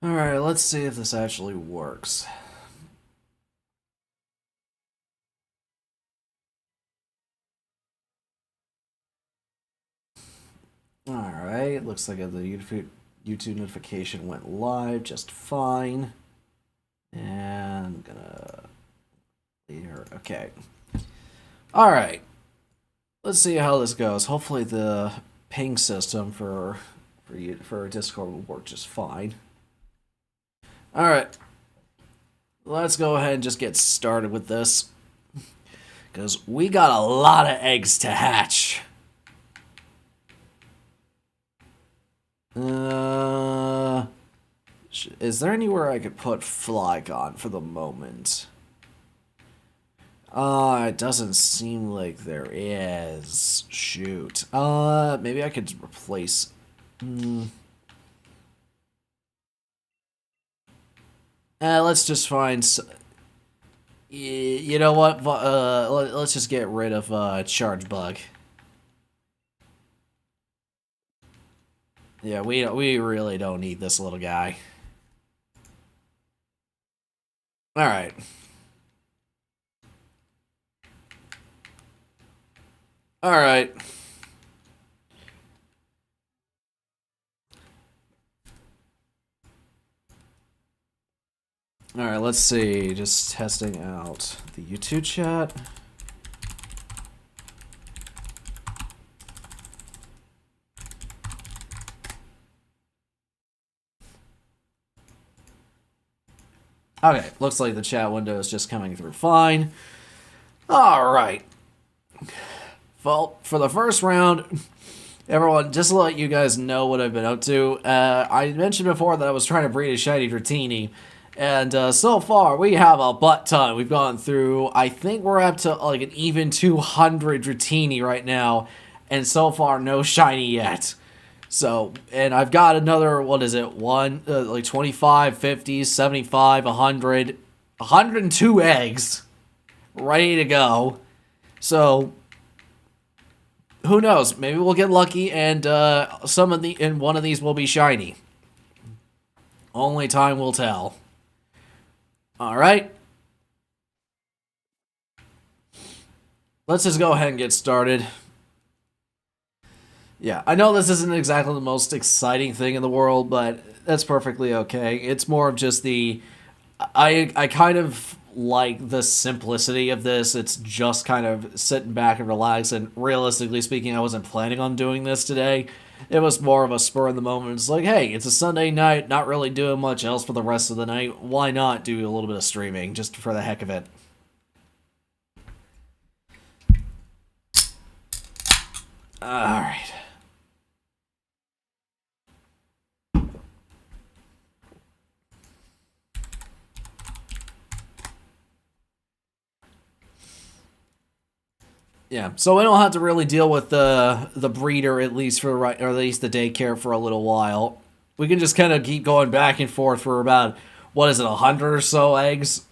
Alright, let's see if this actually works. Alright, looks like the YouTube notification went live just fine. And I'm gonna here. Okay. Alright. Let's see how this goes. Hopefully the ping system for Discord will work just fine. Alright. Let's go ahead and just get started with this. Because we got a lot of eggs to hatch. Is there anywhere I could put Flygon for the moment? It doesn't seem like there is. Shoot. Maybe I could replace. Let's just find. You know what? Let's just get rid of Charge Bug. Yeah, we really don't need this little guy. All right. All right. All right, let's see. Just testing out the YouTube chat. Okay, looks like the chat window is just coming through fine. All right. Well, for the first round, everyone, just to let you guys know what I've been up to, I mentioned before that I was trying to breed a shiny Dratini, and so far we have a butt ton. We've gone through, I think we're up to like an even 200 Dratini right now, and so far no shiny yet. So, and I've got another, what is it, like 25, 50, 75, 100, 102 eggs ready to go. So, who knows? Maybe we'll get lucky and one of these will be shiny. Only time will tell. All right. Let's just go ahead and get started. Yeah, I know this isn't exactly the most exciting thing in the world, but that's perfectly okay. It's more of just I kind of like the simplicity of this. It's just kind of sitting back and relax. And realistically speaking, I wasn't planning on doing this today. It was more of a spur in the moment. It's like, hey, it's a Sunday night, not really doing much else for the rest of the night. Why not do a little bit of streaming just for the heck of it? All right. Yeah, so we don't have to really deal with the breeder at least or at least the daycare for a little while. We can just kind of keep going back and forth for about what is it, 100 or so eggs.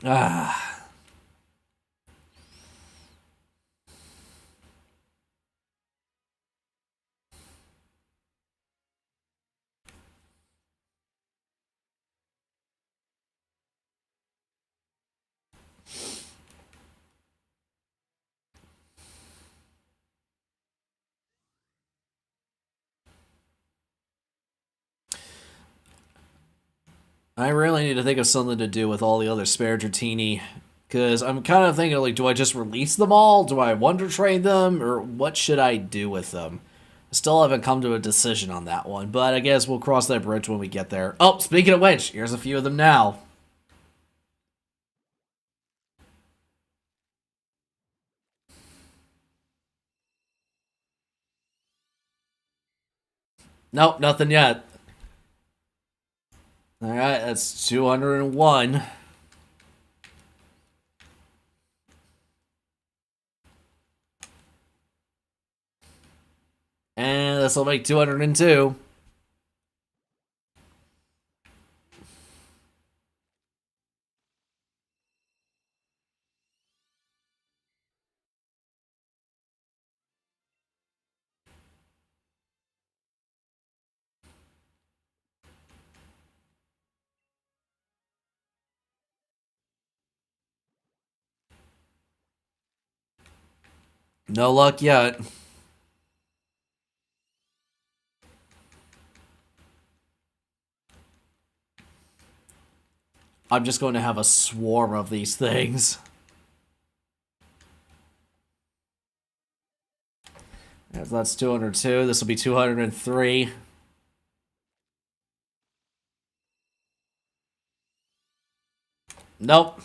Ah. I really need to think of something to do with all the other spare Dratini. Because I'm kind of thinking, like, do I just release them all? Do I wonder trade them? Or what should I do with them? I still haven't come to a decision on that one, but I guess we'll cross that bridge when we get there. Oh, speaking of which, here's a few of them now. Nope, nothing yet. Alright, that's 201. this will make 202. No luck yet. I'm just going to have a swarm of these things. If that's 202, this will be 203. Nope.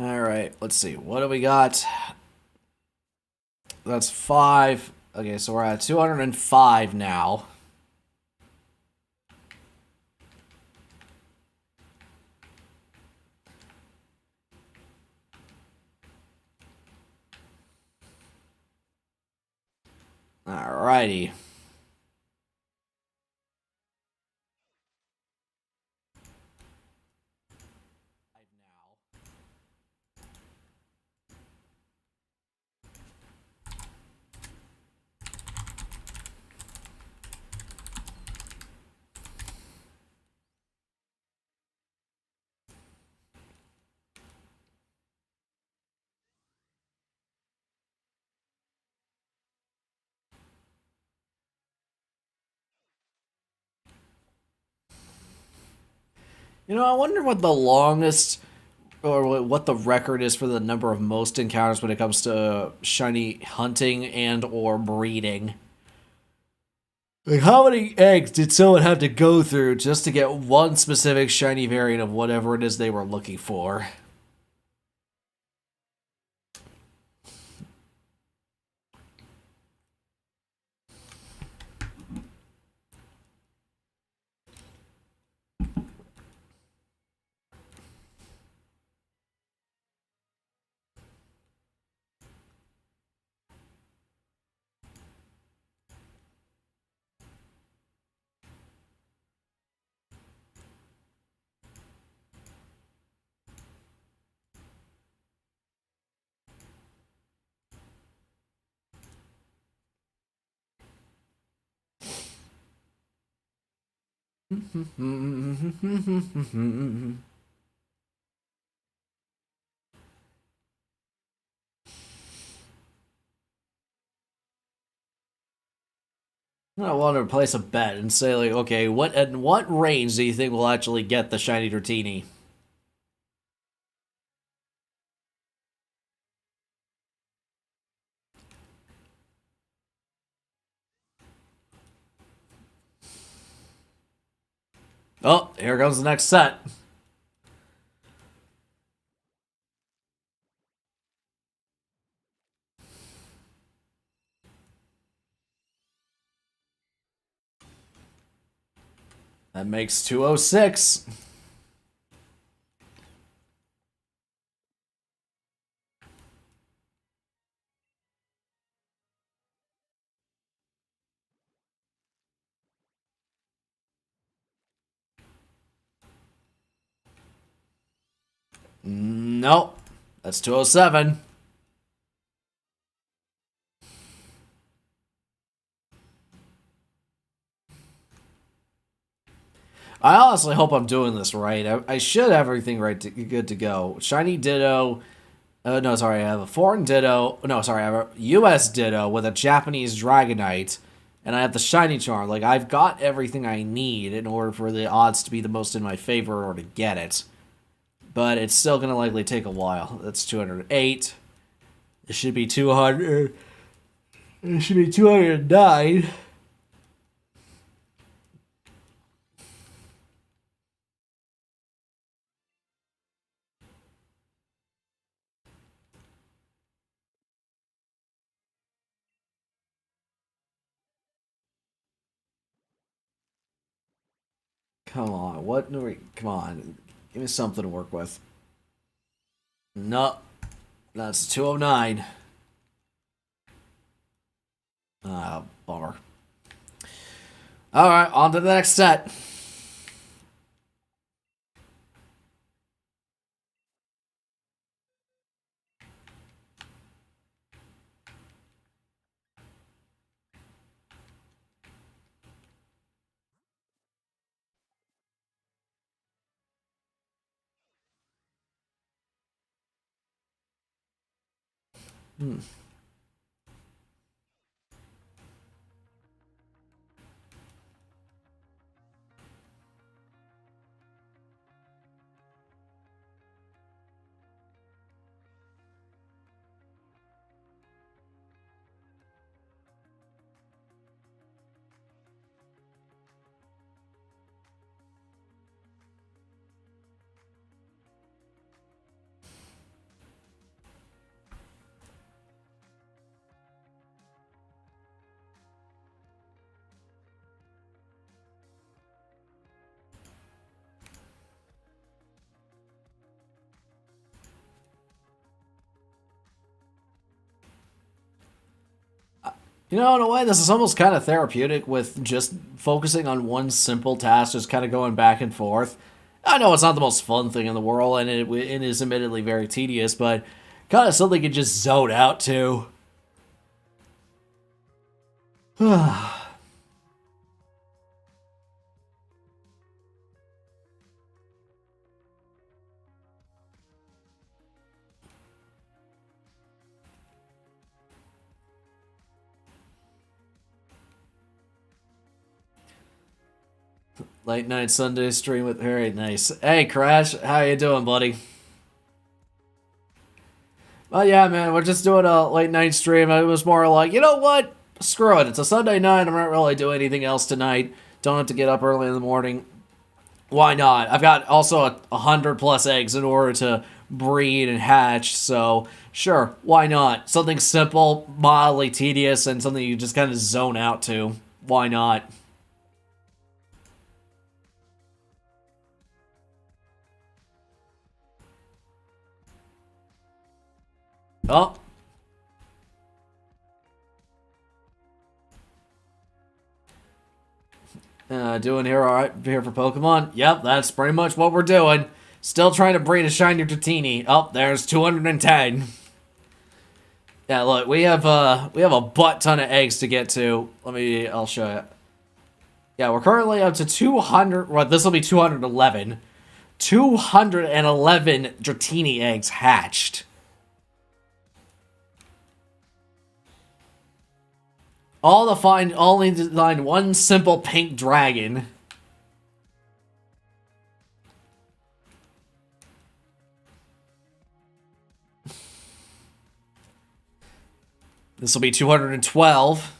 Alright, let's see. What do we got? That's 5. Okay, so we're at 205 now. Alrighty. You know, I wonder what the longest or what the record is for the number of most encounters when it comes to shiny hunting and or breeding. Like, how many eggs did someone have to go through just to get one specific shiny variant of whatever it is they were looking for? I want to place a bet and say, like, okay, what range do you think will actually get the shiny Dratini? Oh, here comes the next set. That makes 206. Nope. That's 207. I honestly hope I'm doing this right. I should have everything good to go. Shiny Ditto. No, sorry, I have a foreign Ditto. No, sorry, I have a US Ditto with a Japanese Dragonite. And I have the Shiny Charm. Like, I've got everything I need in order for the odds to be the most in my favor or to get it. But it's still going to likely take a while. That's 208. It should be 200. It should be 209. Come on, what do we... Come on, give me something to work with. No, that's 209. Ah, bummer. Alright, on to the next set. Hmm. You know, in a way, this is almost kind of therapeutic with just focusing on one simple task, just kind of going back and forth. I know it's not the most fun thing in the world, and it is admittedly very tedious, but kind of something you can just zone out to. Late night Sunday stream with Harry. Nice. Hey, Crash. How you doing, buddy? Well, yeah, man. We're just doing a late night stream. It was more like, you know what? Screw it. It's a Sunday night. I'm not really doing anything else tonight. Don't have to get up early in the morning. Why not? I've got also 100+ eggs in order to breed and hatch, so sure, why not? Something simple, mildly tedious, and something you just kind of zone out to. Why not? Oh. Doing here alright here for Pokemon? Yep, that's pretty much what we're doing. Still trying to breed a shiny Dratini. Oh, there's 210. Yeah, look, we have a butt ton of eggs to get to. I'll show you. Yeah, we're currently up to 200. Well, this will be 211. 211 Dratini eggs hatched. Only to find one simple pink dragon. This will be 212.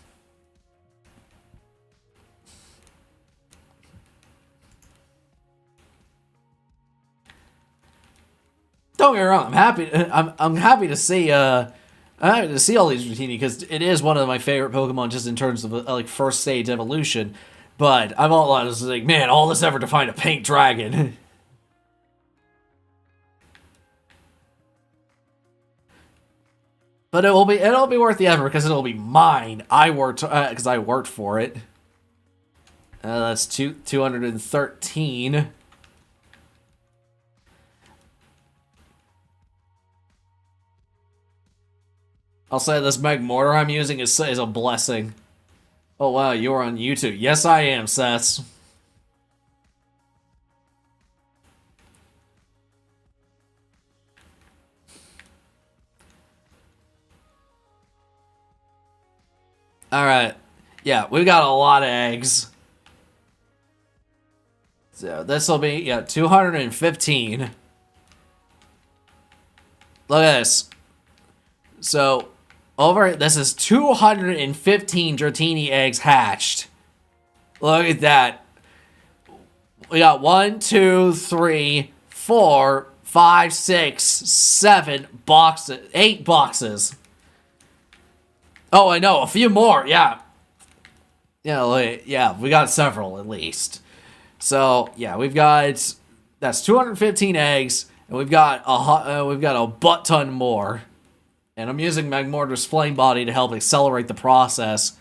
Don't get me wrong. I'm happy to see. I'm happy to see all these Dratini because it is one of my favorite Pokemon, just in terms of like first stage evolution. But I'm all like, man, all this effort to find a pink dragon. But it'll be worth the effort because it'll be mine. I worked because I worked for it. That's 213. I'll say this Meg Mortar I'm using is a blessing. Oh wow, you're on YouTube. Yes, I am, Seth. Alright. Yeah, we've got a lot of eggs. So this will be, 215. Look at this. So, this is 215 Dratini eggs hatched. Look at that. We got 1, 2, 3, 4, 5, 6, 7 boxes. 8 boxes. Oh, I know, a few more, yeah. Yeah, we got several at least. So yeah, we've got that's 215 eggs, and we've got a butt ton more. And I'm using Magmortar's flame body to help accelerate the process.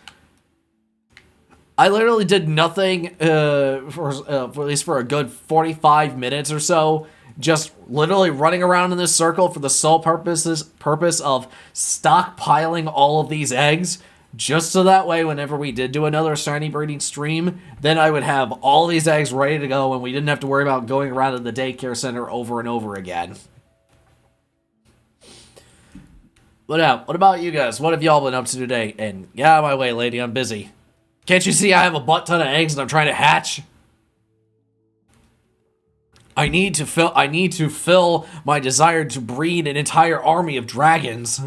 I literally did nothing for at least for a good 45 minutes or so, just literally running around in this circle for the sole purpose of stockpiling all of these eggs, just so that way whenever we did do another shiny breeding stream, then I would have all these eggs ready to go and we didn't have to worry about going around to the daycare center over and over again. But yeah, what about you guys? What have y'all been up to today? And get out of my way, lady, I'm busy. Can't you see I have a butt ton of eggs and I'm trying to hatch? I need to fill my desire to breed an entire army of dragons.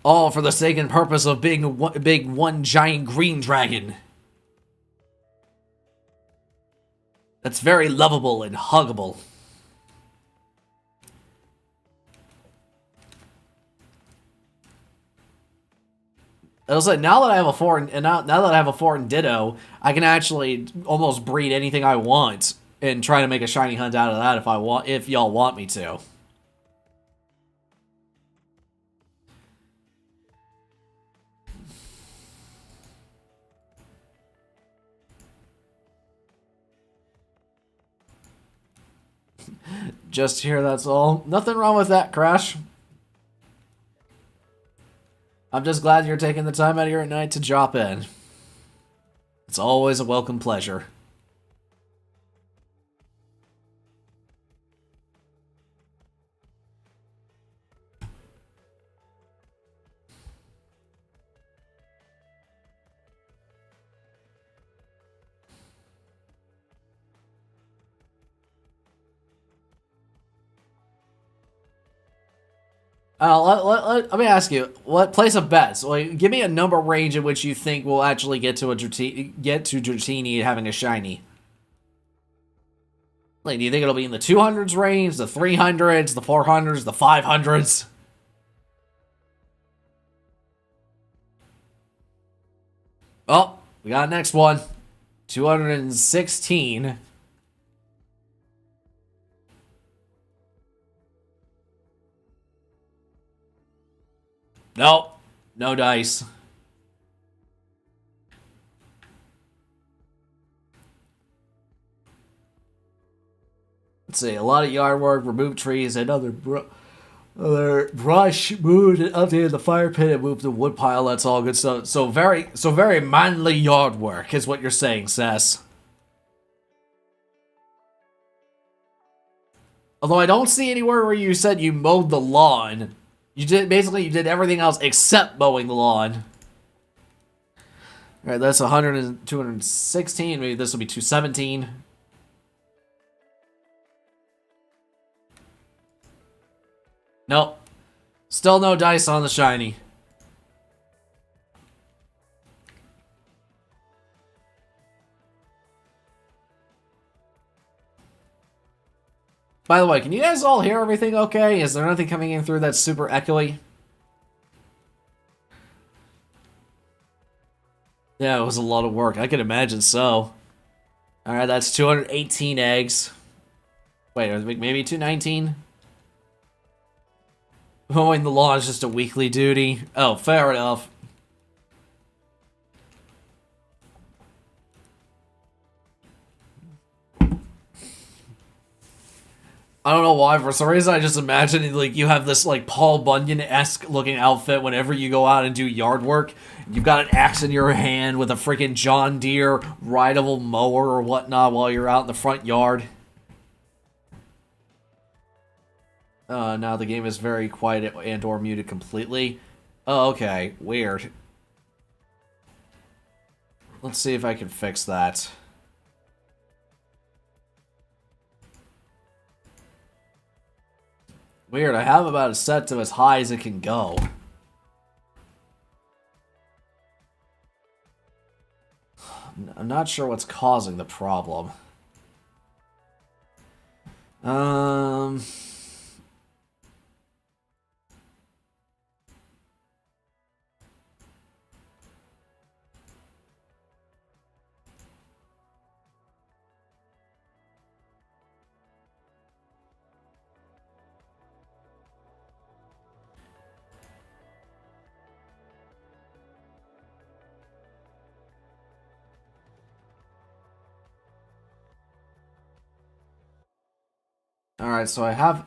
All for the sake and purpose of being one giant green dragon. That's very lovable and huggable. I was like, now that I have a foreign Ditto, I can actually almost breed anything I want and try to make a shiny hunt out of that if y'all want me to. Just here, that's all. Nothing wrong with that, Crash. I'm just glad you're taking the time out of your night to drop in. It's always a welcome pleasure. Let me ask you, what place a bet? So, like, give me a number range in which you think we'll actually get to Dratini having a shiny. Like, do you think it'll be in the 200s range, the 300s, the 400s, the 500s? Oh, we got next one. 216. Nope. No dice. Let's see. A lot of yard work, remove trees, and other brush, moved and updated the fire pit and moved the wood pile. That's all good stuff. So very manly yard work is what you're saying, Sess. Although I don't see anywhere where you said you mowed the lawn. You did everything else except mowing the lawn. Alright, that's 100 and 216. Maybe this will be 217. Nope. Still no dice on the shiny. By the way, can you guys all hear everything okay? Is there nothing coming in through that's super echoey? Yeah, it was a lot of work. I can imagine so. Alright, that's 218 eggs. Wait, maybe 219? Mowing the lawn is just a weekly duty. Oh, fair enough. I don't know why, for some reason I just imagine like you have this like Paul Bunyan-esque looking outfit whenever you go out and do yard work. You've got an axe in your hand with a freaking John Deere rideable mower or whatnot while you're out in the front yard. Now the game is very quiet and or muted completely. Oh, okay. Weird. Let's see if I can fix that. Weird, I have about it set to as high as it can go. I'm not sure what's causing the problem. Alright, so I have...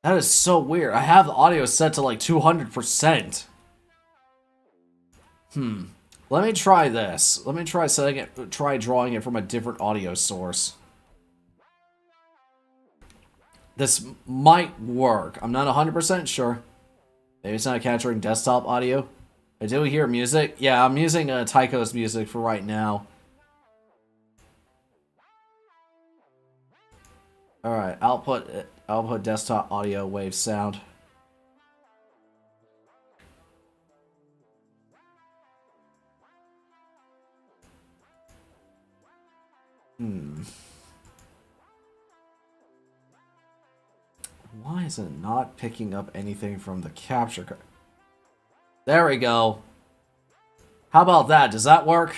That is so weird. I have the audio set to like 200%. Let me try this. Let me try setting it, try drawing it from a different audio source. This might work. I'm not 100% sure. Maybe it's not capturing desktop audio. I do hear music. Yeah, I'm using Tycho's music for right now. Alright, output desktop audio wave sound. Why is it not picking up anything from the capture card? There we go. How about that? Does that work?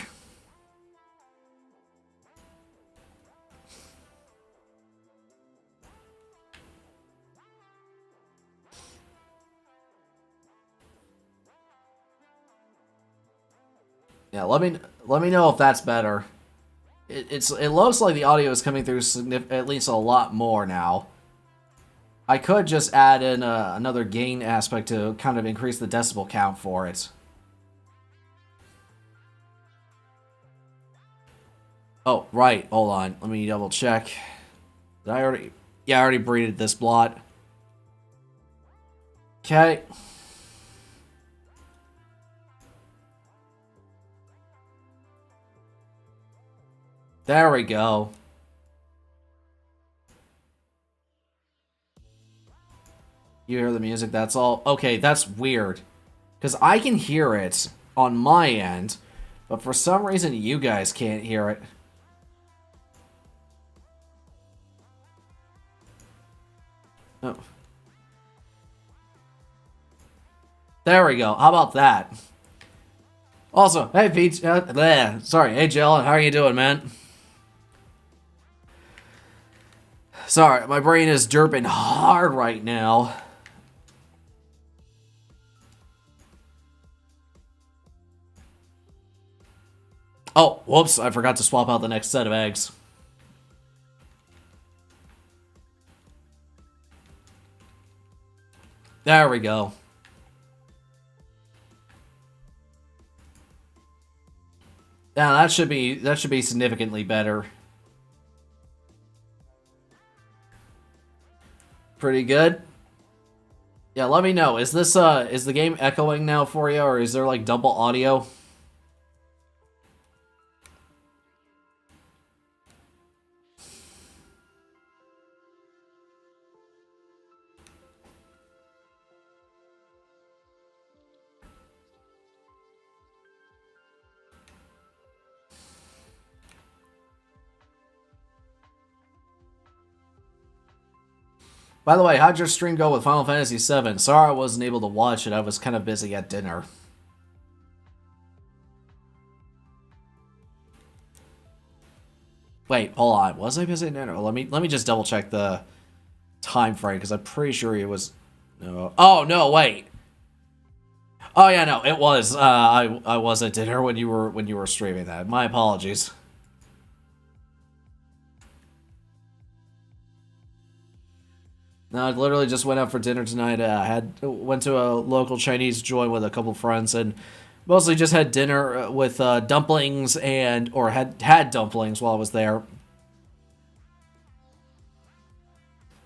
Yeah, let me know if that's better. It looks like the audio is coming through at least a lot more now. I could just add in another gain aspect to kind of increase the decibel count for it. Oh, right. Hold on. Let me double check. Did I already... Yeah, I already breeded this blot. Okay. There we go. You hear the music, that's all? Okay, that's weird. Because I can hear it on my end, but for some reason you guys can't hear it. Oh. There we go. How about that? Also, hey Pete, sorry, hey Jill, how are you doing, man? Sorry, my brain is derping hard right now. Oh, whoops, I forgot to swap out the next set of eggs. There we go. Yeah, that should be significantly better. Pretty good. Yeah, let me know. Is this is the game echoing now for you, or is there like double audio? By the way, how'd your stream go with Final Fantasy VII? Sorry I wasn't able to watch it. I was kind of busy at dinner. Wait, hold on. Was I busy at dinner? Let me just double check the time frame because I'm pretty sure it was. No. Oh no! Wait. Oh yeah, no, it was. I was at dinner when you were streaming that. My apologies. No, I literally just went out for dinner tonight. Went to a local Chinese joint with a couple friends and mostly just had dinner with dumplings or had dumplings while I was there.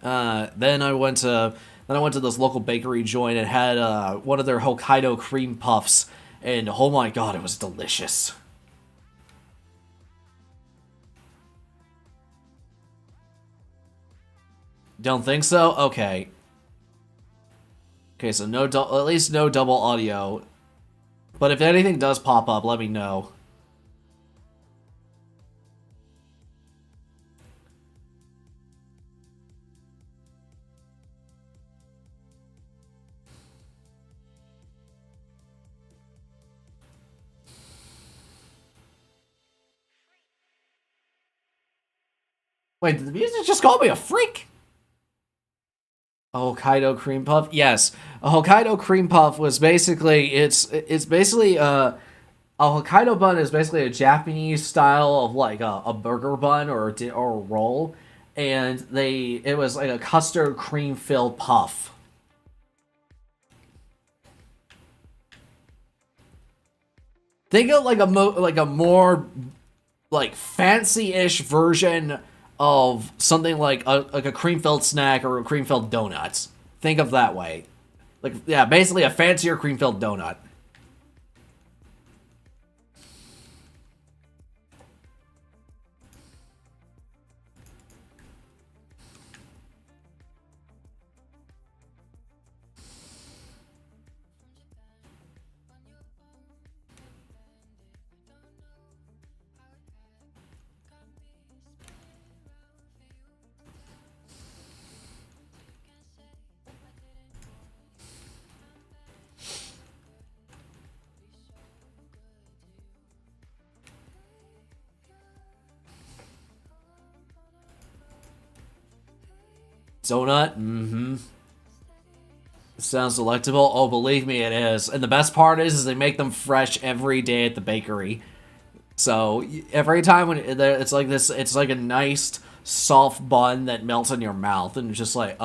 Then I went to this local bakery joint and had one of their Hokkaido cream puffs, and oh my god, it was delicious. Don't think so? Okay. Okay, so at least no double audio. But if anything does pop up, let me know. Wait, did the music just call me a freak? A Hokkaido cream puff? Yes. A Hokkaido cream puff was basically it's basically A Hokkaido bun is basically a Japanese style of like a burger bun or a roll, and it was like a custard cream filled puff. Think of like like a more like fancy-ish version of something like a cream filled snack or a cream filled donut. Think of that way. Like yeah, basically a fancier cream filled donut. Donut? Mm-hmm. Sounds delectable. Oh, believe me, it is. And the best part is they make them fresh every day at the bakery. So every time when it's like this, it's like a nice soft bun that melts in your mouth, and it's just like,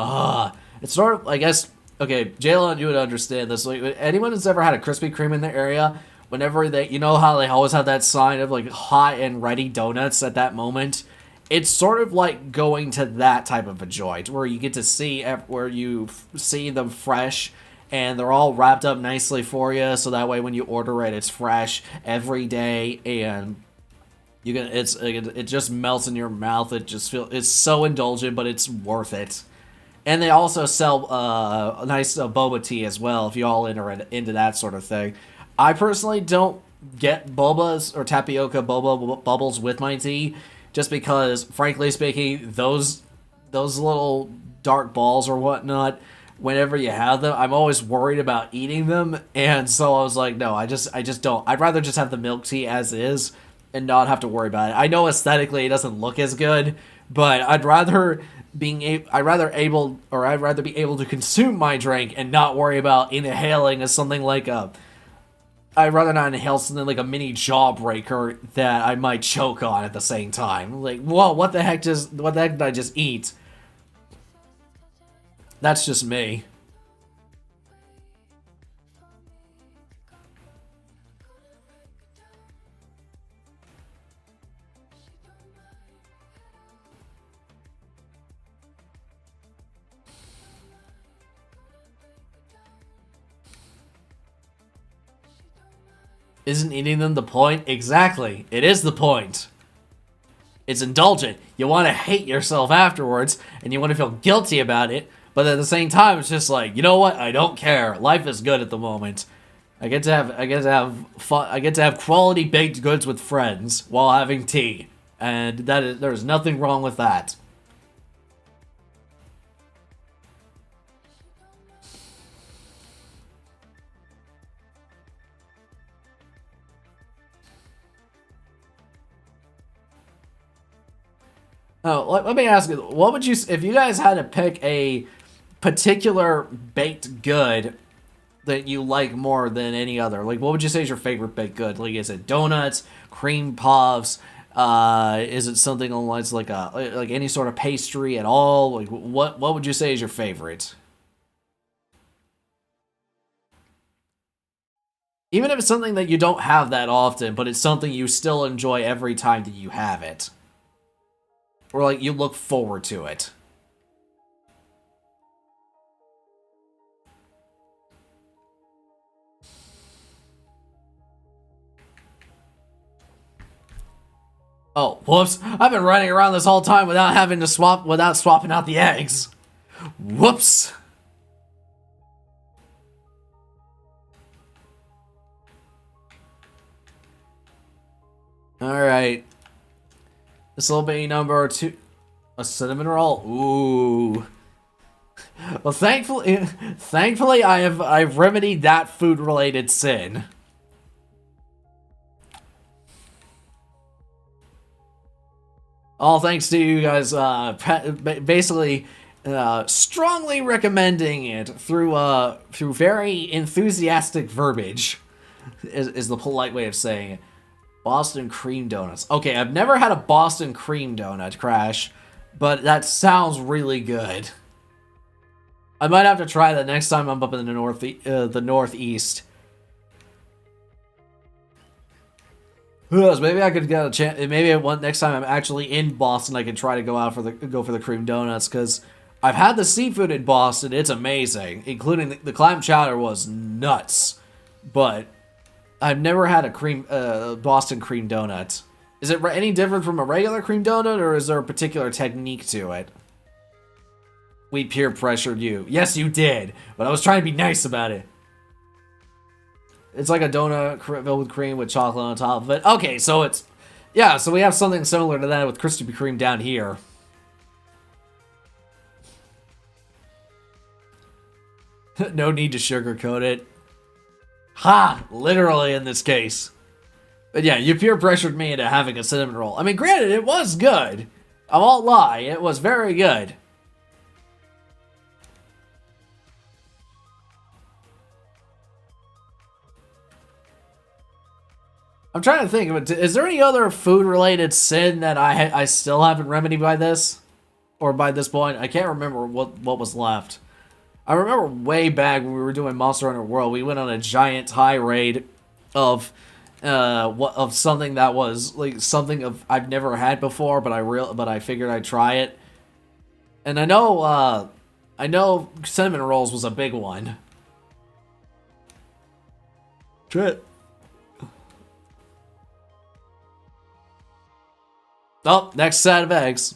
It's sort of, I guess. Okay, Jalen, you would understand this. Like anyone who's ever had a Krispy Kreme in their area, whenever you know how they always have that sign of like hot and ready donuts at that moment. It's sort of like going to that type of a joint where you get to see where you see them fresh and they're all wrapped up nicely for you, so that way when you order it, it's fresh every day, and it just melts in your mouth. It's so indulgent, but it's worth it. And they also sell a nice boba tea as well if you all into that sort of thing. I personally don't get bobas or tapioca boba bubbles with my tea, just because, frankly speaking, those little dark balls or whatnot, whenever you have them, I'm always worried about eating them, and so I was like, no, I just don't. I'd rather just have the milk tea as is and not have to worry about it. I know aesthetically it doesn't look as good, but I'd rather be able to consume my drink and not worry about inhaling as something like a. I'd rather not inhale something like a mini jawbreaker that I might choke on at the same time. Like, whoa, what the heck did I just eat? That's just me. Isn't eating them the point? Exactly. It is the point. It's indulgent. You want to hate yourself afterwards, and you want to feel guilty about it, but at the same time, it's just like, you know what? I don't care. Life is good at the moment. I get to have fun. I get to have quality baked goods with friends while having tea, and there's nothing wrong with that. Oh, let me ask you, what would you if you guys had to pick a particular baked good that you like more than any other? Like, what would you say is your favorite baked good? Like, is it donuts, cream puffs? Is it something along lines like any sort of pastry at all? Like, what would you say is your favorite? Even if it's something that you don't have that often, but it's something you still enjoy every time that you have it, or like you look forward to it. Oh, whoops! I've been running around this whole time without swapping out the eggs. Whoops! All right, this will be number two. A cinnamon roll. Ooh. Well, thankfully, I've remedied that food-related sin. All thanks to you guys, basically, strongly recommending it through very enthusiastic verbiage. is the polite way of saying it. Boston cream donuts. Okay, I've never had a Boston cream donut, Crash, but that sounds really good. I might have to try that next time I'm up in the northeast. Who knows? Maybe I could get a chance. Maybe next time I'm actually in Boston, I can try to go for the cream donuts, because I've had the seafood in Boston. It's amazing, including the clam chowder was nuts. But I've never had a Boston cream donut. Is it any different from a regular cream donut, or is there a particular technique to it? We peer pressured you. Yes, you did, but I was trying to be nice about it. It's like a donut filled with cream with chocolate on top of it. Okay, so it's... Yeah, so we have something similar to that with Krispy Kreme down here. No need to sugarcoat it. Ha! Literally in this case. But yeah, you peer pressured me into having a cinnamon roll. I mean, granted, it was good. I won't lie, it was very good. I'm trying to think of it. Is there any other food-related sin that I still haven't remedied by this? Or by this point? I can't remember what was left. I remember way back when we were doing Monster Hunter World, we went on a giant tirade of something that was like something I've never had before, but I figured I'd try it. And I know cinnamon rolls was a big one. Try it. Oh, next set of eggs.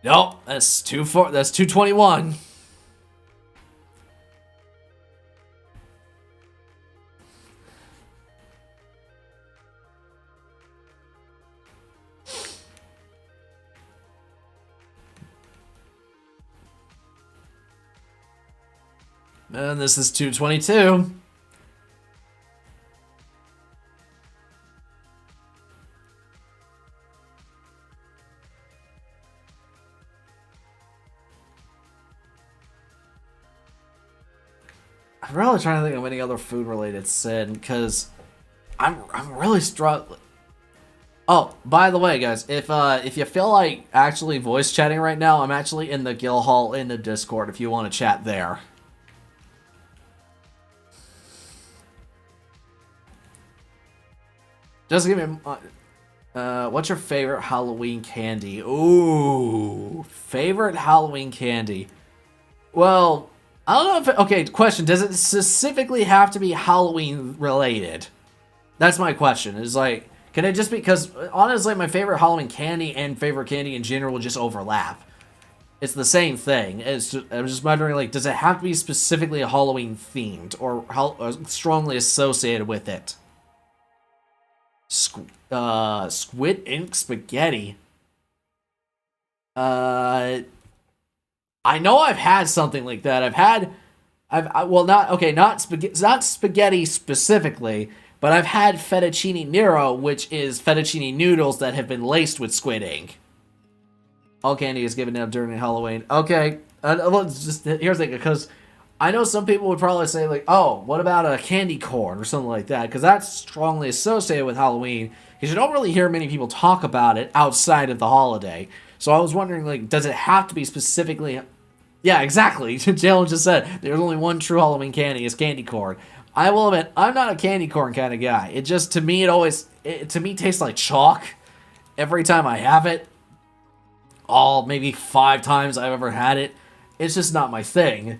Nope, that's 221. And this is 222. I'm really trying to think of any other food-related sin, because I'm really struggling. Oh, by the way, guys, if you feel like actually voice chatting right now, I'm actually in the Guild Hall in the Discord if you want to chat there. Just give me... what's your favorite Halloween candy? Ooh, favorite Halloween candy. Well, I don't know if... Okay, question. Does it specifically have to be Halloween related? That's my question. Is like, can it just be... Because, honestly, my favorite Halloween candy and favorite candy in general just overlap. It's the same thing. I'm just wondering, like, does it have to be specifically Halloween themed or strongly associated with it? Squid ink spaghetti. I know I've had something like that. Not spaghetti specifically, but I've had fettuccine nero, which is fettuccine noodles that have been laced with squid ink. All candy is given out during Halloween. Okay, here's the thing, because I know some people would probably say, like, oh, what about a candy corn or something like that? Because that's strongly associated with Halloween. Because you don't really hear many people talk about it outside of the holiday. So I was wondering, like, does it have to be specifically... Yeah, exactly. Jalen just said, there's only one true Halloween candy, is candy corn. I will admit, I'm not a candy corn kind of guy. It just, to me, it tastes like chalk every time I have it. All maybe 5 times I've ever had it. It's just not my thing.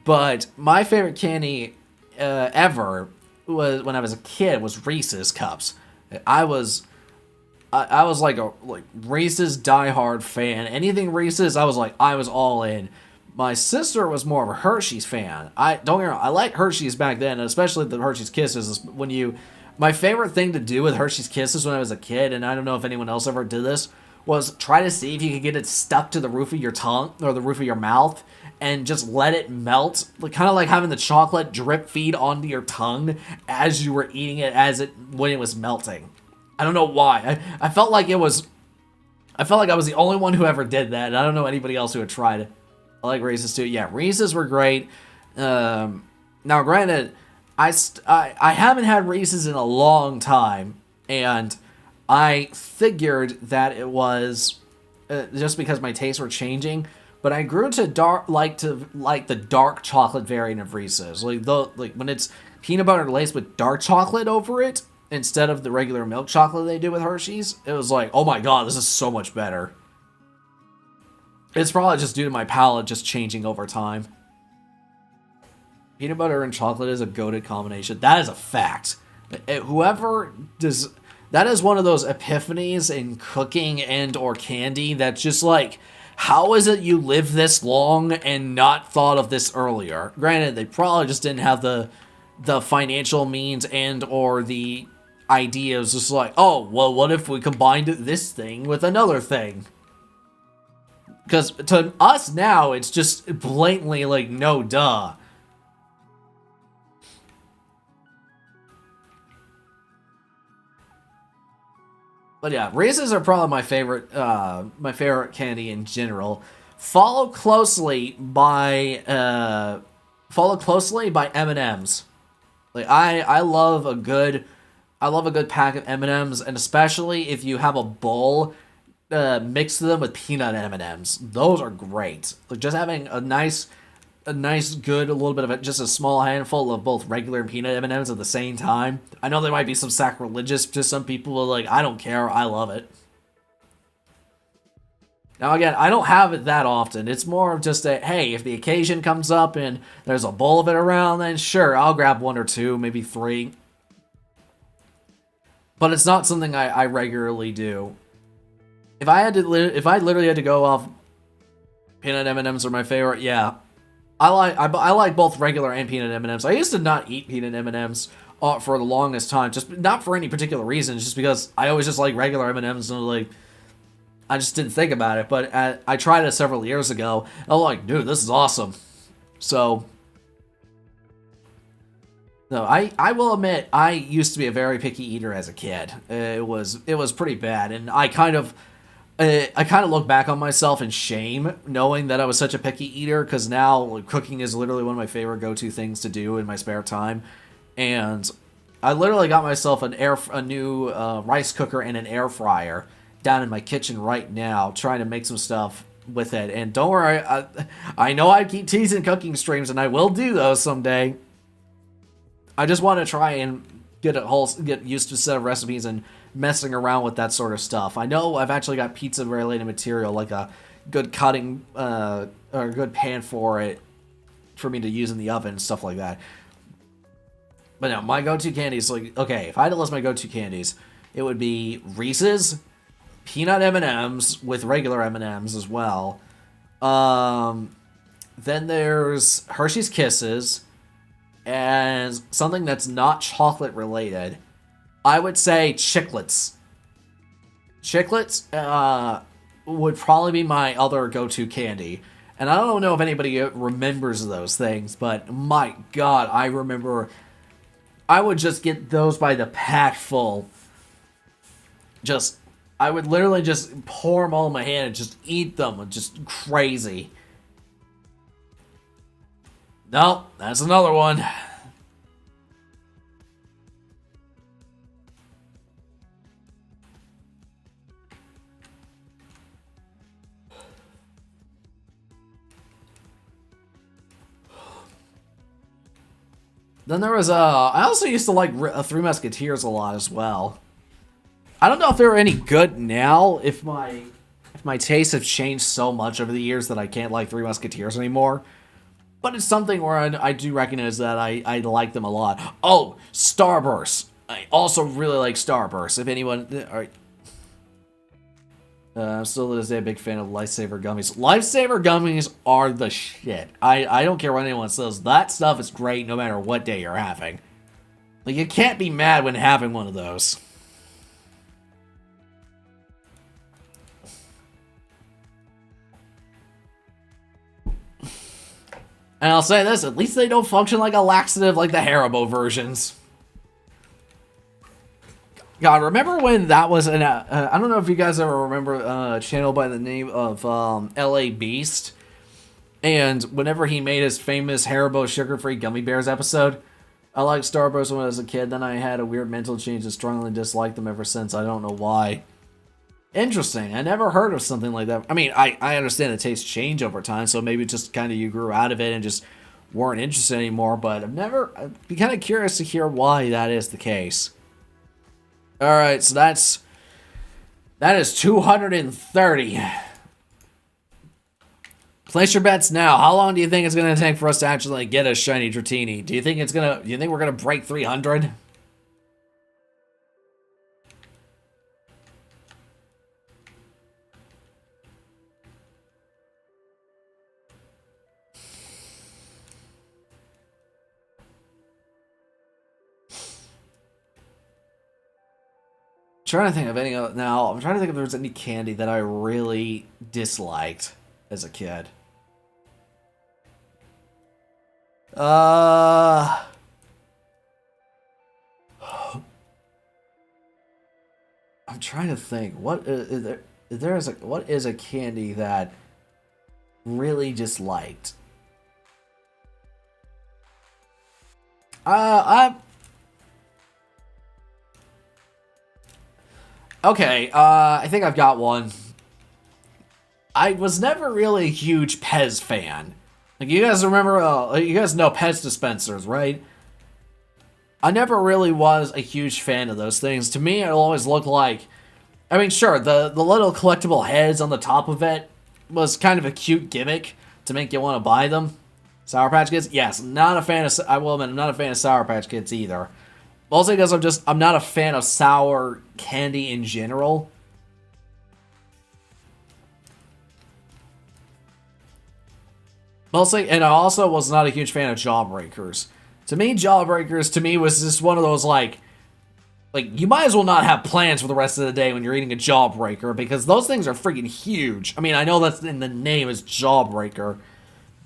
But my favorite candy ever was when I was a kid was Reese's Cups. I was like a Reese's diehard fan. Anything Reese's, I was all in. My sister was more of a Hershey's fan. Don't get me wrong, I liked Hershey's back then, and especially the Hershey's Kisses. My favorite thing to do with Hershey's Kisses when I was a kid, and I don't know if anyone else ever did this, was try to see if you could get it stuck to the roof of your tongue or the roof of your mouth and just let it melt, kind of like having the chocolate drip feed onto your tongue as you were eating it when it was melting. I don't know why. I felt like it was I felt like I was the only one who ever did that, and I don't know anybody else who had tried it. I like Reese's too. Yeah, Reese's were great. Now, granted, I haven't had Reese's in a long time, and I figured that it was just because my tastes were changing. But I grew to like the dark chocolate variant of Reese's, like when it's peanut butter laced with dark chocolate over it instead of the regular milk chocolate they do with Hershey's. It was like, oh my god, this is so much better. It's probably just due to my palate just changing over time. Peanut butter and chocolate is a goated combination. That is a fact. Whoever does... That is one of those epiphanies in cooking and or candy that's just like, how is it you live this long and not thought of this earlier? Granted, they probably just didn't have the financial means and or the ideas. Just like, oh, well, what if we combined this thing with another thing? Because to us now, it's just blatantly like, no, duh. But yeah, Reese's are probably my favorite candy in general. Followed closely by M&Ms. Like I love a good pack of M&Ms, and especially if you have a bowl, mix them with peanut M&Ms. Those are great. Like just having a nice good, a little bit of it, just a small handful of both regular and peanut M&Ms at the same time. I know there might be some sacrilegious to some people, but like, I don't care, I love it. Now again, I don't have it that often. It's more of just a, hey, if the occasion comes up and there's a bowl of it around, then sure, I'll grab one or two, maybe three. But it's not something I regularly do. If I literally had to go off peanut M&Ms are my favorite, yeah. I like both regular and peanut M&Ms. I used to not eat peanut M&Ms for the longest time, just not for any particular reason, just because I always just like regular M&Ms and like I just didn't think about it. But I tried it several years ago. And I'm like, dude, this is awesome. So no, I will admit I used to be a very picky eater as a kid. It was pretty bad, and I kind of look back on myself in shame, knowing that I was such a picky eater, because now like, cooking is literally one of my favorite go-to things to do in my spare time. And I literally got myself a new rice cooker and an air fryer down in my kitchen right now, trying to make some stuff with it. And don't worry, I know I keep teasing cooking streams, and I will do those someday. I just want to try and get used to a set of recipes and messing around with that sort of stuff. I know I've actually got pizza related material, like a good cutting or a good pan for it for me to use in the oven and stuff like that. But no, my go-to candies, like, okay, if I had to list my go-to candies, it would be Reese's, peanut M&Ms with regular M&Ms as well. Then there's Hershey's Kisses, and something that's not chocolate related. I would say Chiclets. Chiclets would probably be my other go-to candy. And I don't know if anybody remembers those things, but my god, I remember I would just get those by the pack full. I would literally just pour them all in my hand and just eat them. Just crazy. No, that's another one. Then there was I also used to like Three Musketeers a lot as well. I don't know if they're any good now. If my tastes have changed so much over the years that I can't like Three Musketeers anymore. But it's something where I do recognize that I like them a lot. Oh, Starburst. I also really like Starburst. If anyone... Alright. I'm still to this day a big fan of Lifesaver Gummies. Lifesaver Gummies are the shit. I don't care what anyone says. That stuff is great no matter what day you're having. Like, you can't be mad when having one of those. And I'll say this, at least they don't function like a laxative like the Haribo versions. God, remember when that was an? I don't know if you guys ever remember a channel by the name of L.A. Beast, and whenever he made his famous Haribo sugar-free gummy bears episode, I liked Starburst when I was a kid. Then I had a weird mental change and strongly disliked them ever since. I don't know why. Interesting. I never heard of something like that. I mean, I understand the tastes change over time, so maybe just kind of you grew out of it and just weren't interested anymore. But I'd be kind of curious to hear why that is the case. All right, so that is 230. Place your bets now. How long do you think it's going to take for us to actually get a shiny Dratini? Do you think we're going to break 300? Trying to think of any other, now. I'm trying to think if there's any candy that I really disliked as a kid. I'm trying to think. What is a candy that really disliked? I Okay, I think I've got one. I was never really a huge Pez fan. Like, you guys remember, you guys know Pez dispensers, right? I never really was a huge fan of those things. To me, it always looked like, I mean, sure, the little collectible heads on the top of it was kind of a cute gimmick to make you want to buy them. Sour Patch Kids? Yes, not a fan of, I will admit, I'm not a fan of Sour Patch Kids either. Mostly because I'm not a fan of sour candy in general. Mostly, and I also was not a huge fan of Jawbreakers. To me, Jawbreakers was just one of those, like, you might as well not have plans for the rest of the day when you're eating a Jawbreaker, because those things are freaking huge. I mean, I know that's in the name is Jawbreaker,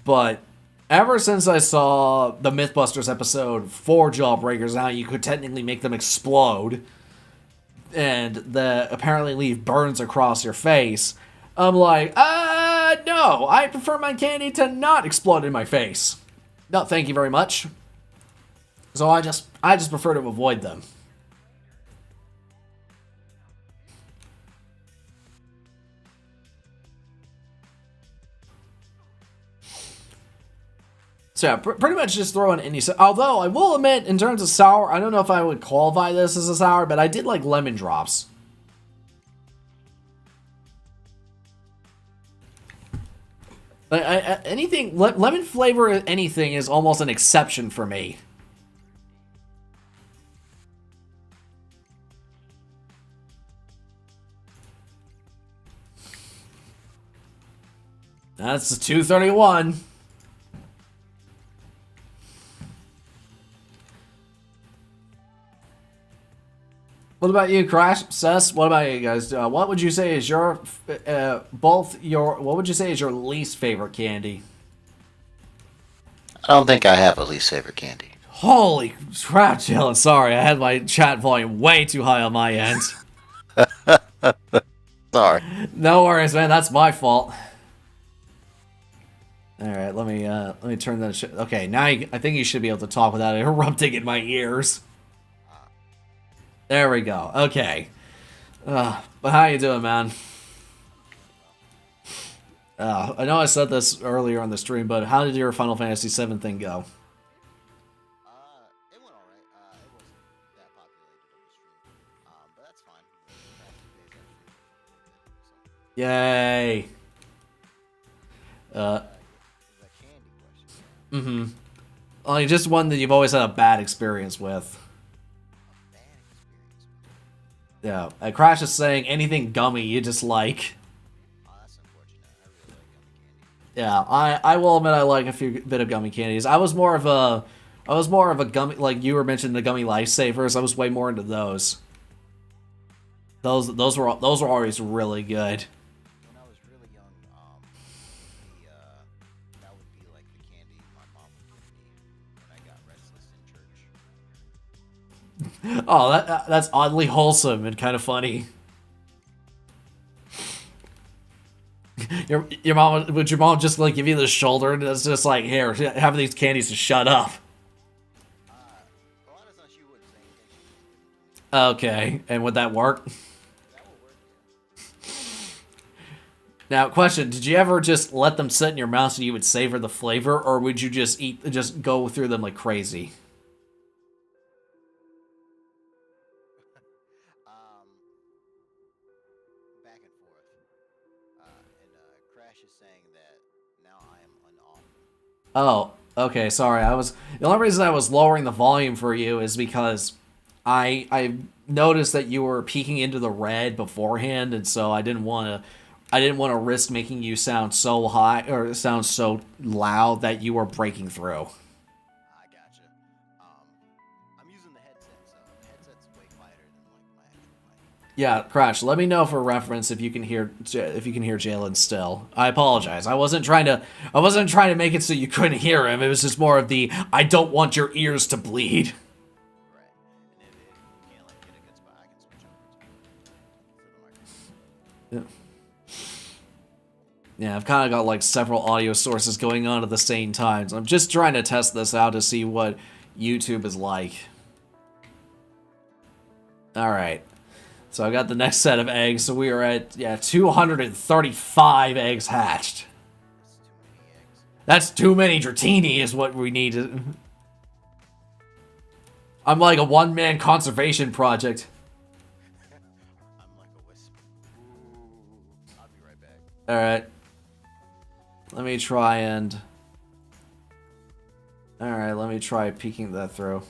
but ever since I saw the Mythbusters episode for Jawbreakers, how you could technically make them explode, and apparently leave burns across your face, I'm like, no, I prefer my candy to not explode in my face. No, thank you very much. So I just prefer to avoid them. So yeah, pretty much just throw in any. Although I will admit, in terms of sour, I don't know if I would qualify this as a sour, but I did like lemon drops. Anything lemon flavor, anything is almost an exception for me. That's the 231. What about you, Crash? Sess, what about you guys? What would you say is your what would you say is your least favorite candy? I don't think I have a least favorite candy. Holy crap, Jalen. Sorry, I had my chat volume way too high on my end. Sorry. No worries, man. That's my fault. All right, let me turn that. Okay, now I think you should be able to talk without interrupting in my ears. There we go. Okay. But how you doing, man? I know I said this earlier on the stream, but how did your Final Fantasy VII thing go? It went alright. It wasn't that populated of a stream. But that's fine. Yay. The candy question. Mm-hmm. Like, just one that you've always had a bad experience with. Yeah. Crash is saying anything gummy you just like. Oh, that's unfortunate. I really like gummy candy. Yeah, I will admit I like a bit of gummy candies. I was more of a gummy, like you were mentioning the gummy lifesavers. I was way more into those. Those were always really good. When I was really young, that would be like the candy my mom would give me when I got restless in church. Oh, that's oddly wholesome and kind of funny. Your mom would your mom just like give you the shoulder and it's just like, here, have these candies to shut up. A lot of times she wouldn't say anything. Okay, and would that work? That will work. Now, question: did you ever just let them sit in your mouth so you would savor the flavor, or would you just go through them like crazy? Back and forth. Crash is saying that now I am unoff. Oh, okay. Sorry, the only reason I was lowering the volume for you is because I noticed that you were peeking into the red beforehand, and so I didn't want to risk making you sound so high or sound so loud that you were breaking through. I gotcha. I'm using the headset, so the headset's way quieter than like my actual mic. Yeah, Crash. Let me know for reference if you can hear Jalen still. I apologize. I wasn't trying to make it so you couldn't hear him. It was just more of the I don't want your ears to bleed. Right. And if you can't like get a good spot, I can switch over to the microphone. Yeah. Yeah, I've kind of got like several audio sources going on at the same time. So I'm just trying to test this out to see what YouTube is like. All right. So I got the next set of eggs. So we are at 235 eggs hatched. That's too many eggs. That's too many Dratini is what we need. I'm like a one-man conservation project. I'm like a whisper. Ooh. I'll be right back. All right. Let me try and... Alright, let me try peeking that through.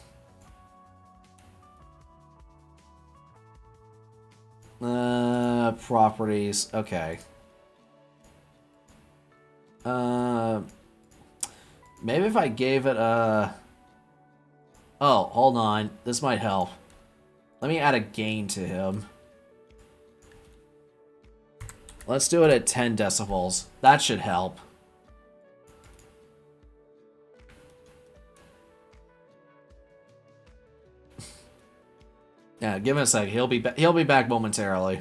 Properties. Okay. Maybe if I gave it a... Oh, hold on. This might help. Let me add a gain to him. Let's do it at 10 decibels. That should help. Yeah, give him a sec. He'll be back momentarily.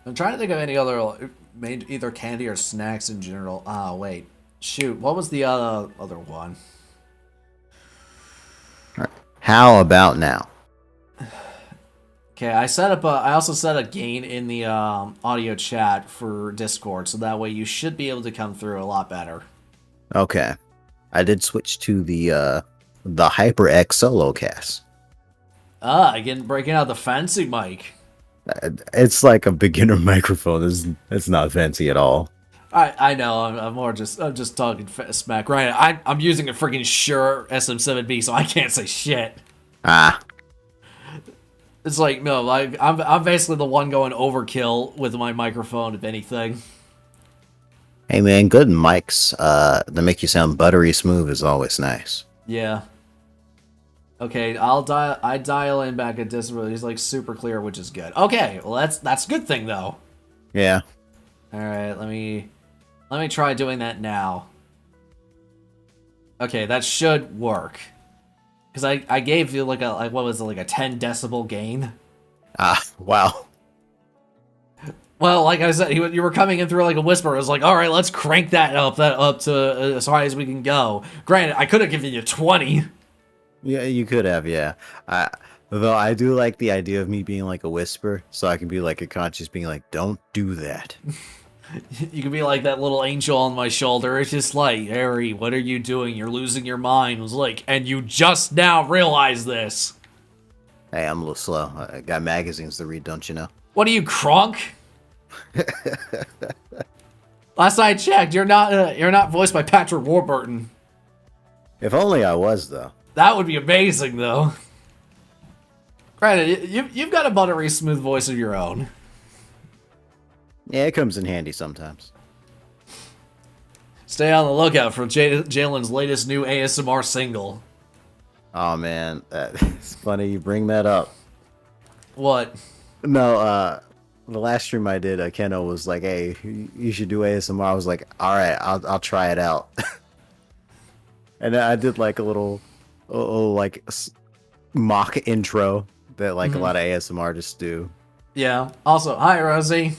I'm trying to think of any other either candy or snacks in general. Ah, wait. Shoot, what was the other one? How about now? Okay, I also set a gain in the audio chat for Discord, so that way you should be able to come through a lot better. Okay. I did switch to the HyperX solo cast. Again, breaking out the fancy mic. It's like a beginner microphone. It's not fancy at all. I know. I'm just talking smack. Right. I'm using a freaking Shure SM7B, so I can't say shit. Ah. It's like no, like I'm basically the one going overkill with my microphone, if anything. Hey man, good mics that make you sound buttery smooth is always nice. Yeah. Okay, I dial in back at Discord. He's like super clear, which is good. Okay, well that's a good thing though. Yeah. All right, let me try doing that now. Okay, that should work. Cuz I gave you like what was it, like a 10 decibel gain? Ah, wow. Well, like I said, you were coming in through like a whisper. I was like, all right, let's crank that up to as high as we can go. Granted, I could have given you 20. Yeah, you could have, yeah. Though I do like the idea of me being like a whisper, so I can be like a conscious being like, don't do that. You could be like that little angel on my shoulder. It's just like, Harry, what are you doing? You're losing your mind. It was like, and you just now realize this. Hey, I'm a little slow. I got magazines to read, don't you know? What are you, Kronk? Last I checked, you're not voiced by Patrick Warburton. If only I was, though. That would be amazing, though. Granted, you've got a buttery smooth voice of your own. Yeah, it comes in handy sometimes. Stay on the lookout for Jalen's latest new ASMR single. Oh man, it's funny you bring that up. What? No, the last stream I did, Keno was like, "Hey, you should do ASMR." I was like, "All right, I'll try it out." And then I did like a little like mock intro that like a lot of ASMR artists do. Yeah. Also, hi Rosie.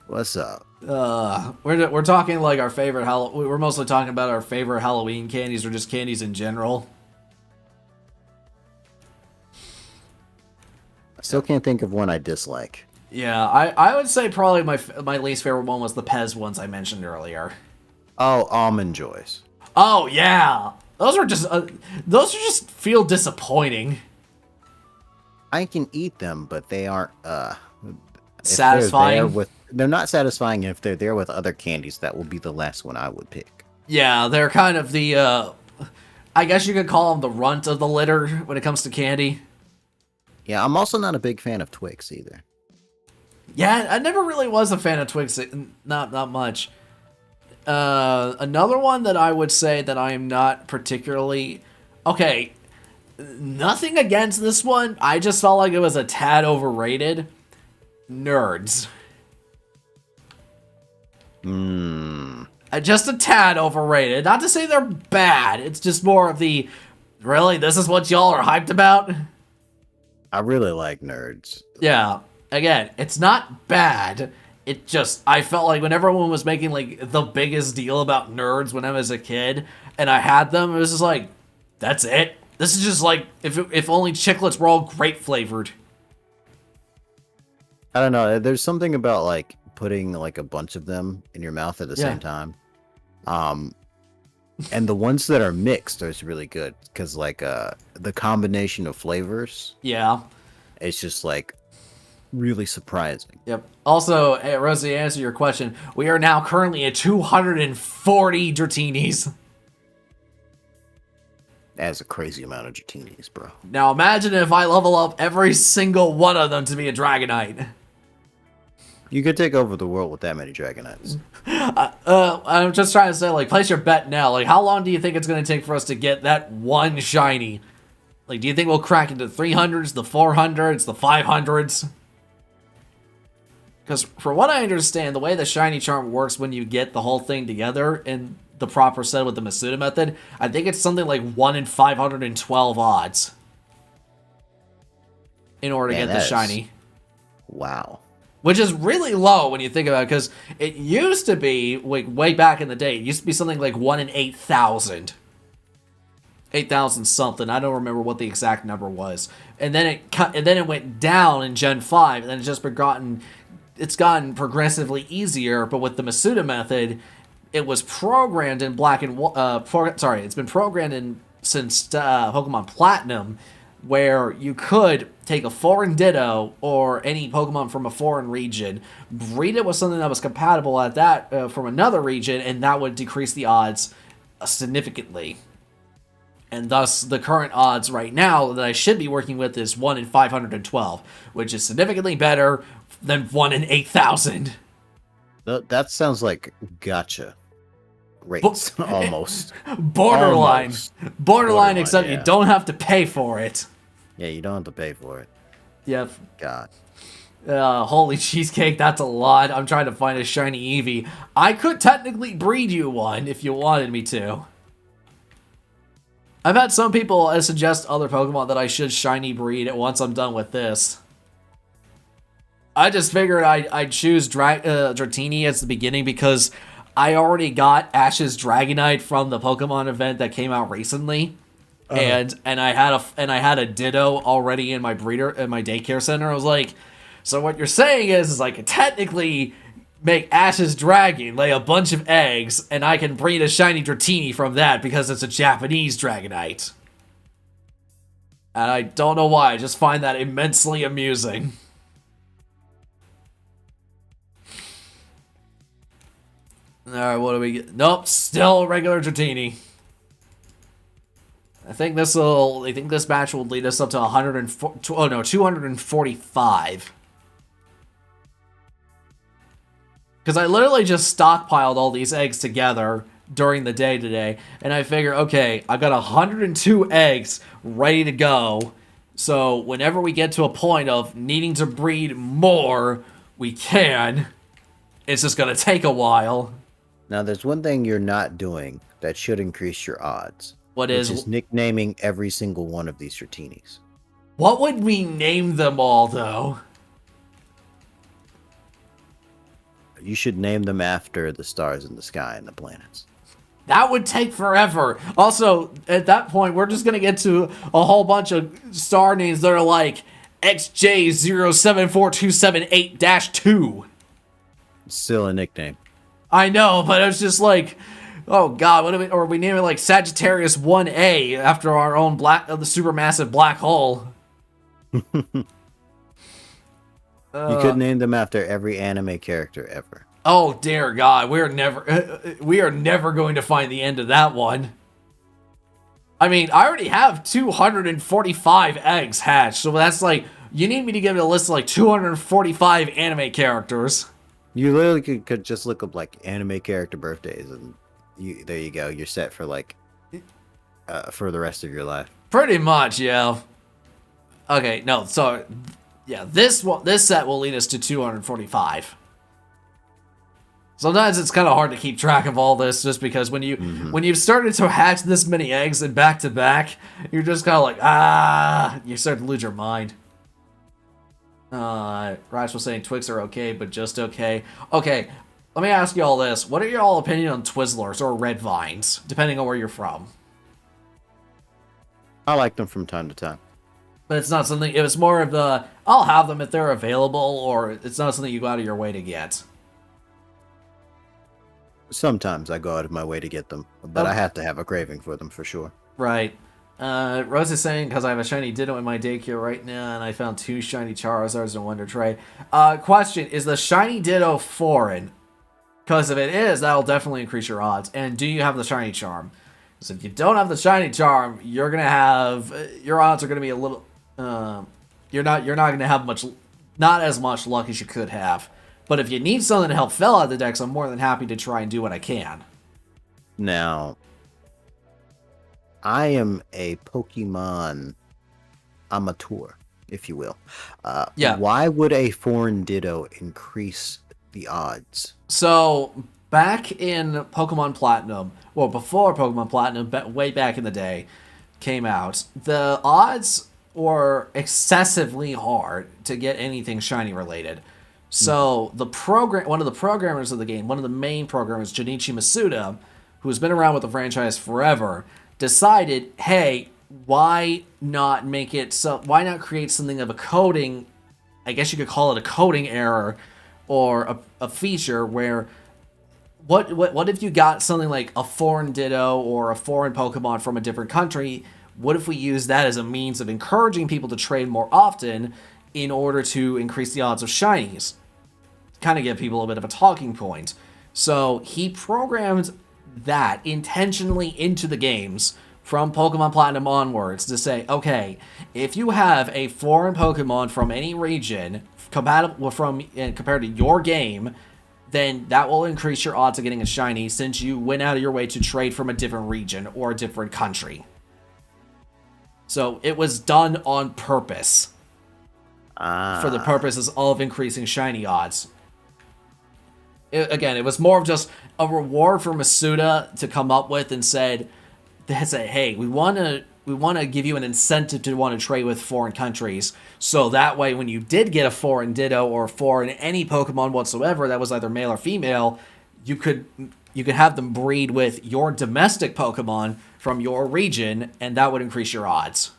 What's up? We're talking like our favorite we're mostly talking about our favorite Halloween candies or just candies in general. I still can't think of one I dislike. Yeah, I would say probably my least favorite one was the Pez ones I mentioned earlier. Oh, almond joys. Oh yeah, those are just feel disappointing. I can eat them, but they aren't if Satisfying. they're not satisfying. If they're there with other candies, that will be the last one I would pick. Yeah, they're kind of the I guess you could call them the runt of the litter when it comes to candy. Yeah, I'm also not a big fan of Twix either. Yeah, I never really was a fan of Twix, not much. Another one that I would say that I am not particularly okay. Nothing against this one. I just felt like it was a tad overrated. Nerds. Just a tad overrated. Not to say they're bad. It's just more of the, really, this is what y'all are hyped about? I really like nerds. Yeah. Again, it's not bad. It just, I felt like when everyone was making like the biggest deal about nerds when I was a kid, and I had them, it was just like, that's it. This is just like if only chiclets were all grape flavored. I don't know. There's something about like putting like a bunch of them in your mouth at the same time. And the ones that are mixed are really good because like the combination of flavors. Yeah. It's just like really surprising. Yep. Also, hey, Rosie, to answer your question, we are now currently at 240 Dratinis. That's a crazy amount of Dratinis, bro. Now imagine if I level up every single one of them to be a Dragonite. You could take over the world with that many Dragonites. I'm just trying to say, like, place your bet now. Like, how long do you think it's going to take for us to get that one shiny? Like, do you think we'll crack into 300s, the 400s, the 500s? Because from what I understand, the way the shiny charm works when you get the whole thing together in the proper set with the Masuda method, I think it's something like 1 in 512 odds in order to get the shiny. Wow. Which is really low when you think about it, because it used to be, like, way back in the day, it used to be something like 1 in 8,000. 8,000 something. I don't remember what the exact number was. And then it went down in Gen 5, and then it's gotten progressively easier, but with the Masuda method, it was programmed in it's been programmed since Pokemon Platinum, where you could take a foreign Ditto or any Pokemon from a foreign region, breed it with something that was compatible at that from another region, and that would decrease the odds significantly. And thus, the current odds right now that I should be working with is 1 in 512, which is significantly better than 1 in 8,000. That sounds like gotcha rates, almost. Borderline, except yeah. you don't have to pay for it. Yeah, you don't have to pay for it. Yep. God. Holy cheesecake, that's a lot. I'm trying to find a shiny Eevee. I could technically breed you one if you wanted me to. I've had some people suggest other Pokemon that I should shiny breed once I'm done with this. I just figured I'd choose Dratini as the beginning because I already got Ash's Dragonite from the Pokemon event that came out recently. And I had a Ditto already in my daycare center. I was like, so what you're saying is I could technically make Ash's Dragon lay a bunch of eggs, and I can breed a shiny Dratini from that because it's a Japanese Dragonite. And I don't know why, I just find that immensely amusing. Alright, what do we get? Nope, still a regular Dratini. I think this match will lead us up to 245. Because I literally just stockpiled all these eggs together during the day today, and I figure, okay, I got 102 eggs ready to go. So whenever we get to a point of needing to breed more, we can. It's just gonna take a while. Now, there's one thing you're not doing that should increase your odds. What which is? is nicknaming every single one of these Dratinis. What would we name them all, though? You should name them after the stars in the sky and the planets. That would take forever. Also, at that point, we're just gonna get to a whole bunch of star names that are like XJ074278-2. Still a nickname. I know, but it's just like, oh god, what do we? Or we name it like Sagittarius 1A after our own the supermassive black hole. You could name them after every anime character ever. Oh dear God, we are never going to find the end of that one. I mean, I already have 245 eggs hatched, so that's like, you need me to give it a list of like 245 anime characters. You literally could just look up like anime character birthdays, and there you go. You're set for like for the rest of your life. Pretty much, yeah. Okay, no, so yeah, this set will lead us to 245. Sometimes it's kind of hard to keep track of all this, just because when you've started to hatch this many eggs in back to back, you're just kind of like, you start to lose your mind. Raj was saying Twix are okay, but just okay. Okay, let me ask you all this: what are your all opinion on Twizzlers or Red Vines, depending on where you're from? I like them from time to time. But it's not something. It was more of the I'll have them if they're available, or it's not something you go out of your way to get. Sometimes I go out of my way to get them, but I have to have a craving for them for sure. Right. Rose is saying, because I have a shiny Ditto in my daycare right now, and I found 2 shiny Charizards in Wonder Trade. Question, is the shiny Ditto foreign? Because if it is, that'll definitely increase your odds. And do you have the shiny charm? Because if you don't have the shiny charm, you're going to have... your odds are going to be a little... you're not going to have not as much luck as you could have. But if you need something to help fill out the decks, I'm more than happy to try and do what I can. Now, I am a Pokemon amateur, if you will. Yeah. Why would a foreign Ditto increase the odds? So, back in Pokemon Platinum, well, before Pokemon Platinum, way back in the day, came out, the odds were excessively hard to get anything shiny related. So one of the programmers of the game, one of the main programmers, Junichi Masuda, who's been around with the franchise forever, decided, hey, why not create something of a coding, I guess you could call it a coding error, or a feature where, what if you got something like a foreign Ditto or a foreign Pokemon from a different country? What if we use that as a means of encouraging people to trade more often in order to increase the odds of shinies? Kind of give people a bit of a talking point. So he programmed that intentionally into the games from Pokemon Platinum onwards to say, okay, if you have a foreign Pokemon from any region compared to your game, then that will increase your odds of getting a shiny since you went out of your way to trade from a different region or a different country. So it was done on purpose. For the purposes of increasing shiny odds. It was more of just a reward for Masuda to come up with and say, hey, we want to give you an incentive to want to trade with foreign countries, so that way when you did get a foreign Ditto or foreign any Pokemon whatsoever that was either male or female, you could have them breed with your domestic Pokemon from your region, and that would increase your odds.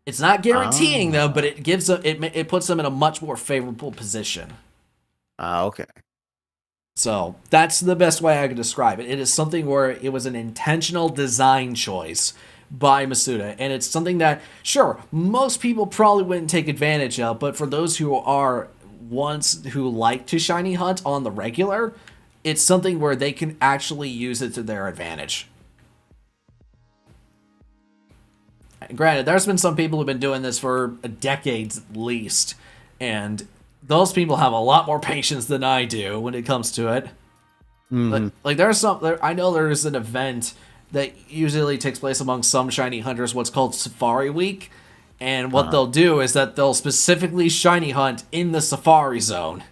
It's not guaranteeing them, but it puts them in a much more favorable position. Okay. So that's the best way I could describe it. It is something where it was an intentional design choice by Masuda, and it's something that, sure, most people probably wouldn't take advantage of, but for those who are ones who like to shiny hunt on the regular, it's something where they can actually use it to their advantage. Granted, there's been some people who've been doing this for decades at least, and those people have a lot more patience than I do when it comes to it. Like there's I know there's an event that usually takes place among some shiny hunters, what's called Safari Week. And what they'll do is that they'll specifically shiny hunt in the Safari Zone.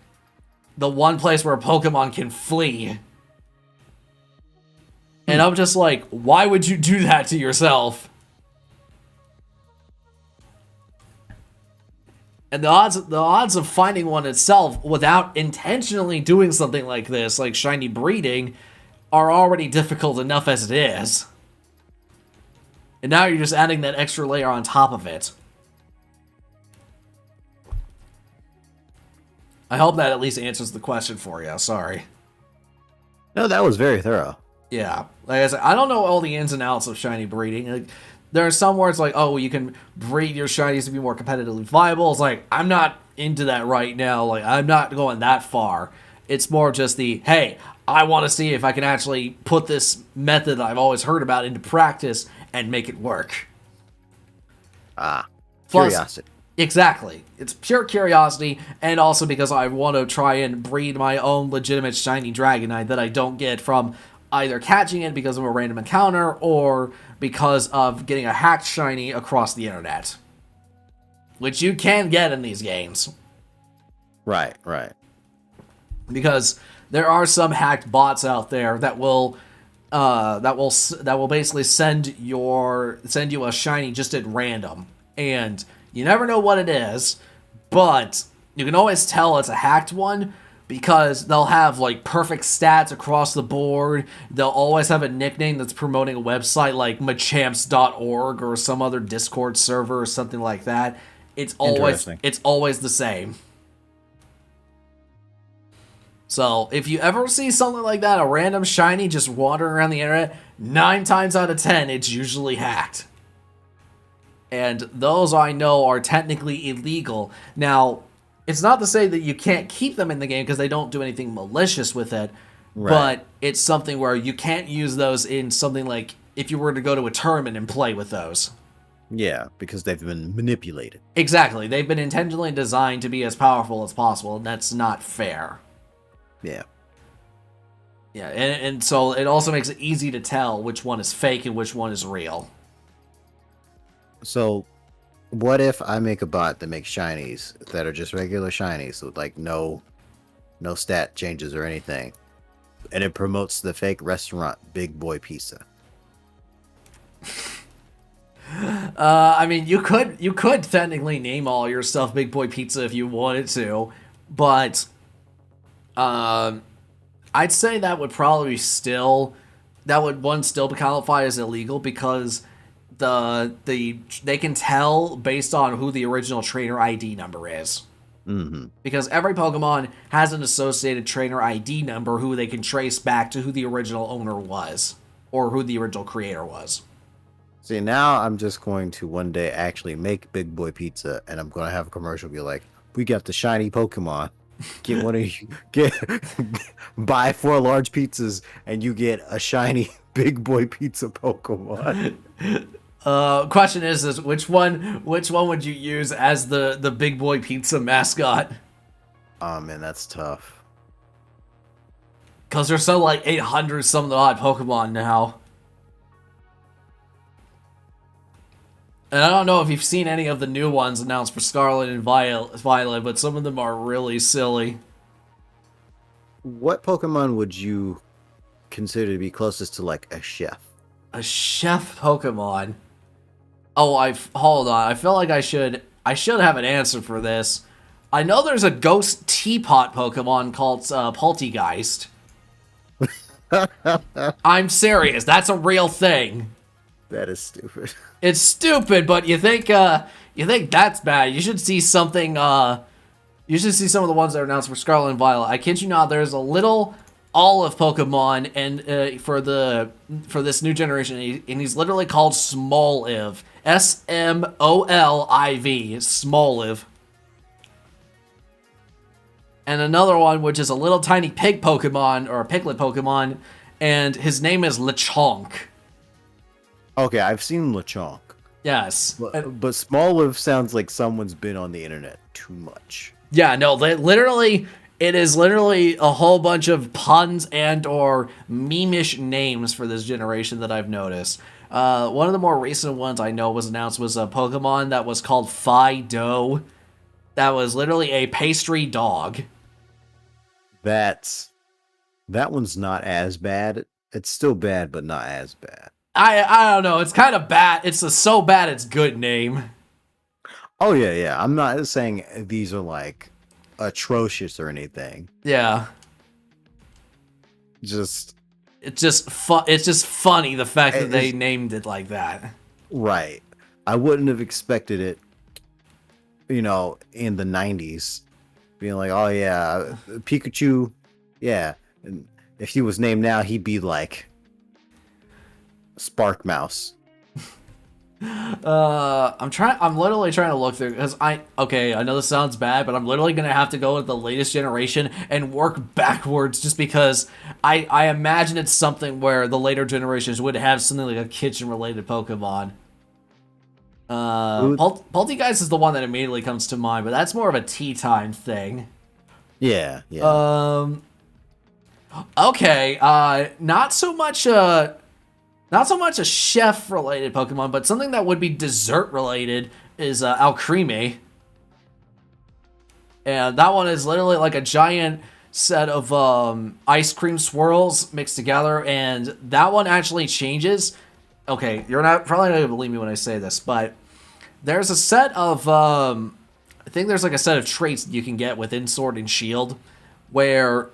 The one place where Pokemon can flee. And I'm just like, why would you do that to yourself? And the odds of finding one itself without intentionally doing something like this, like shiny breeding, are already difficult enough as it is. And now you're just adding that extra layer on top of it. I hope that at least answers the question for you. Sorry. No, that was very thorough. Yeah. Like I said, I don't know all the ins and outs of shiny breeding. Like, there are some where it's like, oh, you can breed your shinies to be more competitively viable. It's like, I'm not into that right now. Like, I'm not going that far. It's more just the, hey, I want to see if I can actually put this method that I've always heard about into practice and make it work. Curiosity. Exactly. It's pure curiosity, and also because I want to try and breed my own legitimate shiny Dragonite that I don't get from either catching it because of a random encounter or because of getting a hacked shiny across the internet. Which you can get in these games. Right. Because there are some hacked bots out there that will basically send you a shiny just at random. And you never know what it is, but you can always tell it's a hacked one because they'll have like perfect stats across the board. They'll always have a nickname that's promoting a website like machamps.org or some other Discord server or something like that. It's always the same. So if you ever see something like that, a random shiny just wandering around the internet, 9 times out of 10, it's usually hacked. And those I know are technically illegal. Now, it's not to say that you can't keep them in the game because they don't do anything malicious with it. Right. But it's something where you can't use those in something like if you were to go to a tournament and play with those. Yeah, because they've been manipulated. Exactly. They've been intentionally designed to be as powerful as possible, and that's not fair. Yeah. Yeah, and so it also makes it easy to tell which one is fake and which one is real. So, what if I make a bot that makes shinies that are just regular shinies with like no stat changes or anything, and it promotes the fake restaurant Big Boy Pizza? I mean, you could technically name all your stuff Big Boy Pizza if you wanted to, but I'd say that would probably still be qualified as illegal because they can tell based on who the original trainer ID number is. Mm-hmm. Because every Pokemon has an associated trainer ID number who they can trace back to who the original owner was or who the original creator was. See, now I'm just going to one day actually make Big Boy Pizza, and I'm going to have a commercial be like, we got the shiny Pokemon. Get one of you, buy 4 large pizzas, and you get a shiny Big Boy Pizza Pokemon. Question is which one would you use as the Big Boy Pizza mascot? Oh man, that's tough. Because there's so like 800 some odd Pokemon now. And I don't know if you've seen any of the new ones announced for Scarlet and Violet, but some of them are really silly. What Pokemon would you consider to be closest to like a chef? A chef Pokemon? Oh, hold on. I feel like I should have an answer for this. I know there's a ghost teapot Pokemon called Poltegeist. I'm serious. That's a real thing. That is stupid. It's stupid, but you think that's bad. You should see something. You should see some of the ones that are announced for Scarlet and Violet. I kid you not. There's a little olive Pokemon, and for this new generation, and he's literally called Smoliv. Smoliv. Smoliv. And another one, which is a little tiny pig Pokemon or a piglet Pokemon, and his name is Lechonk. Okay, I've seen Lechonk. Yes. But Smoliv sounds like someone's been on the internet too much. Yeah, no, literally, It is literally a whole bunch of puns and or meme-ish names for this generation that I've noticed. One of the more recent ones I know was announced was a Pokemon that was called Fido. That was literally a pastry dog. That one's not as bad. It's still bad, but not as bad. I don't know. It's kind of bad. It's a so bad it's good name. Oh yeah. I'm not saying these are like atrocious or anything. Yeah. Just It's just It's just funny the fact that they it's- named it like that. right. I wouldn't have expected it, in the 90s, being like, oh yeah, Pikachu, yeah. And if he was named now, he'd be like Spark Mouse. I'm literally trying to look through because I know this sounds bad, but I'm literally gonna have to go with the latest generation and work backwards just because I imagine it's something where the later generations would have something like a kitchen related Pokemon. Poltegeist is the one that immediately comes to mind, but that's more of a tea time thing. Yeah. Okay, not so much a chef related Pokemon, but something that would be dessert related is Alcremie. And that one is literally like a giant set of ice cream swirls mixed together, and that one actually changes. Okay, you're probably not gonna believe me when I say this, but there's a set of I think there's like a set of traits that you can get within Sword and Shield, where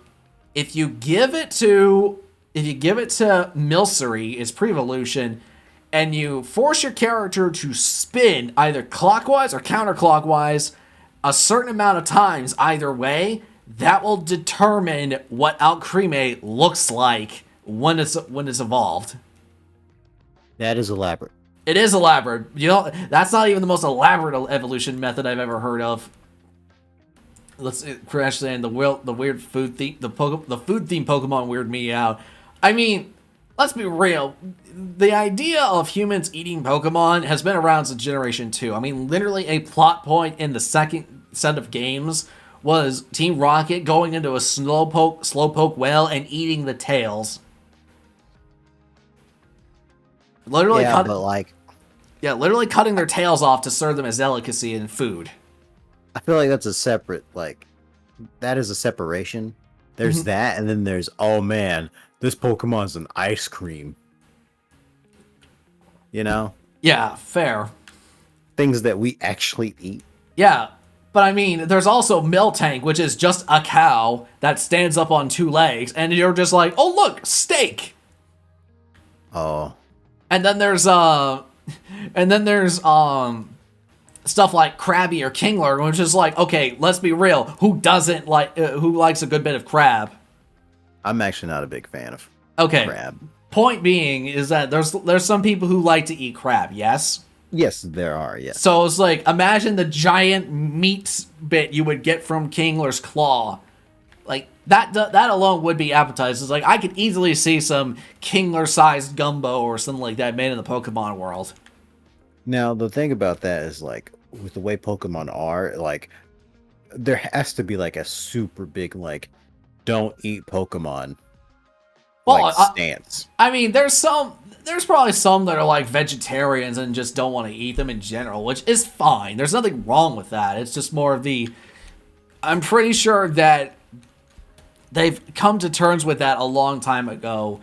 if you give it to Milcery, its pre-evolution, and you force your character to spin either clockwise or counterclockwise a certain amount of times either way, that will determine what Alcremie looks like when it's evolved. That is elaborate. It is elaborate. That's not even the most elaborate evolution method I've ever heard of. Let's crash in the weird food theme. The food theme Pokemon weird me out. I mean, let's be real. The idea of humans eating Pokemon has been around since Generation 2. I mean, literally a plot point in the second set of games was Team Rocket going into a slowpoke well and eating the tails. Literally literally cutting their tails off to serve them as delicacy and food. I feel like that's a separate, that is a separation. There's that, and then there's, oh man, this Pokemon's an ice cream. Yeah, fair. Things that we actually eat. Yeah, but I mean, there's also Miltank, which is just a cow that stands up on two legs, and you're just like, oh look, steak. Oh. And then there's stuff like Krabby or Kingler, which is like, okay, let's be real, who likes a good bit of crab? I'm actually not a big fan of crab. Point being is that there's some people who like to eat crab, yes? Yes, there are, yes. So it's like, imagine the giant meat bit you would get from Kingler's claw. Like, that alone would be appetizing. It's like, I could easily see some Kingler-sized gumbo or something like that made in the Pokemon world. Now, the thing about that is, with the way Pokemon are, there has to be, a super big, don't eat Pokemon, stance. I mean, there's probably some that are, vegetarians and just don't want to eat them in general, which is fine. There's nothing wrong with that. It's just more of I'm pretty sure that they've come to terms with that a long time ago,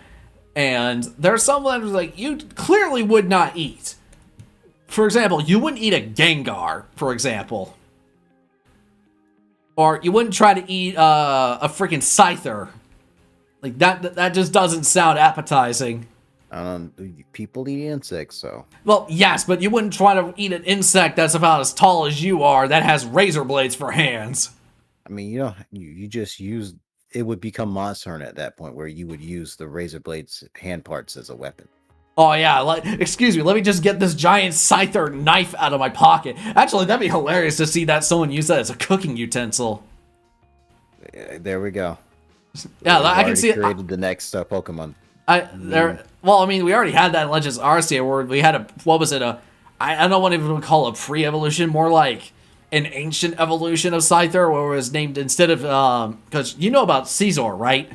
and there's some that are you clearly would not eat. For example, you wouldn't eat a Gengar, for example. Or you wouldn't try to eat a freaking Scyther. That just doesn't sound appetizing. People eat insects, so. Well, yes, but you wouldn't try to eat an insect that's about as tall as you are that has razor blades for hands. I mean, you just use... It would become Monster Hunter at that point, where you would use the razor blades hand parts as a weapon. Oh yeah, excuse me, let me just get this giant Scyther knife out of my pocket. Actually, that'd be hilarious to see someone use that as a cooking utensil. There we go. Yeah, I can see it. Created the next Pokemon. Well, I mean, we already had that in Legends Arceus where we had I don't know what even call a pre-evolution, more like an ancient evolution of Scyther, where it was named instead of because you know about Caesar, right?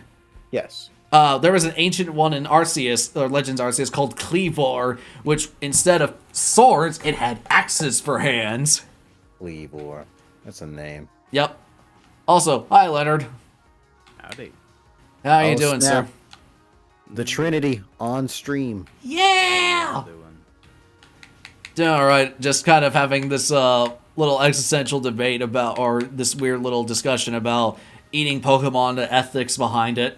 Yes. There was an ancient one in Arceus, or Legends Arceus, called Cleavor, which instead of swords, it had axes for hands. Cleavor. That's a name. Yep. Also, hi Leonard. Howdy. How you Oh, doing, snap. sir? The Trinity on stream. Yeah. Doing. All right, just kind of having this little existential debate about, or this weird little discussion about eating Pokemon, the ethics behind it.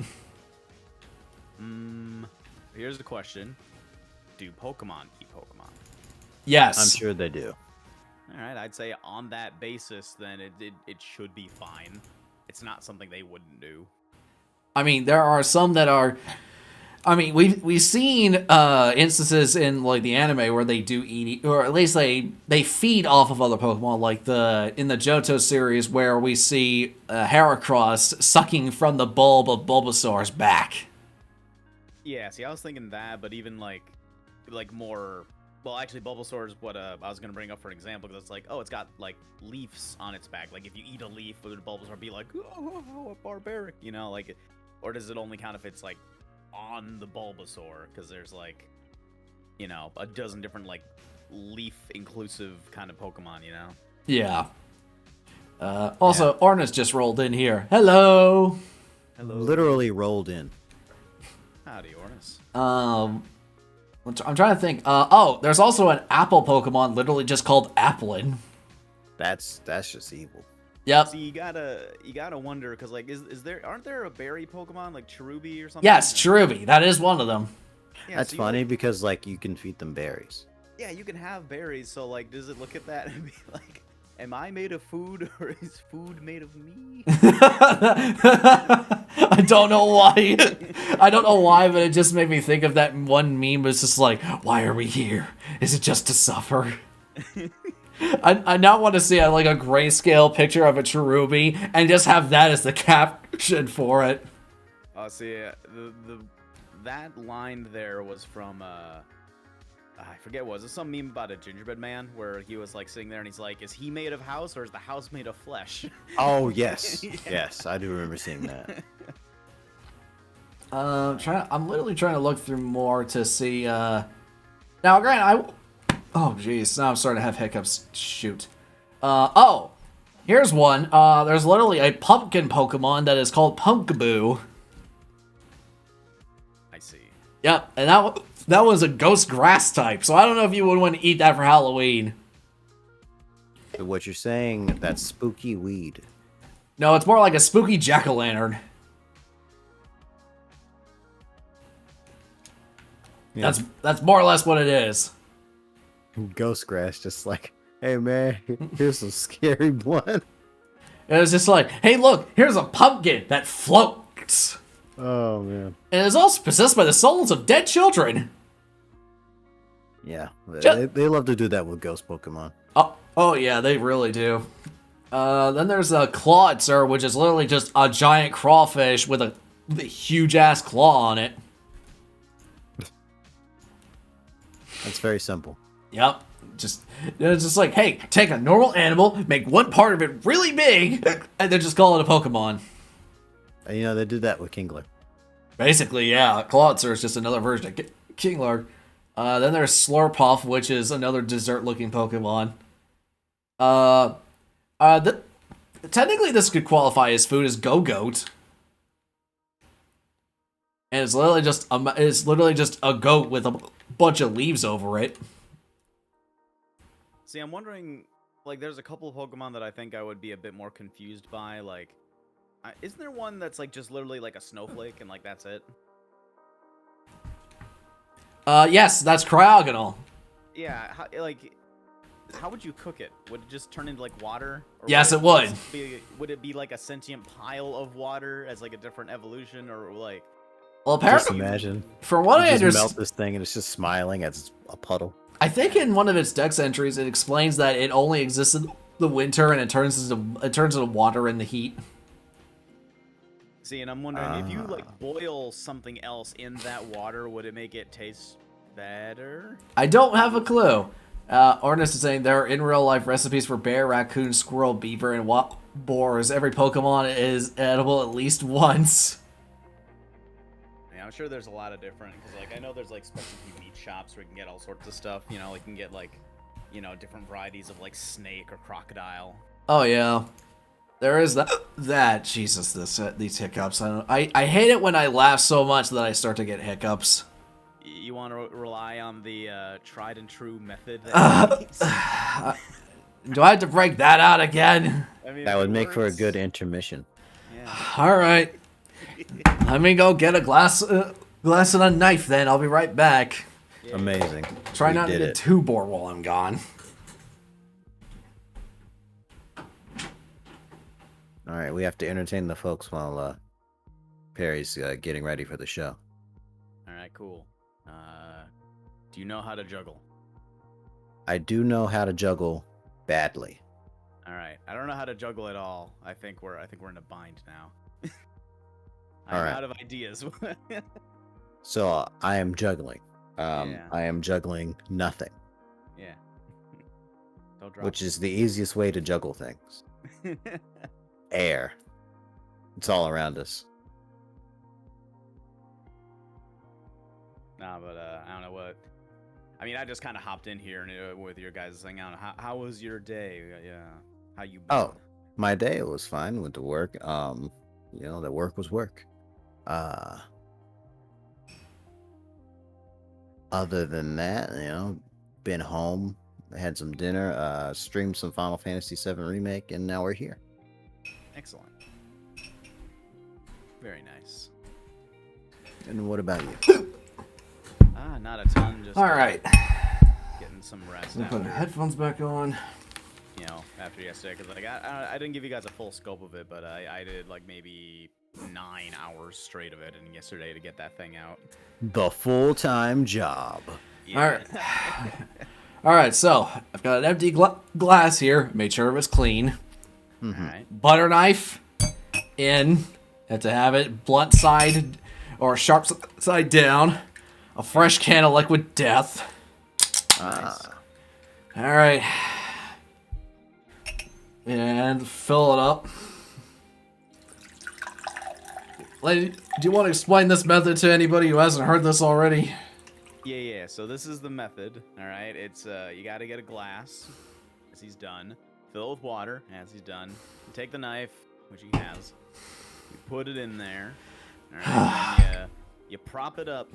Here's the question: do Pokemon eat Pokemon? Yes. I'm sure they do. All right, I'd say on that basis, then it should be fine. It's not something they wouldn't do. I mean, there are some that are. I mean, we've seen instances in like the anime where they do eat, or at least they feed off of other Pokemon, like in the Johto series where we see Heracross sucking from the bulb of Bulbasaur's back. Yeah, see, I was thinking that, but even like more. Well, actually, Bulbasaur is what I was gonna bring up for an example, because it's like, oh, it's got like leaves on its back. Like if you eat a leaf, would Bulbasaur be like, oh, how barbaric, you know? Like, or does it only count if it's like on the Bulbasaur? Because there's like, you know, a dozen different like leaf inclusive kind of Pokemon, you know? Yeah. Also, Ornus just rolled in here. Hello. Hello. Literally rolled in. Howdy, Ornus. I'm trying to think. Oh, there's also an apple Pokemon literally just called Applin. That's just evil. Yep. See, you gotta wonder, because like, aren't there a berry Pokemon like Cherubi or something? Yes, Cherubi. That is one of them. Yeah, That's so funny like, because like you can feed them berries. yeah, you can have berries. So like, does it look at that and be like, am I made of food, or is food made of me? I don't know why. I don't know why, but it just made me think of that one meme. It's just like, why are we here? Is it just to suffer? I now want to see like a grayscale picture of a Cherubi and just have that as the caption for it. Oh, see, that line there was from I forget, was it some meme about a gingerbread man where he was like sitting there and he's like, is he made of house or is the house made of flesh? Oh yes, Yeah. yes, I do remember seeing that. I'm literally trying to look through more to see. Now, granted, oh jeez, now I'm starting to have hiccups. Shoot. Oh, here's one. There's literally a pumpkin Pokemon that is called Pumpkaboo. I see. Yep, and that was a ghost grass type, so I don't know if you would want to eat that for Halloween. So what you're saying? That's spooky weed. No, it's more like a spooky jack-o'-lantern. Yeah. That's more or less what it is. Ghost grass, just like, hey man, here's some scary one. It was just like, hey look, here's a pumpkin that floats. Oh man. And it's also possessed by the souls of dead children. Yeah, Ju- they love to do that with ghost Pokemon. Oh yeah, they really do. Then there's a Clawitzer, which is literally just a giant crawfish with a huge ass claw on it. That's very simple. Yep. It's just like, hey, take a normal animal, make one part of it really big, and then just call it a Pokemon. And, you know, they did that with Kingler. Basically, yeah. Clawitzer is just another version of Kingler. Then there's Slurpuff, which is another dessert-looking Pokemon. Technically, this could qualify as food as Go-Goat. And it's literally just a goat with a bunch of leaves over it. See, I'm wondering, like, there's a couple of Pokemon that I think I would be a bit more confused by. Like, isn't there one that's like just literally like a snowflake and like that's it? Yes, that's Cryogonal. Yeah, how would you cook it? Would it just turn into like water? Or Yes, it would. Would it be like a sentient pile of water as like a different evolution, or like? Well, Just apparently, imagine. from what I You just understand, melt this thing and it's just smiling as a puddle. I think in one of its dex entries, it explains that it only exists in the winter and it turns into water in the heat. See, and I'm wondering if you like boil something else in that water, would it make it taste better? I don't have a clue. Ornus is saying there are in real life recipes for bear, raccoon, squirrel, beaver, and boars. Every Pokemon is edible at least once. Yeah, I'm sure there's a lot of different, because like I know there's like specialty meat shops where you can get all sorts of stuff. You know, you can get like, you know, different varieties of like snake or crocodile. Oh yeah, there is that. Jesus, these hiccups. I hate it when I laugh so much that I start to get hiccups. You want to rely on the tried and true method? Do I have to break that out again? I mean, That if would it make for a works. good intermission. Yeah. All right, let me go get a glass and a knife. Then I'll be right back. Yeah. Amazing. Try We not to did get it. too bored while I'm gone. All right, we have to entertain the folks while Perry's getting ready for the show. All right, cool. Do you know how to juggle? I do know how to juggle badly. All right, I don't know how to juggle at all. I think we're in a bind now. All I'm right. out of ideas. So I am juggling. Yeah. I am juggling nothing, Yeah. Don't drop. which is the easiest way to juggle things. Air. It's all around us. Nah, but I don't know what. I mean, I just kind of hopped in here and, with your guys' thing. I don't know, how was your day? Yeah, how you been? Oh, my day was fine. Went to work. The work was work. Other than that, been home, had some dinner, streamed some Final Fantasy VII Remake, and now we're here. Excellent. Very nice. And what about you? Not a ton. Just All right, getting some rest. I'm putting After, headphones back on. you know, after yesterday, because like I didn't give you guys a full scope of it, but I did like maybe 9 hours straight of it, and yesterday to get that thing out. The full-time job. Yeah. All right. All right, so I've got an empty glass here. Made sure it was clean. All right. Butter knife in. Have to have it blunt side or sharp side down. A fresh can of liquid death. Nice. All right. And fill it up. Lady, do you want to explain this method to anybody who hasn't heard this already? Yeah. So this is the method. All right. It's you got to get a glass, as he's done. Fill it with water, as he's done. You take the knife, which he has. You put it in there. All right. And then you prop it up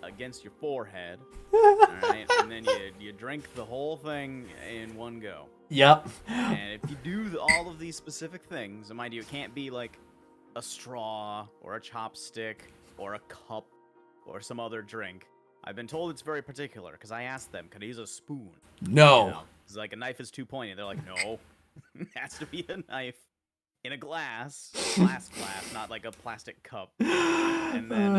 against your forehead. All right. And then you drink the whole thing in one go. Yep. And if you do all of these specific things, and mind you, it can't be like a straw or a chopstick or a cup or some other drink. I've been told it's very particular because I asked them, could I use a spoon? No. You know, it's like a knife is too pointy. They're like, no, it has to be a knife in a glass, not like a plastic cup. And then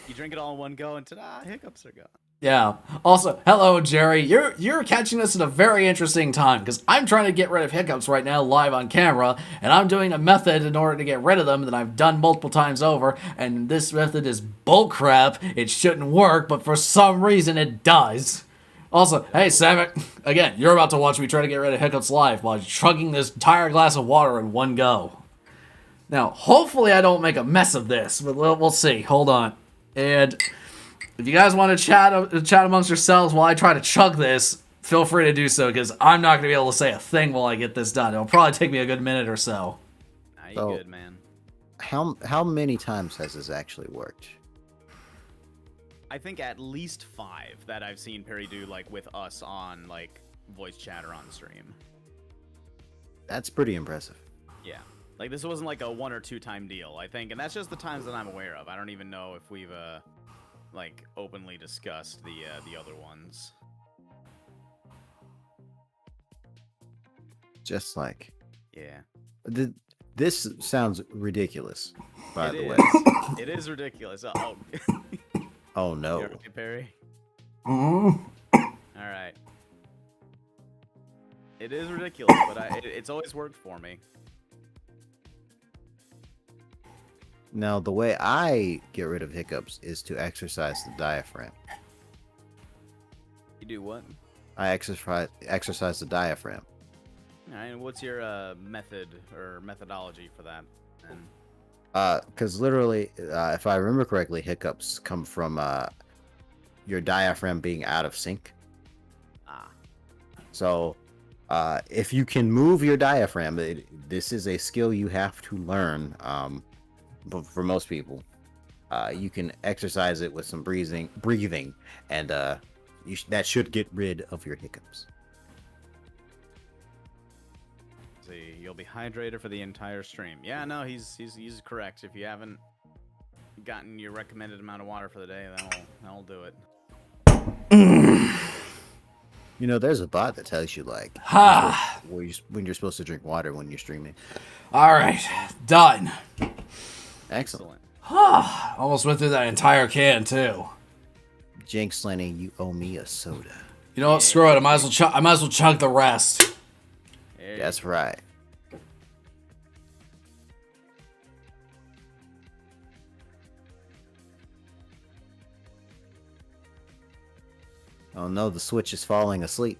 you drink it all in one go, and ta-da, hiccups are gone. Yeah. Also, hello, Jerry. You're catching us at a very interesting time because I'm trying to get rid of hiccups right now live on camera, and I'm doing a method in order to get rid of them that I've done multiple times over, and this method is bullcrap. It shouldn't work, but for some reason it does. Also, hey, Samek, again, you're about to watch me try to get rid of hiccups live while chugging this entire glass of water in one go. Now, hopefully I don't make a mess of this, but we'll see. Hold on. And if you guys want to chat amongst yourselves while I try to chug this, feel free to do so, because I'm not going to be able to say a thing while I get this done. It'll probably take me a good minute or so. Nah, you So- good, man. How many times has this actually worked? I think at least 5 that I've seen Perry do, like, with us on, like, voice chat or on stream. That's pretty impressive. Yeah. Like, this wasn't, like, a 1 or 2 time deal, I think. And that's just the times that I'm aware of. I don't even know if we've, like, openly discussed the other ones. Just like Yeah. this sounds ridiculous. By It the way. is. It is ridiculous. Oh, Oh no. you okay, Perry? Mm. All right. It is ridiculous, but it's always worked for me. Now the way I get rid of hiccups is to exercise the diaphragm. You do what? I exercise the diaphragm. All right, and what's your method or methodology for that? And Because literally, if I remember correctly, hiccups come from your diaphragm being out of sync. ah, So, if you can move your diaphragm, this is a skill you have to learn. But for most people, you can exercise it with some breathing, and that should get rid of your hiccups. see, you'll be hydrated for the entire stream. Yeah, no, he's correct. If you haven't gotten your recommended amount of water for the day, that'll do it. You know, there's a bot that tells you like Ha! when you're supposed to drink water when you're streaming. All right, done. Excellent. Almost went through that entire can too. Jinx Lenny, you owe me a soda. You know what? Screw it. I might as well chug the rest. There you That's right. Oh no, the Switch is falling asleep.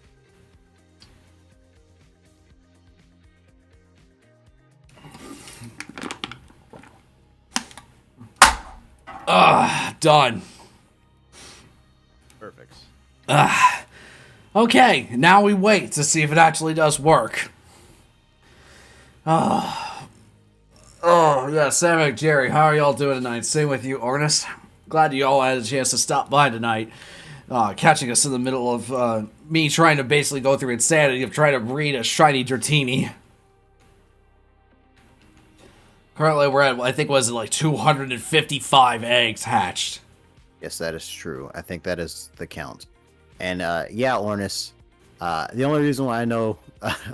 Done. Perfect. Okay, now we wait to see if it actually does work. Oh, yeah, Sam, Jerry, how are y'all doing tonight? Same with you, Ernest. Glad you all had a chance to stop by tonight. Catching us in the middle of me trying to basically go through insanity of trying to breed a shiny Dratini. Currently, we're at, I think, was it like 255 eggs hatched. Yes, that is true. I think that is the count. And yeah, Ornis, the only reason why I know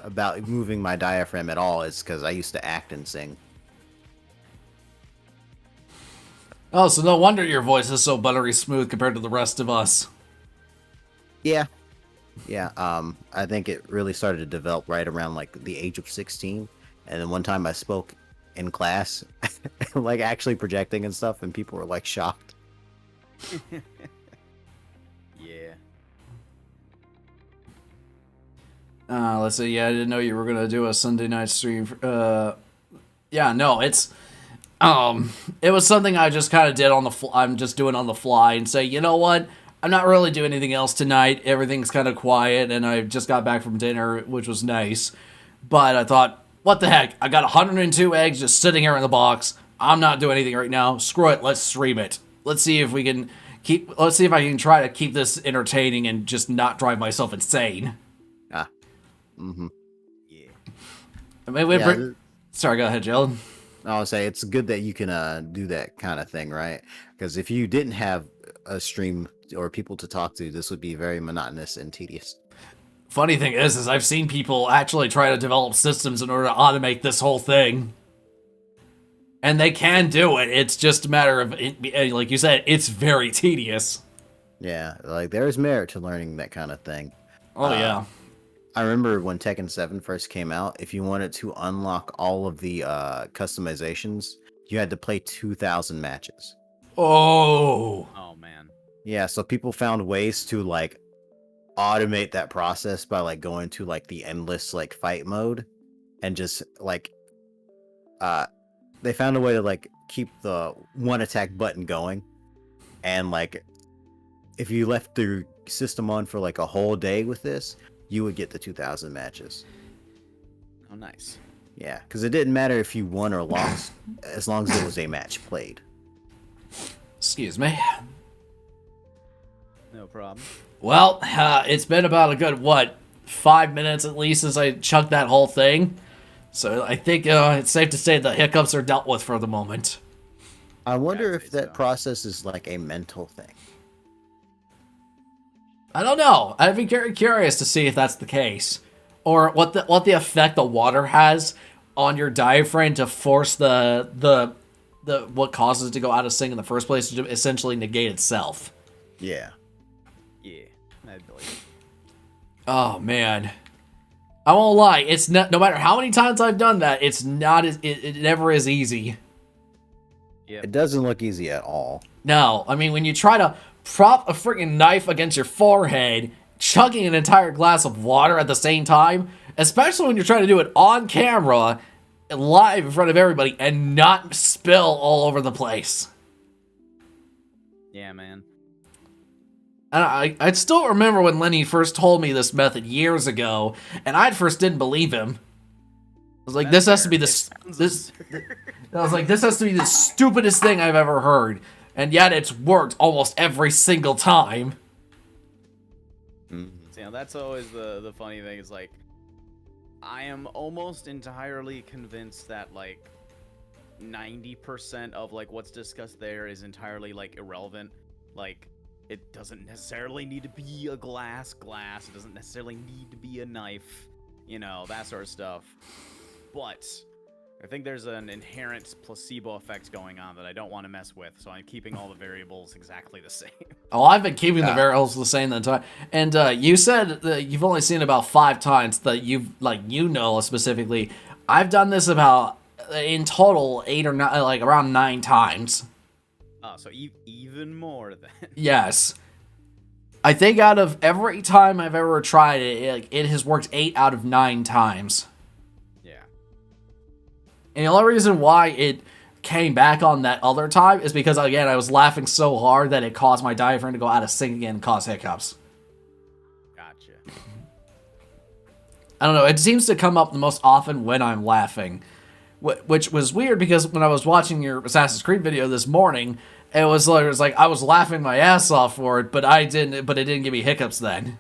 about moving my diaphragm at all is because I used to act and sing. Oh, so no wonder your voice is so buttery smooth compared to the rest of us. Yeah. Yeah, I think it really started to develop right around like the age of 16. And then one time I spoke in class, like actually projecting and stuff, and people were like shocked. Yeah. Let's see. Yeah, I didn't know you were gonna do a Sunday night stream. Yeah, no, it was something I just kind of did on the fly. I'm just doing on the fly and say, you know what? I'm not really doing anything else tonight. Everything's kind of quiet, and I just got back from dinner, which was nice. But I thought, what the heck? I got 102 eggs just sitting here in the box. I'm not doing anything right now. Screw it. Let's stream it. Let's see if we can let's see if I can try to keep this entertaining and just not drive myself insane. Ah. Mm-hmm. Yeah. I mean, sorry, go ahead, Jalen. I would say it's good that you can do that kind of thing, right? Because if you didn't have a stream or people to talk to, this would be very monotonous and tedious. Funny thing is I've seen people actually try to develop systems in order to automate this whole thing. And they can do it. It's just a matter of, like you said, it's very tedious. Yeah, like there's merit to learning that kind of thing. Oh, yeah. I remember when Tekken 7 first came out, if you wanted to unlock all of the customizations, you had to play 2,000 matches. Oh. Oh man. Yeah, so people found ways to like automate that process by like going to like the endless like fight mode and just like they found a way to like keep the one attack button going, and like if you left the system on for like a whole day with this, you would get the 2,000 matches. Oh nice. Yeah, because it didn't matter if you won or lost as long as it was a match played. Excuse me. No problem. Well, it's been about a good, 5 minutes at least since I chugged that whole thing. So I think it's safe to say the hiccups are dealt with for the moment. I wonder I'd if say that so. process is like a mental thing. I don't know. I'd be very curious to see if that's the case. Or what the effect the water has on your diaphragm to force the what causes it to go out of sync in the first place to essentially negate itself. Yeah. Yeah. I believe. Oh man, I won't lie. It's not. No matter how many times I've done that, it's not. It never is easy. Yeah. It doesn't look easy at all. No, I mean when you try to prop a freaking knife against your forehead chugging an entire glass of water at the same time, especially when you're trying to do it on camera, live in front of everybody, and not spill all over the place. Yeah, man. And I still remember when Lenny first told me this method years ago, and I at first didn't believe him. I was like, this has to be I was like, this has to be the stupidest thing I've ever heard, and yet it's worked almost every single time. So, you know, that's always the funny thing is, like, I am almost entirely convinced that, like, 90% of, like, what's discussed there is entirely, like, irrelevant. Like, it doesn't necessarily need to be a glass. It doesn't necessarily need to be a knife. You know, that sort of stuff. But I think there's an inherent placebo effect going on that I don't want to mess with, so I'm keeping all the variables exactly the same. Oh, I've been keeping the variables the same the entire. And you said that you've only seen it about 5 times that you've, like, you know specifically. I've done this about, in total, 8 or 9, like, around 9 times. Oh, so even more then. Yes. I think out of every time I've ever tried it, it has worked 8 out of 9 times. Yeah. And the only reason why it came back on that other time is because, again, I was laughing so hard that it caused my diaphragm to go out of sync again and cause hiccups. Gotcha. I don't know, it seems to come up the most often when I'm laughing. Which was weird because when I was watching your Assassin's Creed video this morning, it was like I was laughing my ass off for it, but it didn't give me hiccups then.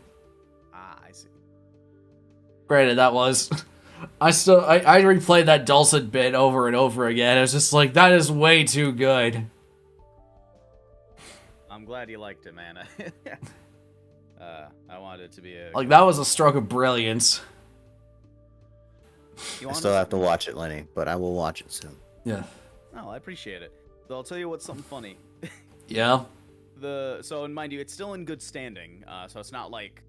Ah, I see. Granted, that was... I replayed that dulcet bit over and over again. It was just like, that is way too good. I'm glad you liked it, man. I wanted it to be a... Like, that was a stroke of brilliance. You I still have to watch it, Lenny, but I will watch it soon. Yeah. Oh, I appreciate it. So I'll tell you what's something funny. Yeah? So, and mind you, it's still in good standing, so it's not like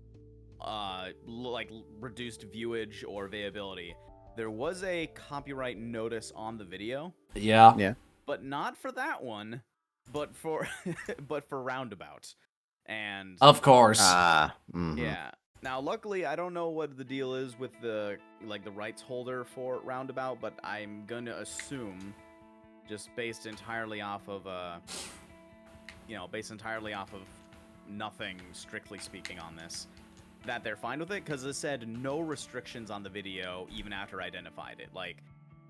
reduced viewage or availability. There was a copyright notice on the video, Yeah. Yeah. but not for that one, but for Roundabout. And Of course. yeah. Now, luckily, I don't know what the deal is with the rights holder for Roundabout, but I'm gonna assume, just based entirely off of nothing strictly speaking on this, that they're fine with it, because it said no restrictions on the video even after I identified it. Like,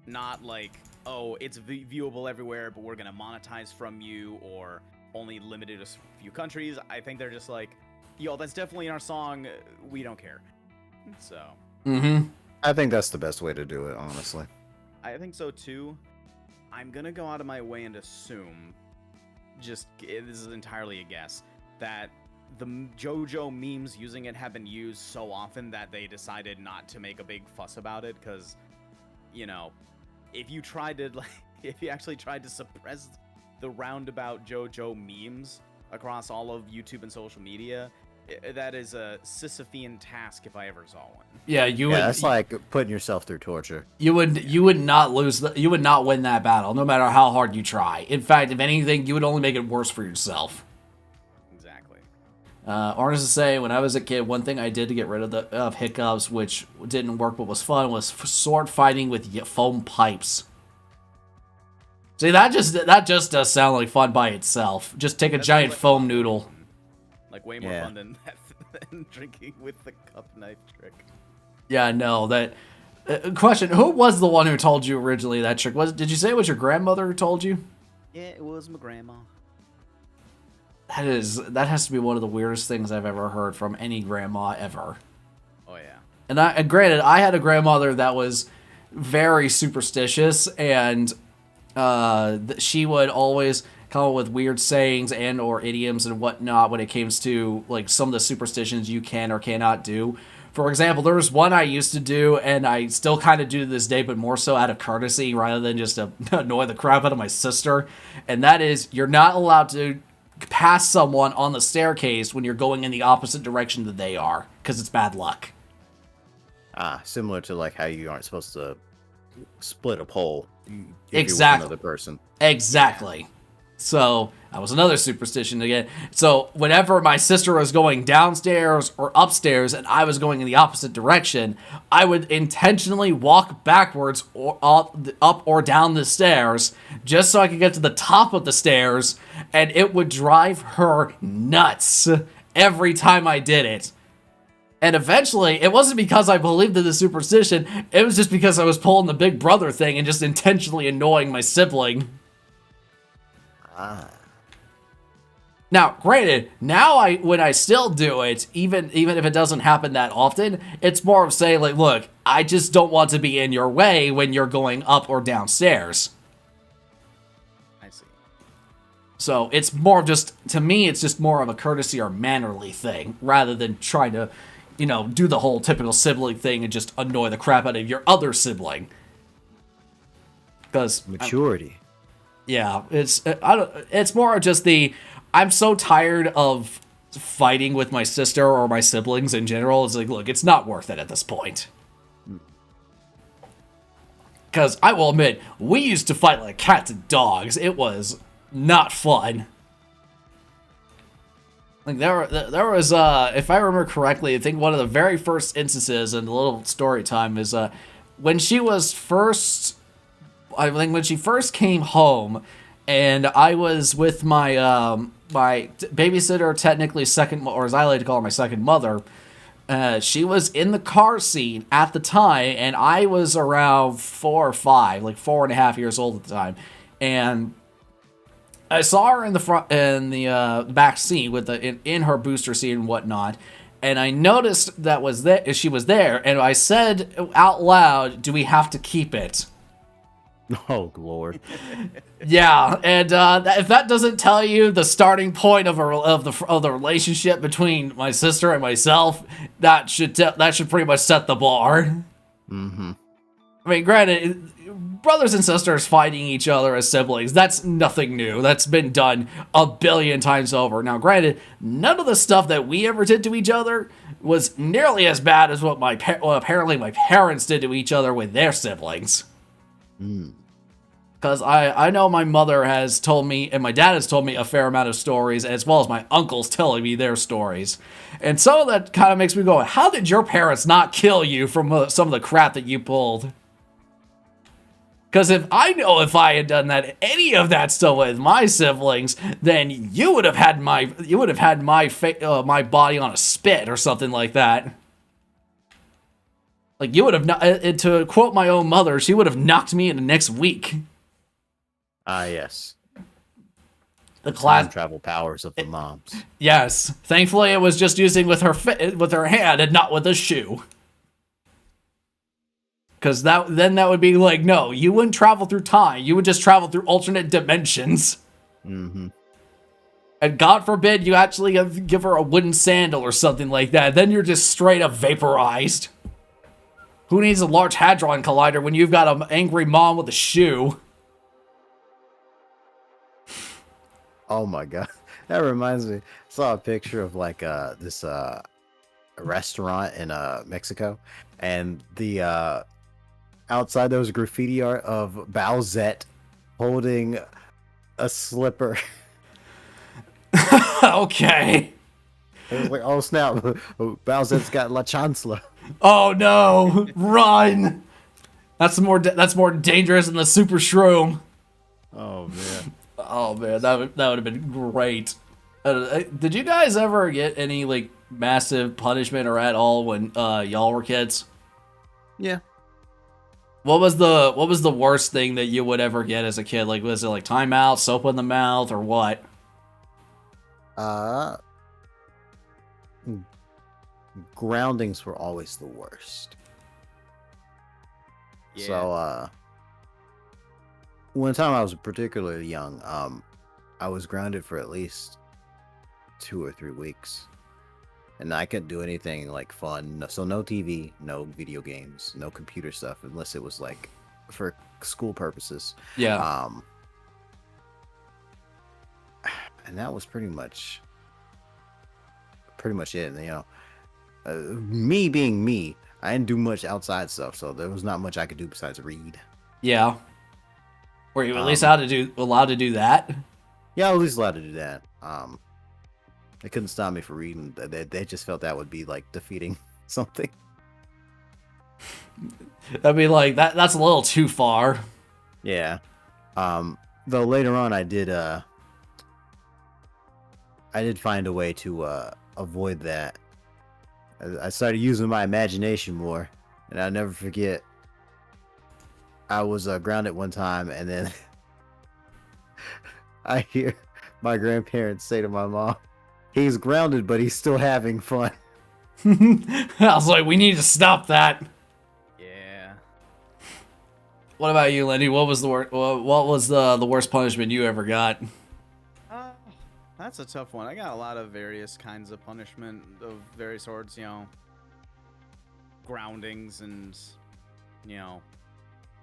not like, oh, it's viewable everywhere, but we're gonna monetize from you, or only limited to a few countries. I think they're just like, yo, that's definitely in our song, we don't care. So. I think that's the best way to do it, honestly. I think so too. I'm gonna go out of my way and assume, this is entirely a guess, that the JoJo memes using it have been used so often that they decided not to make a big fuss about it, because, you know, if you actually tried to suppress the Roundabout JoJo memes across all of YouTube and social media, that is a Sisyphean task if I ever saw one. Yeah, you would. That's like putting yourself through torture. You would not win that battle, no matter how hard you try. In fact, if anything, you would only make it worse for yourself. Exactly. Honest to say, when I was a kid, one thing I did to get rid of hiccups, which didn't work but was fun, was sword fighting with foam pipes. See, that just does sound like fun by itself. Just take a giant foam noodle. Like, way more fun than drinking with the cup knife trick. Yeah, no, that... question, who was the one who told you originally that trick? Did you say it was your grandmother who told you? Yeah, it was my grandma. That has to be one of the weirdest things I've ever heard from any grandma ever. Oh, yeah. And granted, I had a grandmother that was very superstitious, and she would always come up with weird sayings and or idioms and whatnot when it came to, like, some of the superstitions you can or cannot do. For example, there was one I used to do, and I still kind of do to this day, but more so out of courtesy rather than just to annoy the crap out of my sister. And that is, you're not allowed to pass someone on the staircase when you're going in the opposite direction that they are, because it's bad luck. Similar to like how you aren't supposed to split a pole. Exactly. With another person. Exactly. So that was another superstition again. So whenever my sister was going downstairs or upstairs and I was going in the opposite direction, I would intentionally walk backwards or up or down the stairs just so I could get to the top of the stairs, and it would drive her nuts every time I did it. And eventually, it wasn't because I believed in the superstition, it was just because I was pulling the big brother thing and just intentionally annoying my sibling. Now, granted, when I still do it, even if it doesn't happen that often, it's more of saying, like, look, I just don't want to be in your way when you're going up or downstairs. I see. So it's more of just, to me, it's just more of a courtesy or mannerly thing, rather than trying to, do the whole typical sibling thing and just annoy the crap out of your other sibling. Because Maturity. yeah, it's more of just I'm so tired of fighting with my sister or my siblings in general. It's like, look, it's not worth it at this point. Because I will admit, we used to fight like cats and dogs. It was not fun. Like there was if I remember correctly, I think one of the very first instances in the little story time is when she was first. I think when she first came home, and I was with my my babysitter, technically second, or as I like to call her, my second mother. She was in the car seat at the time, and I was around 4 or 5, like 4.5 years old at the time, and I saw her in the front, in the back seat with in her booster seat and whatnot, and I noticed she was there, and I said out loud, "Do we have to keep it?" Oh, Lord. Yeah, and if that doesn't tell you the starting point of the relationship between my sister and myself, that should pretty much set the bar. Mm-hmm. I mean, granted, brothers and sisters fighting each other as siblings, that's nothing new. That's been done a billion times over. Now, granted, none of the stuff that we ever did to each other was nearly as bad as what apparently my parents did to each other with their siblings. Because I know my mother has told me, and my dad has told me a fair amount of stories, as well as my uncles telling me their stories. And some of that kind of makes me go, how did your parents not kill you from some of the crap that you pulled? Because if I had done any of that stuff with my siblings, then you would have had my body on a spit or something like that. Like, you would have, to quote my own mother, she would have knocked me in the next week. Ah, yes. The Time travel powers of the moms. Yes. Thankfully, it was just using with her hand and not with a shoe. Because then that would be like, no, you wouldn't travel through time. You would just travel through alternate dimensions. Mm-hmm. And God forbid you actually give her a wooden sandal or something like that. Then you're just straight up vaporized. Who needs a Large Hadron Collider when you've got an angry mom with a shoe? Oh my god. That reminds me. I saw a picture of like this restaurant in Mexico, and the outside there was a graffiti art of Bowsette holding a slipper. Okay. It was like, oh snap, Bowsette's got La Chancla. Oh no! Run! That's more dangerous than the Super Shroom. Oh man. Oh man, that would have been great. Did you guys ever get any like massive punishment or at all when y'all were kids? Yeah. What was the worst thing that you would ever get as a kid? Like, was it like timeout, soap in the mouth, or what? Groundings were always the worst. Yeah. So one time I was particularly young, I was grounded for at least 2 or 3 weeks. And I couldn't do anything like fun. So no TV, no video games, no computer stuff, unless it was like for school purposes. Yeah. And that was pretty much it. Me being me, I didn't do much outside stuff, so there was not much I could do besides read. Yeah. Were you at least allowed to do that? Yeah, I was at least allowed to do that. They couldn't stop me from reading. They just felt that would be like defeating something. I mean, like that's a little too far. Yeah. Though later on I did find a way to avoid that. I started using my imagination more, and I'll never forget. I was grounded one time, and then I hear my grandparents say to my mom, "He's grounded, but he's still having fun." I was like, we need to stop that. Yeah. What about you, Lindy? What was the worst punishment you ever got? That's a tough one. I got a lot of various kinds of punishment of various sorts, you know, groundings and, you know,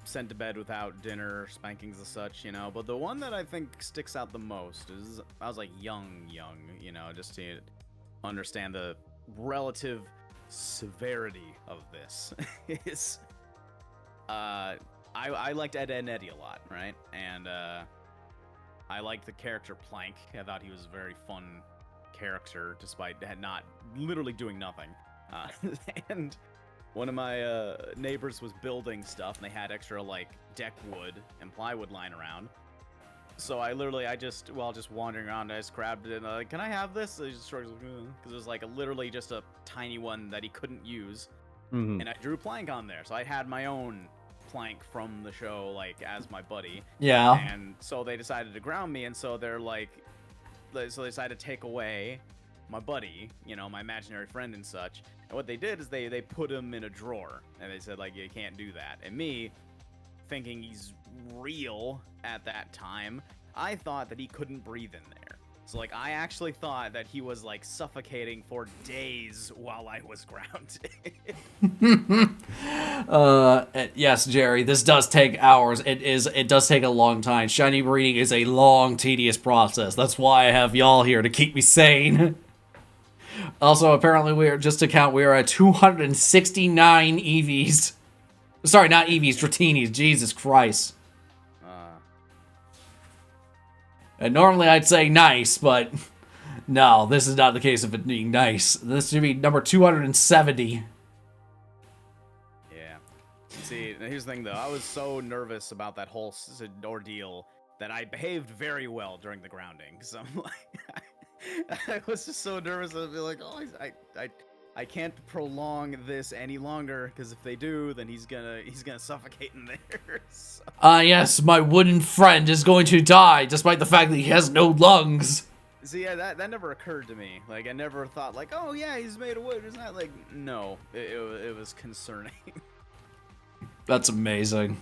sent to bed without dinner, spankings and such, you know. But the one that I think sticks out the most is I was like young, you know, just to understand the relative severity of this is I liked Ed, Edd n Eddy a lot, right? And I liked the character Plank. I thought he was a very fun character, despite not literally doing nothing. And one of my neighbors was building stuff, and they had extra like deck wood and plywood lying around. So I just while just wandering around, I just grabbed it and like, can I have this? And he just because it was like literally just a tiny one that he couldn't use, and I drew Plank on there. So I had my own Plank from the show, like, as my buddy. Yeah. And so they decided to ground me, and so they're like, so they decided to take away my buddy, you know, my imaginary friend and such. And what they did is they put him in a drawer, and they said, like, you can't do that. And me, thinking he's real at that time, I thought that he couldn't breathe in there. So, like, I actually thought that he was, like, suffocating for days while I was grounded. Yes, Jerry, this does take hours. It does take a long time. Shiny breeding is a long, tedious process. That's why I have y'all here to keep me sane. Also, apparently we are at 269 EVs. Sorry, not EVs, Dratinis. Jesus Christ. And normally I'd say nice, but no, this is not the case of it being nice. This should be number 270. Yeah. See, here's the thing, though. I was so nervous about that whole ordeal that I behaved very well during the grounding. So I'm like, I was just so nervous. I'd be like, oh, I can't prolong this any longer, because if they do, then he's gonna suffocate in there. So. Yes, my wooden friend is going to die, despite the fact that he has no lungs. See, yeah, that never occurred to me. Like, I never thought, like, oh yeah, he's made of wood. It's not like, no, it was concerning. That's amazing.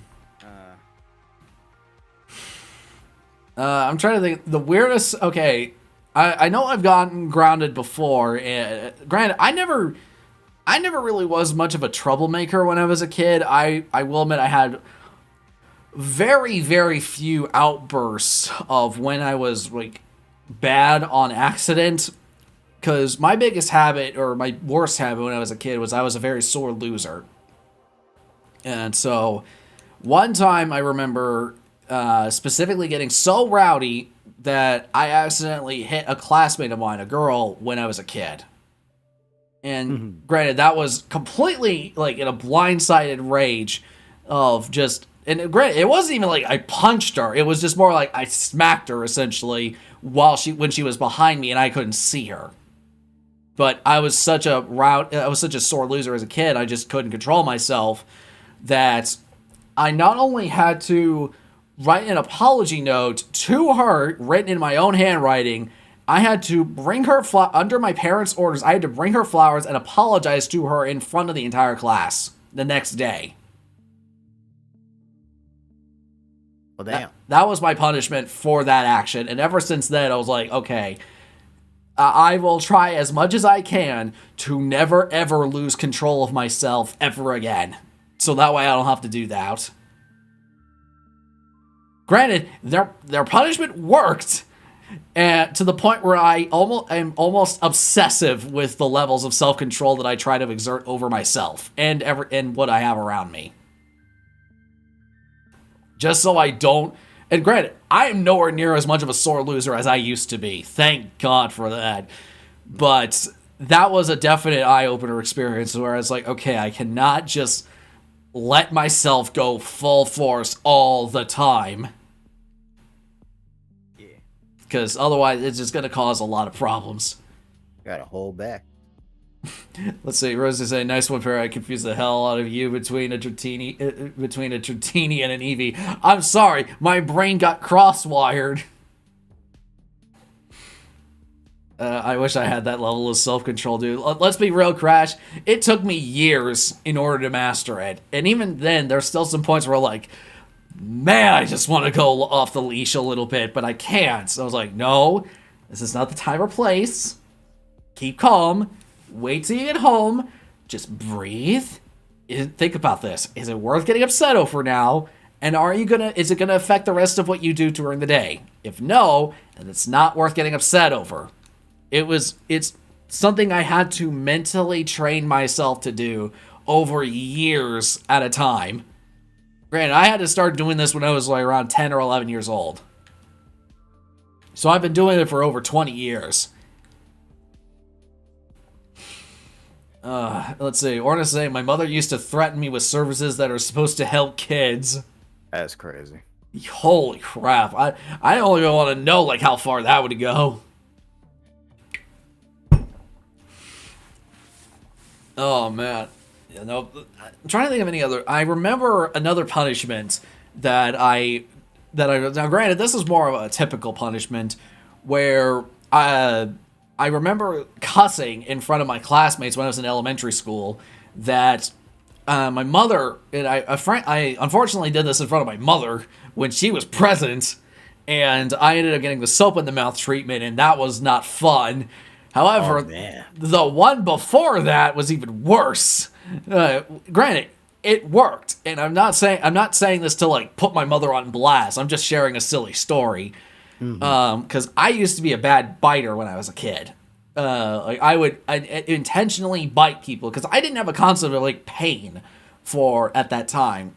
I'm trying to think. The weirdest. Okay, I know I've gotten grounded before. Granted, I never really was much of a troublemaker when I was a kid. I will admit I had very, very few outbursts of when I was like bad on accident. Because my biggest habit, or my worst habit when I was a kid, was I was a very sore loser. And so one time I remember specifically getting so rowdy that I accidentally hit a classmate of mine, a girl, when I was a kid. And granted, that was completely like in a blindsided rage of just, and granted, it wasn't even like I punched her. It was just more like I smacked her essentially when she was behind me and I couldn't see her. But I was such a sore loser as a kid, I just couldn't control myself, that I not only had to write an apology note to her, written in my own handwriting, I had to bring her, under my parents' orders, I had to bring her flowers and apologize to her in front of the entire class the next day. Well, damn. That was my punishment for that action, and ever since then, I was like, okay, I will try as much as I can to never, ever lose control of myself ever again. So that way I don't have to do that. Granted, their punishment worked, and to the point where I am almost obsessive with the levels of self-control that I try to exert over myself and what I have around me. Just so I don't And granted, I am nowhere near as much of a sore loser as I used to be. Thank God for that. But that was a definite eye-opener experience where I was like, okay, I cannot just let myself go full force all the time. Yeah. Because otherwise, it's just going to cause a lot of problems. Gotta hold back. Let's see, Rose is saying, nice one, Perry. I confused the hell out of you between a Dratini and an Eevee. I'm sorry, my brain got cross-wired. I wish I had that level of self-control, dude. Let's be real, Crash. It took me years in order to master it. And even then, there's still some points where, like, man, I just want to go off the leash a little bit, but I can't. So I was like, no, this is not the time or place. Keep calm. Wait till you get home. Just breathe. Think about this. Is it worth getting upset over now? And is it gonna affect the rest of what you do during the day? If no, then it's not worth getting upset over. It's something I had to mentally train myself to do over years at a time. Granted, I had to start doing this when I was like around 10 or 11 years old. So I've been doing it for over 20 years. Let's see. Orna's saying, my mother used to threaten me with services that are supposed to help kids. That's crazy. Holy crap. I don't even want to know like how far that would go. Oh, man. You know, I'm trying to think of any other. I remember another punishment that I now granted, this is more of a typical punishment where I remember cussing in front of my classmates when I was in elementary school that my mother and I unfortunately did this in front of my mother when she was present, and I ended up getting the soap in the mouth treatment, and that was not fun. However, the one before that was even worse. Granted, it worked, and I'm not saying this to like put my mother on blast. I'm just sharing a silly story. Because I used to be a bad biter when I was a kid. Like I would intentionally bite people because I didn't have a concept of like pain at that time.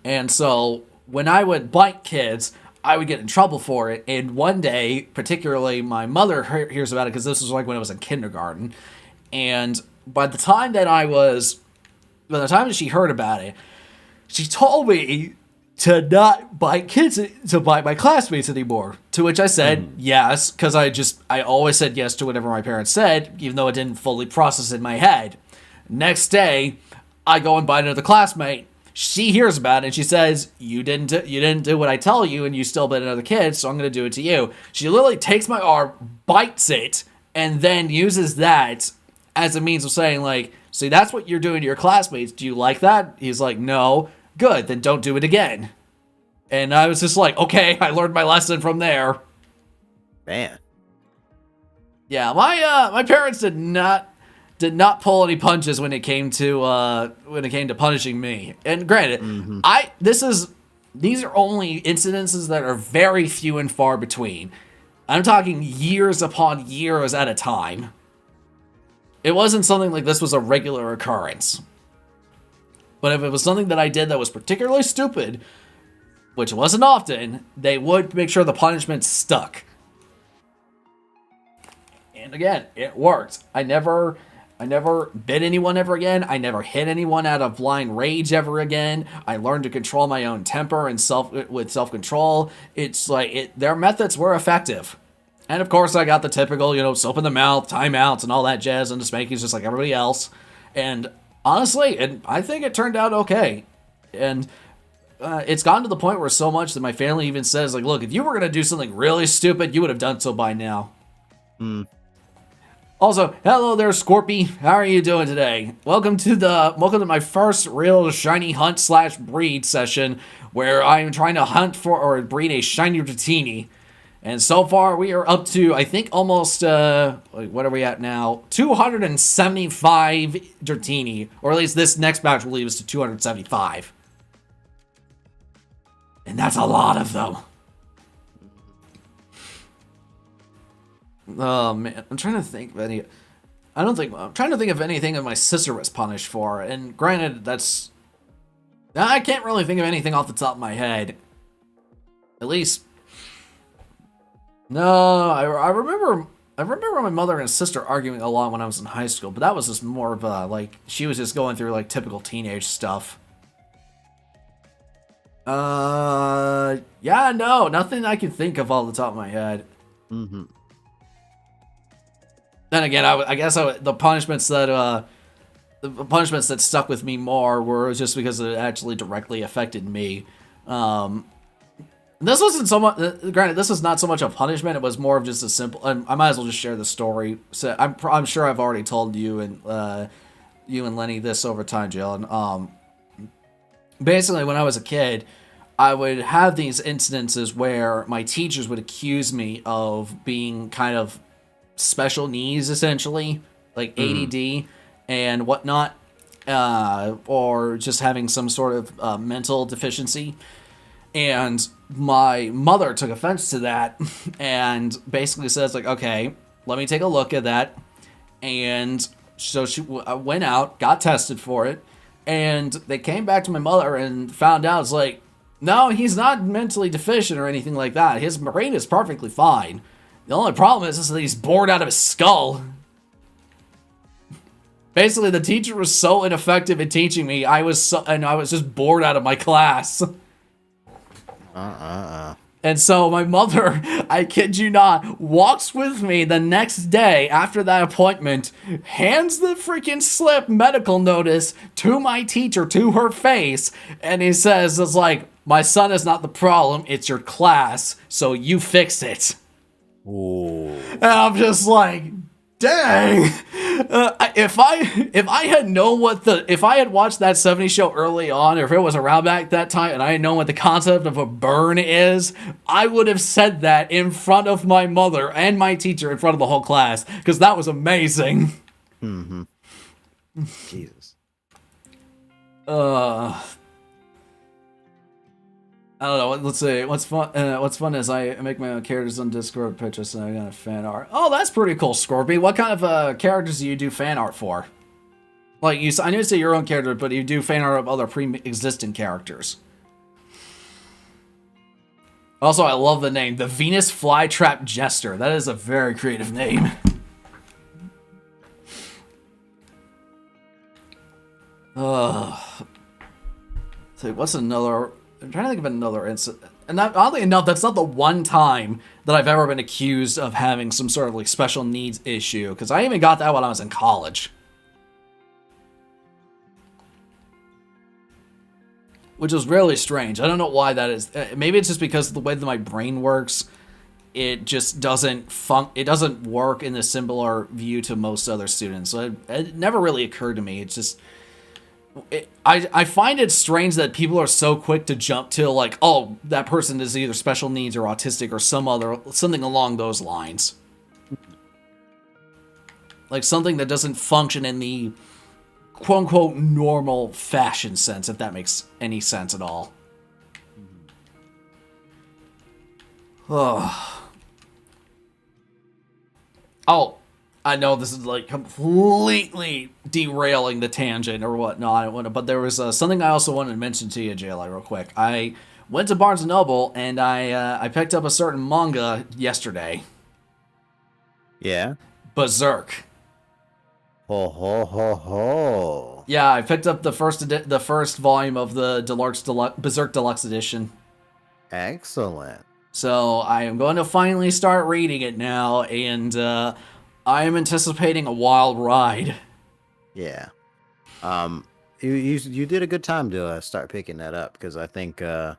And so when I would bite kids, I would get in trouble for it. And one day, particularly, my mother hears about it because this was like when I was in kindergarten. And by the time that she heard about it, she told me to not bite kids, to bite my classmates anymore. To which I said yes, because I always said yes to whatever my parents said, even though it didn't fully process in my head. Next day, I go and bite another classmate. She hears about it and she says, you didn't do what I tell you, and you still bit another kid, so I'm going to do it to you. She literally takes my arm, bites it, and then uses that as a means of saying, like, see, that's what you're doing to your classmates. Do you like that? He's like, no. Good, then don't do it again. And I was just like, okay, I learned my lesson from there. Man. Yeah, my parents did not pull any punches when it came to punishing me. And granted, these are only incidences that are very few and far between. I'm talking years upon years at a time. It wasn't something like this was a regular occurrence. But if it was something that I did that was particularly stupid, which wasn't often, they would make sure the punishment stuck. And again, it worked. I never bit anyone ever again. I never hit anyone out of blind rage ever again. I learned to control my own temper and self-control. It's like their methods were effective. And of course, I got the typical, soap in the mouth, timeouts, and all that jazz, and the spankings just like everybody else. And honestly, and I think it turned out okay. And it's gotten to the point where so much that my family even says, like, look, if you were going to do something really stupid, you would have done so by now. Also, hello there, Scorpy. How are you doing today? Welcome to my first real shiny hunt / breed session where I am trying to hunt for or breed a shiny Dratini. And so far, we are up to, I think, almost, what are we at now? 275 Dratini. Or at least this next batch will leave us to 275. And that's a lot of them. Oh, man. I'm trying to think of any... I'm trying to think of anything that my sister was punished for. And granted, I can't really think of anything off the top of my head. At least, no, I remember. I remember my mother and sister arguing a lot when I was in high school, but that was just more of a, like, she was just going through, like, typical teenage stuff. Yeah, no, nothing I can think of off the top of my head. Mm-hmm. Then again, I guess the punishments that stuck with me more were just because it actually directly affected me. This wasn't so much. Granted, this was not so much a punishment. It was more of just a simple. I might as well just share the story. So I'm sure I've already told you and Lenny this over time, Jalen. Basically, when I was a kid, I would have these incidences where my teachers would accuse me of being kind of special needs, essentially, like ADD and whatnot, or just having some sort of mental deficiency. And my mother took offense to that and basically says, like, okay, let me take a look at that. And so she went out, got tested for it, and they came back to my mother and found out, it's like, no, he's not mentally deficient or anything like that. His brain is perfectly fine. The only problem is that he's bored out of his skull. Basically, the teacher was so ineffective at teaching me, I was just bored out of my class. And so my mother, I kid you not, walks with me the next day after that appointment, hands the freaking slip medical notice to my teacher, to her face, and he says, it's like, my son is not the problem, it's your class, so you fix it. Ooh. And I'm just like, dang. If I had known if I had watched that 70s show early on, or if it was around back that time, and I had known what the concept of a burn is, I would have said that in front of my mother and my teacher in front of the whole class, because that was amazing. Mm-hmm. Jesus. I don't know. Let's see. What's fun is I make my own characters on Discord, pictures, and I got a fan art. Oh, that's pretty cool, Scorpy. What kind of characters do you do fan art for? Like, I know you say your own character, but you do fan art of other pre-existing characters. Also, I love the name, the Venus Flytrap Jester. That is a very creative name. So what's another? I'm trying to think of another incident. And oddly enough, that's not the one time that I've ever been accused of having some sort of like special needs issue, because I even got that when I was in college. Which is really strange. I don't know why that is. Maybe it's just because of the way that my brain works. It just doesn't it doesn't work in a similar view to most other students. So it never really occurred to me. It's just... I find it strange that people are so quick to jump to, like, oh, that person is either special needs or autistic or something along those lines. Like something that doesn't function in the quote-unquote normal fashion sense, if that makes any sense at all. Oh, I know this is like completely derailing the tangent or whatnot, but there was something I also wanted to mention to you, JLI, real quick. I went to Barnes & Noble and I picked up a certain manga yesterday. Yeah? Berserk. Ho ho ho ho. Yeah, I picked up the first volume of the Berserk Deluxe Edition. Excellent. So I am going to finally start reading it now, and I am anticipating a wild ride. Yeah. You did a good time to start picking that up, because I think the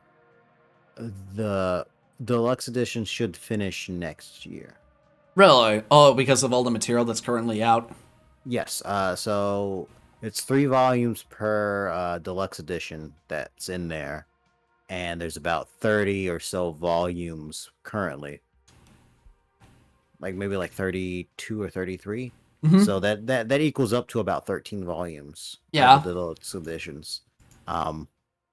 deluxe edition should finish next year. Really? Oh, because of all the material that's currently out? Yes. So it's 3 volumes per deluxe edition that's in there, and there's about 30 or so volumes currently. Like maybe like 32 or 33. Mm-hmm. So that equals up to about 13 volumes. Yeah. Of the deluxe editions.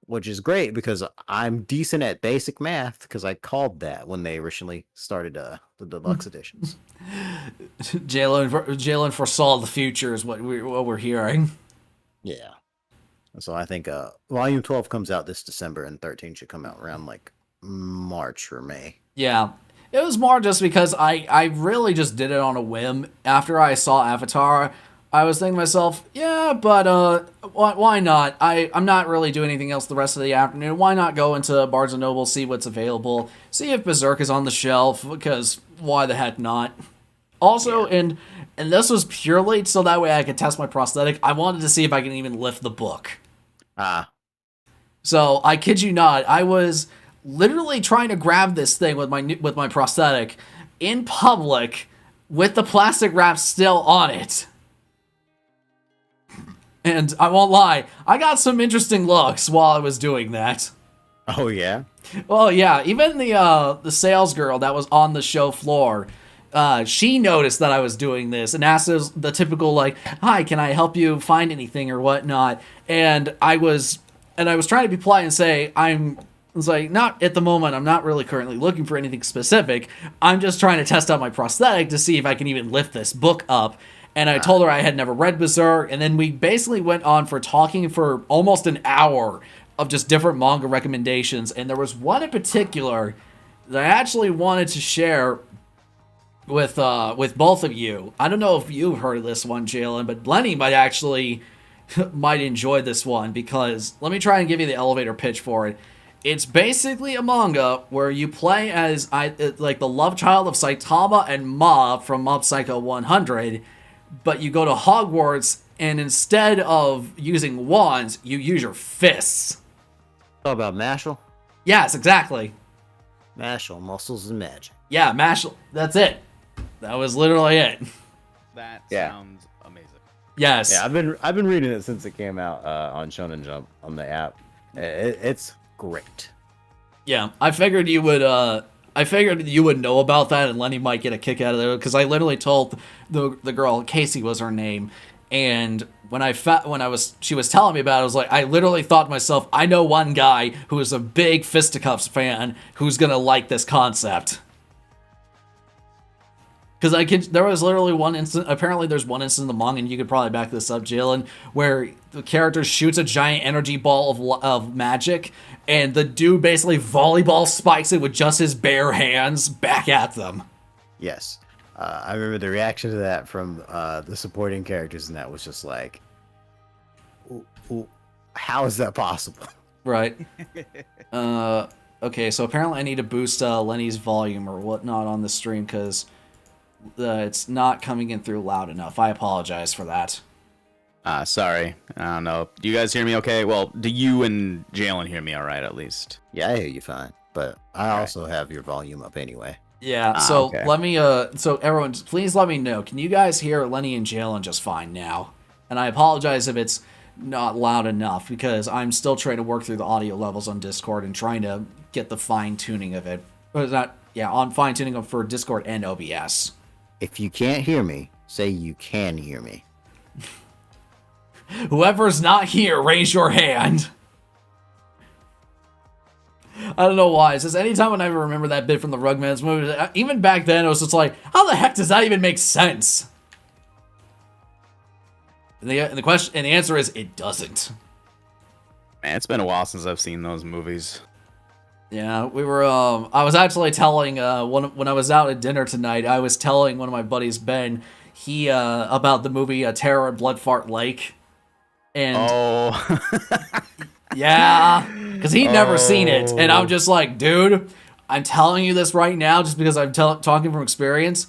Which is great because I'm decent at basic math, because I called that when they originally started the deluxe editions. Jalen foresaw the future is what we're hearing. Yeah. So I think volume 12 comes out this December, and 13 should come out around like March or May. Yeah. It was more just because I really just did it on a whim. After I saw Avatar, I was thinking to myself, yeah, but why not? I'm not really doing anything else the rest of the afternoon. Why not go into Barnes & Noble, see what's available, see if Berserk is on the shelf, because why the heck not? Also, and this was purely so that way I could test my prosthetic, I wanted to see if I can even lift the book. So, I kid you not, I was literally trying to grab this thing with my prosthetic in public with the plastic wrap still on it. And I won't lie, I got some interesting looks while I was doing that. Oh yeah. Well, yeah, even the sales girl that was on the show floor, she noticed that I was doing this and asked us the typical like, "Hi, can I help you find anything or whatnot?" And I was trying to be polite and say I was like, not at the moment. I'm not really currently looking for anything specific. I'm just trying to test out my prosthetic to see if I can even lift this book up. And I told her I had never read Berserk, and then we basically went on for talking for almost an hour of just different manga recommendations. And there was one in particular that I actually wanted to share with both of you. I don't know if you've heard of this one, Jalen, but Lenny might enjoy this one, because let me try and give you the elevator pitch for it. It's basically a manga where you play as like the love child of Saitama and Ma from Mob Psycho 100, but you go to Hogwarts, and instead of using wands, you use your fists. Talk about Mashal. Yes, exactly. Mashal, muscles and magic. Yeah, Mashal. That's it. That was literally it. That Yeah. sounds amazing. Yes. Yeah, I've been reading it since it came out on Shonen Jump on the app. It's great. Yeah, I figured you would know about that, and Lenny might get a kick out of it, because I literally told the girl, Casey was her name, and she was telling me about it, I was like, I literally thought to myself, I know one guy who is a big Fisticuffs fan who's gonna like this concept. Because there was literally one instant, apparently there's one instant in the manga, and you could probably back this up, Jalen, where the character shoots a giant energy ball of magic, and the dude basically volleyball spikes it with just his bare hands back at them. Yes. I remember the reaction to that from the supporting characters, and that was just like, how is that possible? Right. Okay, so apparently I need to boost Lenny's volume or whatnot on the stream, because it's not coming in through loud enough. I apologize for that. Sorry. I don't know. Do you guys hear me okay? Well, do you and Jalen hear me all right, at least? Yeah, I hear you fine, but I also have your volume up anyway. Yeah, so okay. let me, so everyone, please let me know. Can you guys hear Lenny and Jalen just fine now? And I apologize if it's not loud enough, because I'm still trying to work through the audio levels on Discord and trying to get the fine-tuning of it. On fine-tuning for Discord and OBS. If you can't hear me, say you can hear me. Whoever's not here, raise your hand. I don't know why. It's just anytime when I remember that bit from the Rugman's movie, even back then, it was just like, how the heck does that even make sense? And the answer is, it doesn't. Man, it's been a while since I've seen those movies. Yeah, we were, I was actually telling, when I was out at dinner tonight, I was telling one of my buddies, Ben, about the movie Terror at Bloodfart Lake. And yeah, because he'd never seen it. And I'm just like, dude, I'm telling you this right now just because I'm talking from experience.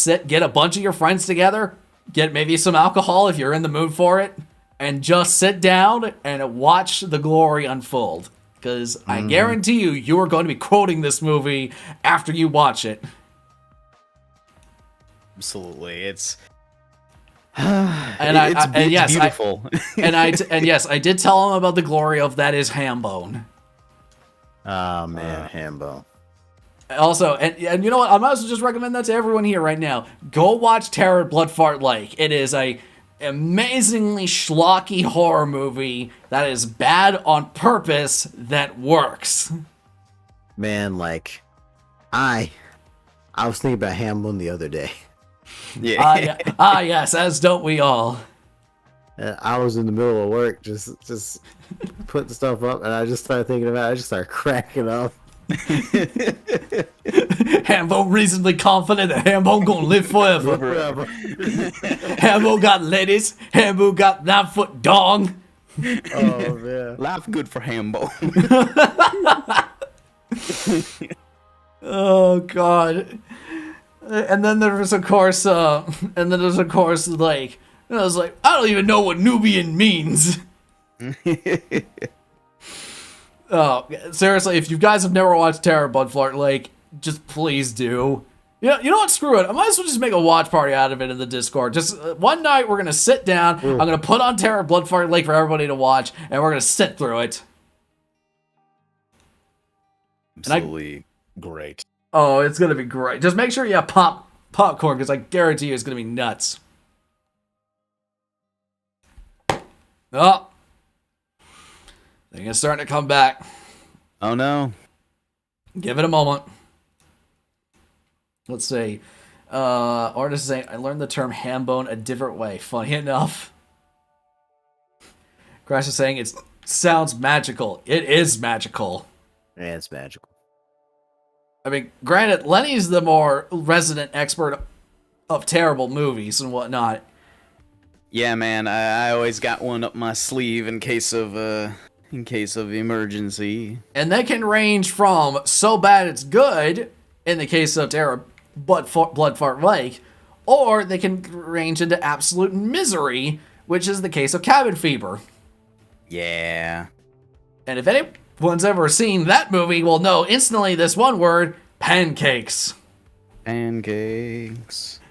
Get a bunch of your friends together, get maybe some alcohol if you're in the mood for it, and just sit down and watch the glory unfold. Because I guarantee you are going to be quoting this movie after you watch it. Absolutely, it's it's beautiful. Yes, I did tell him about the glory of that is Hambone. Oh man, Hambo. Also, and you know what? I might as well just recommend that to everyone here right now. Go watch Terror at Bloodfart Lake. It is a amazingly schlocky horror movie that is bad on purpose that works. Man, like, I was thinking about Hamlin the other day. Yeah. Yes, as don't we all. I was in the middle of work, just putting stuff up, and I just started thinking about it. I just started cracking up. Hambo reasonably confident that Hambo gonna live forever. Forever. Hambo got lettuce. Hambo got 9-foot dong. Oh man. Laugh good for Hambo. Oh god. And then there's of course like, I was like, I don't even know what Nubian means. Oh, seriously, if you guys have never watched Terror Bloodfart Lake, just please do. You know what? Screw it. I might as well just make a watch party out of it in the Discord. Just one night, we're going to sit down. I'm going to put on Terror Bloodfart Lake for everybody to watch, and we're going to sit through it. Absolutely great. Oh, it's going to be great. Just make sure you have popcorn, because I guarantee you it's going to be nuts. Oh. I think it's starting to come back. Oh no. Give it a moment. Let's see. Artist is saying, I learned the term ham bone a different way. Funny enough. Crash is saying, it sounds magical. It is magical. Yeah, it's magical. I mean, granted, Lenny's the more resident expert of terrible movies and whatnot. Yeah, man, I always got one up my sleeve in case of emergency. And they can range from so bad it's good, in the case of Terror Bloodfart Lake, or they can range into absolute misery, which is the case of Cabin Fever. Yeah. And if anyone's ever seen that movie, will know instantly this one word, pancakes. Pancakes.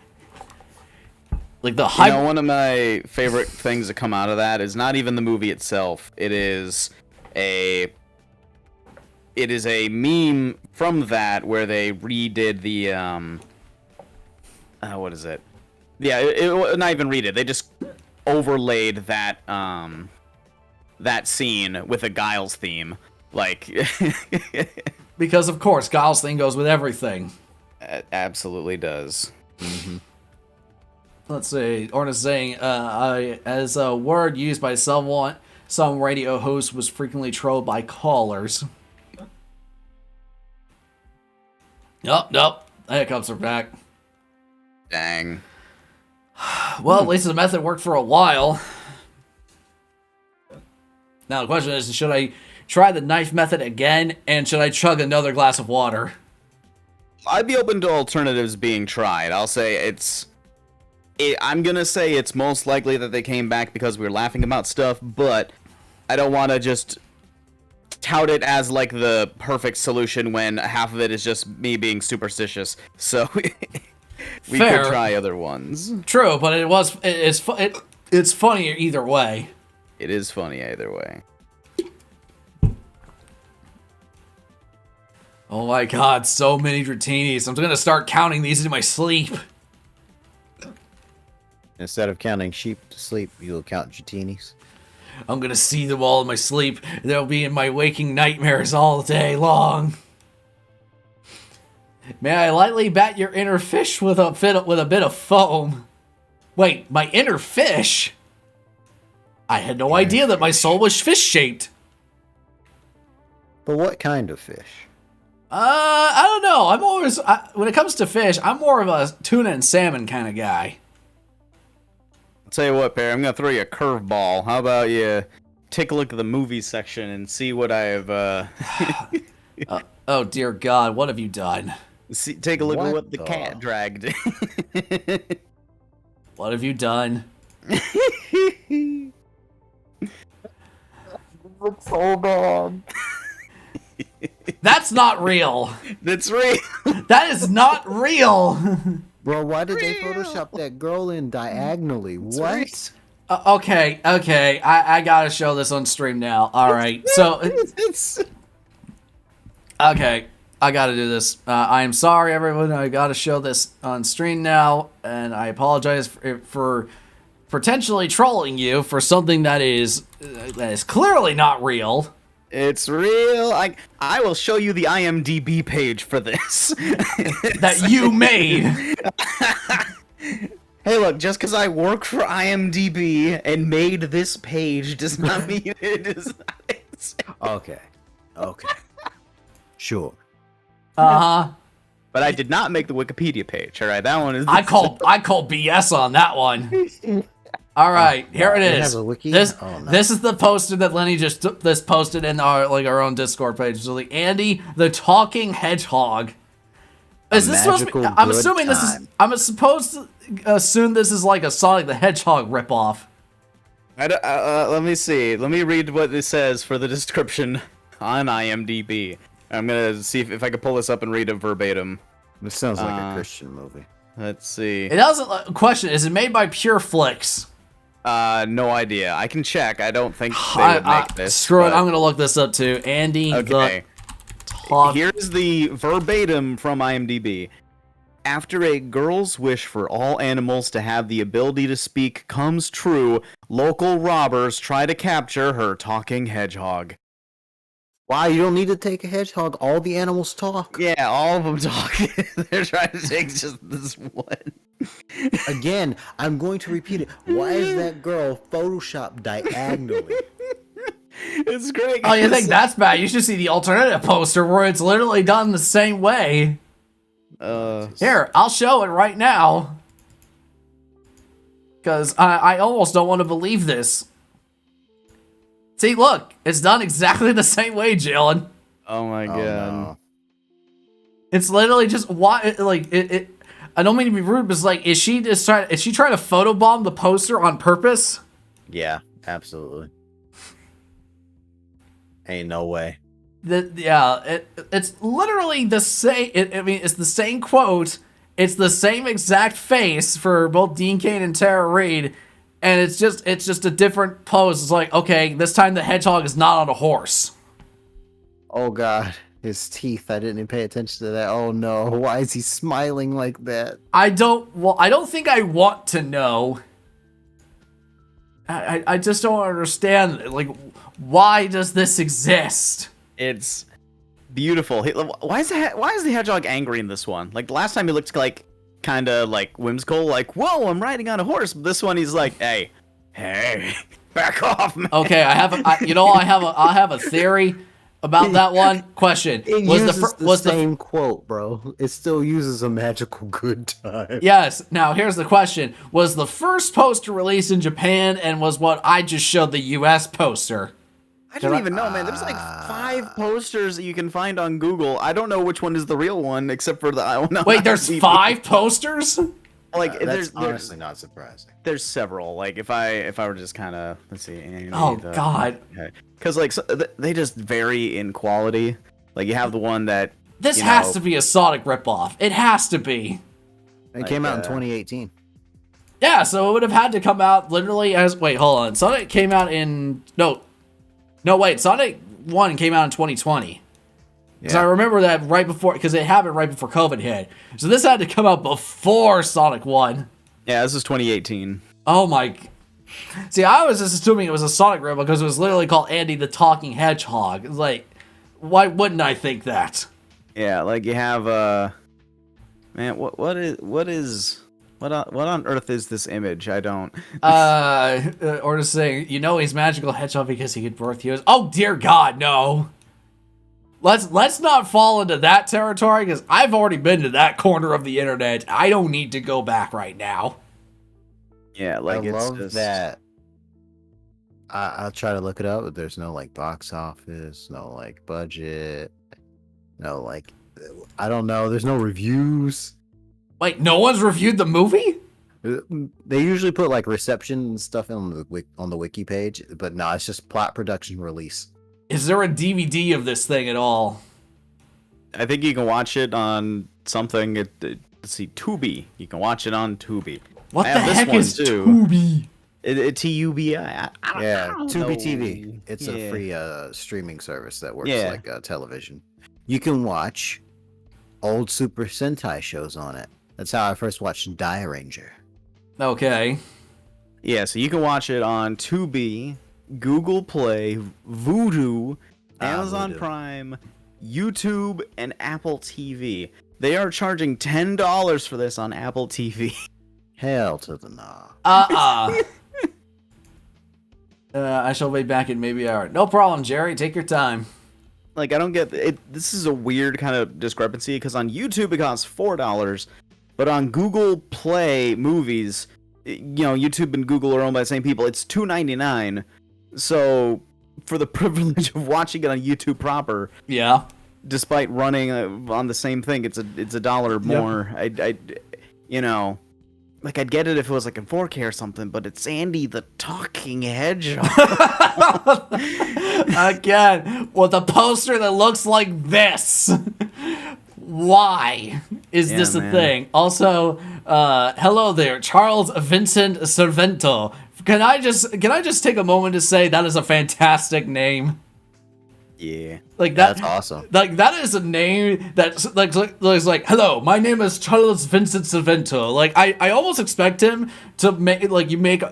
Like the hype. You know, one of my favorite things to come out of that is not even the movie itself. It is a meme from that where they redid the what is it? Yeah, it not even redid. They just overlaid that that scene with a Giles theme, like. Because of course, Giles thing goes with everything. It absolutely does. Mm-hmm. Let's see. Orna's saying, as a word used by some radio host was frequently trolled by callers. Nope. Hiccups are back. Dang. Well, at least the method worked for a while. Now the question is, should I try the knife method again, and should I chug another glass of water? I'd be open to alternatives being tried. I'll say I'm gonna say it's most likely that they came back because we were laughing about stuff, but I don't want to just tout it as like the perfect solution when half of it is just me being superstitious. So we Fair. could try other ones. True, but it's funnier either way. It is funny either way. Oh my god, so many Dratinis. I'm gonna start counting these in my sleep. Instead of counting sheep to sleep, you'll count Dratinis. I'm gonna see them all in my sleep. They'll be in my waking nightmares all day long. May I lightly bat your inner fish with a bit of foam? Wait, my inner fish? I had no idea that my soul was fish-shaped. But what kind of fish? I don't know. When it comes to fish, I'm more of a tuna and salmon kind of guy. I'll tell you what, Perry, I'm gonna throw you a curveball. How about you take a look at the movie section and see what I have, Oh dear God, what have you done? take a look at what the the- cat dragged. What have you done? Looks so bad. That's not real. That's real. That is not real. Bro, why did they Photoshop that girl in diagonally? What? Okay. I gotta show this on stream now. All right. So, okay, I gotta do this. I am sorry, everyone. I gotta show this on stream now, and I apologize for potentially trolling you for something that is clearly not real. It's real. I will show you the IMDb page for this. That you made. Hey, look, just because I work for IMDb and made this page does not mean it is not. Okay. Sure. Uh-huh. But I did not make the Wikipedia page. All right, that one is. I call BS on that one. All right, here it It is. has a wiki? This Oh, no. this is the poster that Lenny just this posted in our own Discord page. So the Andy the Talking Hedgehog. Is this supposed to be? magical I'm good assuming this is. time. I'm supposed to assume this is like a Sonic the Hedgehog ripoff. Let me see. Let me read what it says for the description on IMDb. I'm gonna see if I can pull this up and read it verbatim. This sounds like a Christian movie. Let's see. It doesn't. Question: is it made by Pure Flix? No idea. I can check. I don't think they would make this. Screw it. but- I'm gonna look this up too. Andy Okay. the Talk. Here's the verbatim from IMDb. After a girl's wish for all animals to have the ability to speak comes true, local robbers try to capture her talking hedgehog. Wow, you don't need to take a hedgehog. All the animals talk. Yeah, all of them talk. They're trying to take just this one. Again, I'm going to repeat it. Why is that girl photoshopped diagonally? It's great. Oh, you think that's bad? You should see the alternative poster where it's literally done the same way. Here, I'll show it right now. Because I almost don't want to believe this. See, look, it's done exactly the same way, Jalen. Oh my Oh, god. no. It's literally just why, like it. I don't mean to be rude, but it's like, is she trying to photobomb the poster on purpose? Yeah, absolutely. Ain't no way. It's literally the same. I mean, it's the same quote. It's the same exact face for both Dean Cain and Tara Reid, and it's just a different pose. It's like, okay, this time the hedgehog is not on a horse. Oh god, his teeth. I didn't even pay attention to that. Oh no, why is he smiling like that? I don't think I want to know. I just don't understand. Like, why does this exist? It's beautiful. Why is the hedgehog angry in this one? Like the last time he looked like kind of like whimsical, like whoa, I'm riding on a horse. But this one he's like, hey, back off, man. Okay, I have a theory about that one. Question: It was uses the same quote, bro. It still uses a magical good time. Yes. Now here's the question: was the first poster released in Japan, and was what I just showed the U.S. poster? I don't even know, man. There's like 5 posters that you can find on Google. I don't know which one is the real one, except for the one. Wait, there's 5 posters? Like That's there's honestly not surprising. there's several. Like if I were just kind of let's see. Oh God! Because like they just vary in quality. Like you have the one that This has to be a Sonic ripoff. It has to be. It came out in 2018. Yeah, so it would have had to come out literally as. Wait, hold on. Sonic came out in no, wait. Sonic 1 came out in 2020. Because I remember that right before, because it happened right before COVID hit. So this had to come out before Sonic 1. Yeah, this is 2018. Oh my. See, I was just assuming it was a Sonic ripoff because it was literally called Andy the Talking Hedgehog. It's like, why wouldn't I think that? Yeah, like you have man, what on earth is this image? I don't. Or just saying, he's magical hedgehog because he could birth humans. Oh dear God, no. Let's not fall into that territory because I've already been to that corner of the internet. I don't need to go back right now. Yeah, like I it's love just... that. I'll try to look it up, but there's no like box office, no like budget, no like I don't know. There's no reviews. Wait, no one's reviewed the movie? They usually put like reception and stuff on the wiki page, but no, it's just plot production release. Is there a DVD of this thing at all? I think you can watch it on something. Let's see, Tubi. You can watch it on Tubi. What I the have this heck one, is too. Tubi? Tubi. Yeah, don't Tubi know. TV. It's Yeah. a free streaming service that works Yeah. like television. You can watch old Super Sentai shows on it. That's how I first watched Die Ranger. Okay. Yeah, so you can watch it on Tubi, Google Play, Vudu, Amazon Vudu. Prime, YouTube, and Apple TV. They are charging $10 for this on Apple TV. Hell to the nah. I shall be back in maybe an hour. No problem, Jerry. Take your time. Like, I don't get it. This is a weird kind of discrepancy because on YouTube it costs $4, but on Google Play Movies, YouTube and Google are owned by the same people. It's $2.99. So for the privilege of watching it on YouTube proper, Yeah. despite running on the same thing, it's a dollar more. Like, I'd get it if it was like in 4K or something, but it's Andy the Talking Hedgehog. Again, with a poster that looks like this. Why is this a man. thing? Also, hello there, Charles Vincent Servento. Can I just take a moment to say that is a fantastic name? Yeah. Like that, That's awesome. Like that is a name that's like hello, my name is Charles Vincent Servento. Like I almost expect him to make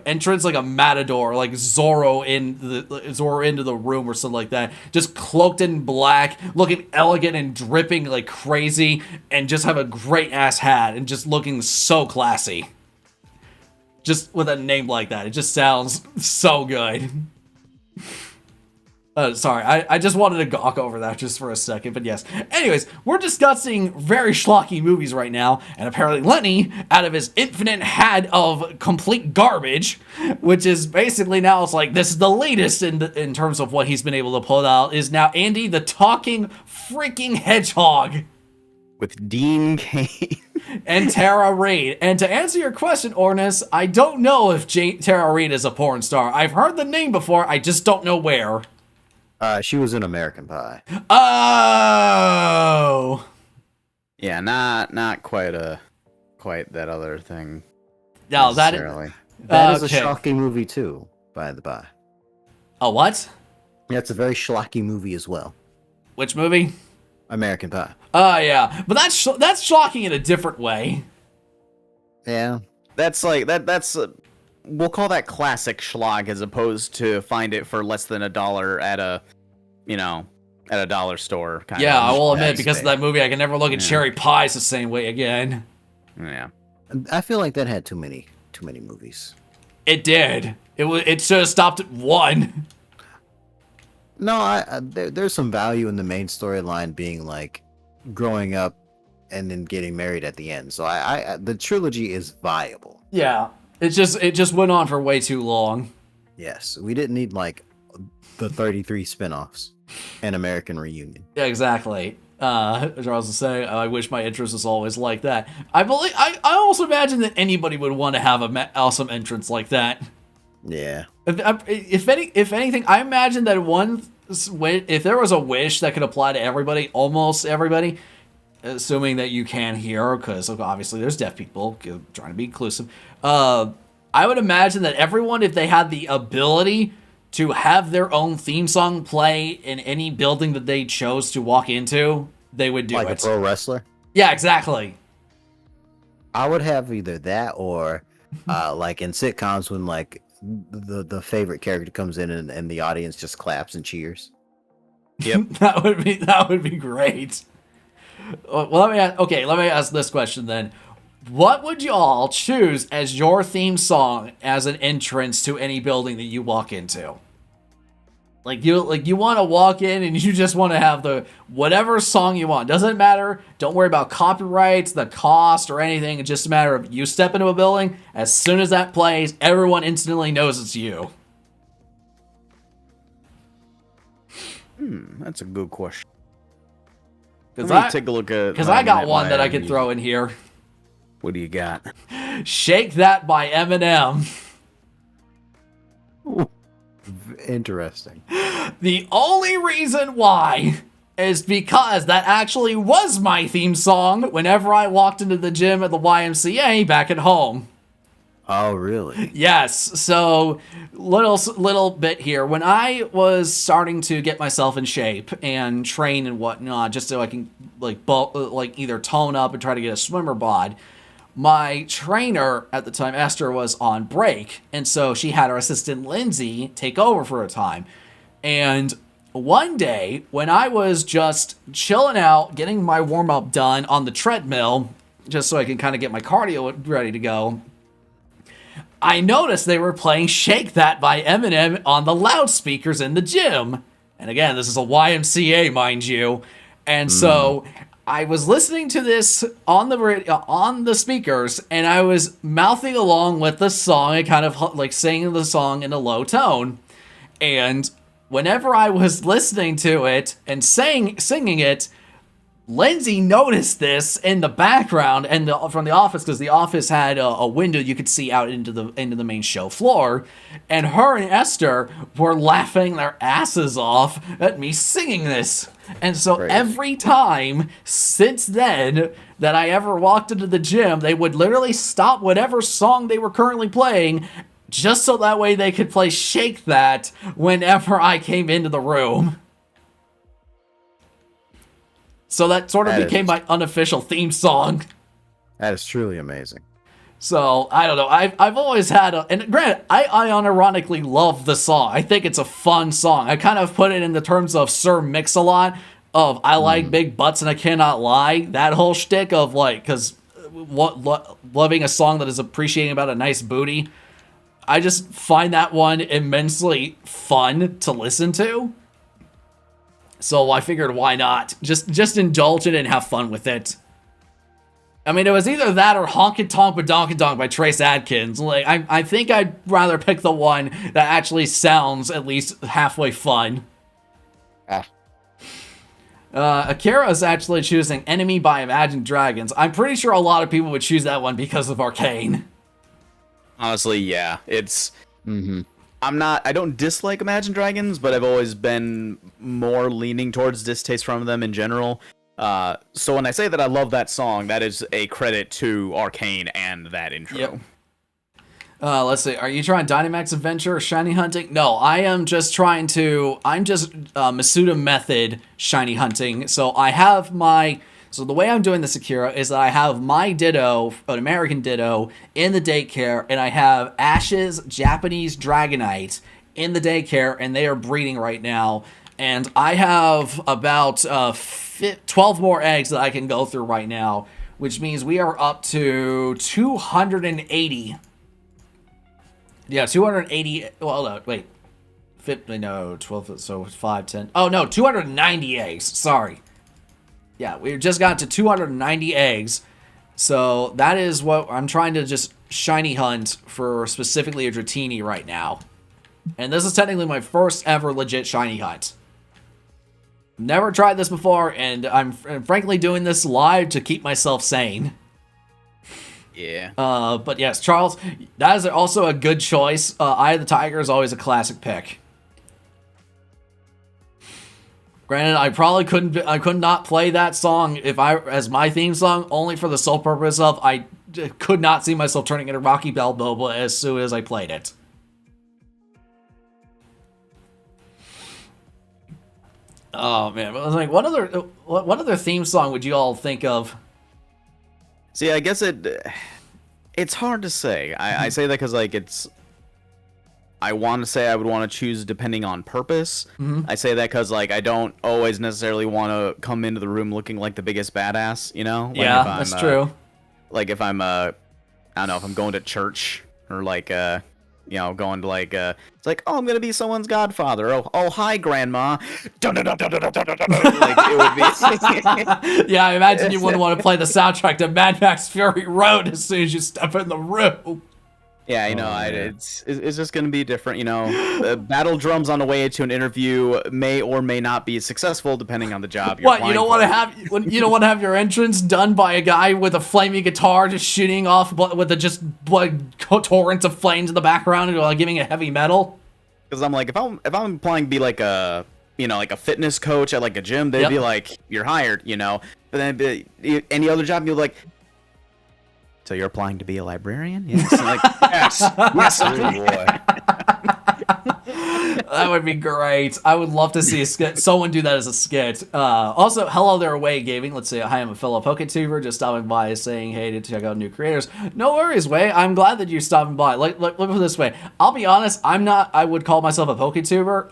entrance like a matador, like Zorro into the room or something like that, just cloaked in black, looking elegant and dripping like crazy, and just have a great ass hat and just looking so classy. Just with a name like that, it just sounds so good. Sorry, I just wanted to gawk over that just for a second, but yes. Anyways, we're discussing very schlocky movies right now, and apparently Lenny, out of his infinite hat of complete garbage, which is basically now it's like this is the latest in terms of what he's been able to pull out, is now Andy the Talking Freaking Hedgehog. With Dean Cain. And Tara Reid. And to answer your question, Ornis, I don't know if Tara Reid is a porn star. I've heard the name before, I just don't know where. She was in American Pie. Oh! Yeah, not quite that other thing. No, that necessarily. That is a okay. shocking movie too, by the by. Oh, what? Yeah, it's a very schlocky movie as well. Which movie? American Pie. Oh, yeah. But that's shocking in a different way. Yeah. That's like that's we'll call that classic schlock as opposed to find it for less than $1 at a dollar store kind Yeah, I of. will admit, That's because of fair. that movie, I can never look at cherry pies the same way again. Yeah. I feel like that had too many movies. It did. It should have stopped at one. No, there's some value in the main storyline being like growing up and then getting married at the end. So the trilogy is viable. Yeah. It just went on for way too long. Yes, we didn't need like the 33 spin-offs and American Reunion. Yeah, exactly. As I was saying, I wish my interest was always like that. I also imagine that anybody would want to have a awesome entrance like that. Yeah. If anything, I imagine that if there was a wish that could apply to everybody, almost everybody, assuming that you can hear, because obviously there's deaf people, trying to be inclusive. I would imagine that everyone, if they had the ability to have their own theme song play in any building that they chose to walk into, they would do Like it. a pro wrestler? Yeah, exactly. I would have either that or like in sitcoms when like the favorite character comes in and the audience just claps and cheers. Yep. that would be great. Well, let me ask this question then. What would y'all choose as your theme song as an entrance to any building that you walk into? Like you want to walk in and you just want to have the whatever song you want. Doesn't matter. Don't worry about copyrights, the cost, or anything. It's just a matter of you step into a building. As soon as that plays, everyone instantly knows it's you. That's a good question. Because Let me take a look at. Because I got one that I could throw in here. What do you got? Shake That by Eminem. Interesting. The only reason why is because that actually was my theme song whenever I walked into the gym at the YMCA back at home. Oh, really? Yes, so little bit here. When I was starting to get myself in shape and train and whatnot, just so I can like either tone up and try to get a swimmer bod, my trainer at the time, Esther, was on break, and so she had her assistant Lindsay take over for a time. And one day, when I was just chilling out, getting my warm-up done on the treadmill, just so I can kind of get my cardio ready to go, I noticed they were playing Shake That by Eminem on the loudspeakers in the gym. And again, this is a YMCA, mind you. And so I was listening to this on the speakers, and I was mouthing along with the song and kind of like singing the song in a low tone. And whenever I was listening to it and singing it, Lindsay noticed this in the background and from the office, because the office had a window you could see out into the main show floor, and her and Esther were laughing their asses off at me singing this. And so every time since then that I ever walked into the gym, they would literally stop whatever song they were currently playing just so that way they could play Shake That whenever I came into the room. So that sort of became my unofficial theme song. That is truly amazing. So, I don't know. I've always had and granted, I unironically love the song. I think it's a fun song. I kind of put it in the terms of Sir Mix-a-Lot of I like big butts and I cannot lie. That whole shtick of like, because loving a song that is appreciating about a nice booty. I just find that one immensely fun to listen to. So I figured, why not? Just indulge it and have fun with it. I mean, it was either that or Honkin' Tonk Badonkin' Donk by Trace Adkins. Like, I think I'd rather pick the one that actually sounds at least halfway fun. Akira is actually choosing Enemy by Imagine Dragons. I'm pretty sure a lot of people would choose that one because of Arcane. Honestly, yeah. It's... I don't dislike Imagine Dragons, but I've always been more leaning towards distaste from them in general. So when I say that I love that song, that is a credit to Arcane and that intro. Yep. Let's see. Are you trying Dynamax Adventure or Shiny Hunting? No, I'm just Masuda Method Shiny Hunting. So I have So the way I'm doing this, Akira, is that I have my Ditto, an American Ditto, in the daycare, and I have Ash's Japanese Dragonite in the daycare, and they are breeding right now. And I have about 12 more eggs that I can go through right now, which means we are up to 280. Yeah, 280. Well, no, wait. 50, no, 12, so 5, 10. Oh, no, 290 eggs. Sorry. Yeah, we just got to 290 eggs. So that is what I'm trying to just shiny hunt for, specifically a Dratini right now. And this is technically my first ever legit shiny hunt. Never tried this before, and I'm frankly doing this live to keep myself sane. Yeah. But yes, Charles, that is also a good choice. Eye of the Tiger is always a classic pick. Granted, I probably could not play that song as my theme song, only for the sole purpose of I could not see myself turning into Rocky Balboa as soon as I played it. Oh man, I was like, what other theme song would you all think of? See, I guess it's hard to say. I say that because like I want to say I would want to choose depending on purpose. I say that because like I don't always necessarily want to come into the room looking like the biggest badass, you know? Like yeah, that's true. Like if I'm I don't know, if I'm going to church or like going to like it's like, oh, I'm gonna be someone's godfather. Oh hi grandma. Like it would be. Yeah, I imagine you wouldn't want to play the soundtrack to Mad Max Fury Road as soon as you step in the room. Yeah, it's just gonna be different. Battle drums on the way to an interview may or may not be successful depending on the job. You don't want to have your entrance done by a guy with a flaming guitar just shooting off with torrents of flames in the background and giving a heavy metal. Because I'm like, if I'm applying to be like a like a fitness coach at like a gym, they'd be like, you're hired, But then any other job, you're like. So you're applying to be a librarian? Yes. Like, yes, boy. That would be great. I would love to see a skit. Someone do that as a skit. Also, hello there, Way Gaming. Let's say hi, I'm a fellow PokeTuber, just stopping by saying hey to check out new creators. No worries, Way. I'm glad that you're stopping by. Look at it this way. I'll be honest. I would call myself a PokeTuber.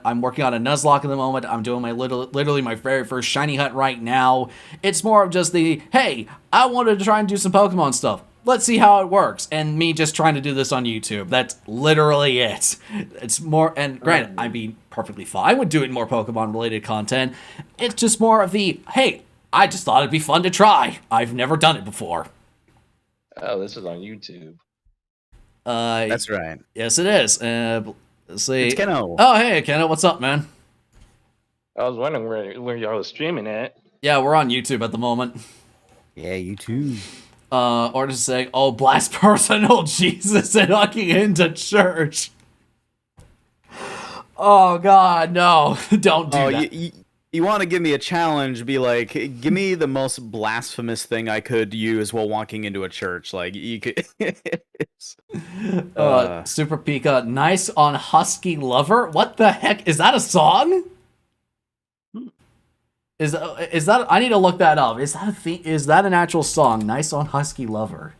I'm working on a Nuzlocke at the moment. I'm doing literally my very first shiny hunt right now. It's more of just hey, I wanted to try and do some Pokemon stuff. let's see how it works. And me just trying to do this on YouTube. That's literally it. It's more, and granted, I'd be perfectly fine with doing more Pokemon related content. It's just more of the, hey, I just thought it'd be fun to try. I've never done it before. Oh, this is on YouTube. That's right. Yes, it is. Let's see. It's Keno. Oh, hey, Keno, what's up, man? I was wondering where y'all was streaming at. Yeah, we're on YouTube at the moment. Yeah, you too. Or just saying, oh, blast personal Jesus and hooking into church. Oh, God, no. Don't do that. You want to give me a challenge, be like, give me the most blasphemous thing I could use while walking into a church. Like, you could... Super Pika, nice on Husky Lover? What the heck? Is that a song? Is that? I need to look that up. Is that an actual song? Nice on Husky Lover.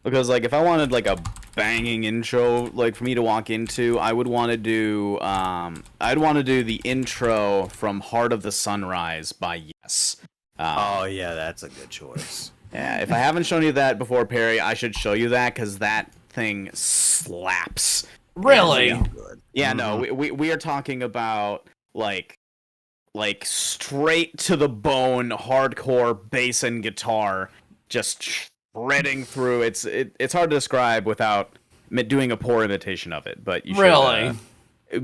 Because, like, if I wanted, like, a banging intro, like, for me to walk into, I would want to do, I'd want to do the intro from Heart of the Sunrise by Yes. Oh, yeah, that's a good choice. Yeah, if I haven't shown you that before, Perry, I should show you that, because that thing slaps. Really? Yeah, no, we are talking about, like straight to the bone, hardcore bass and guitar, just shredding through. It's hard to describe without doing a poor imitation of it, but you should, really.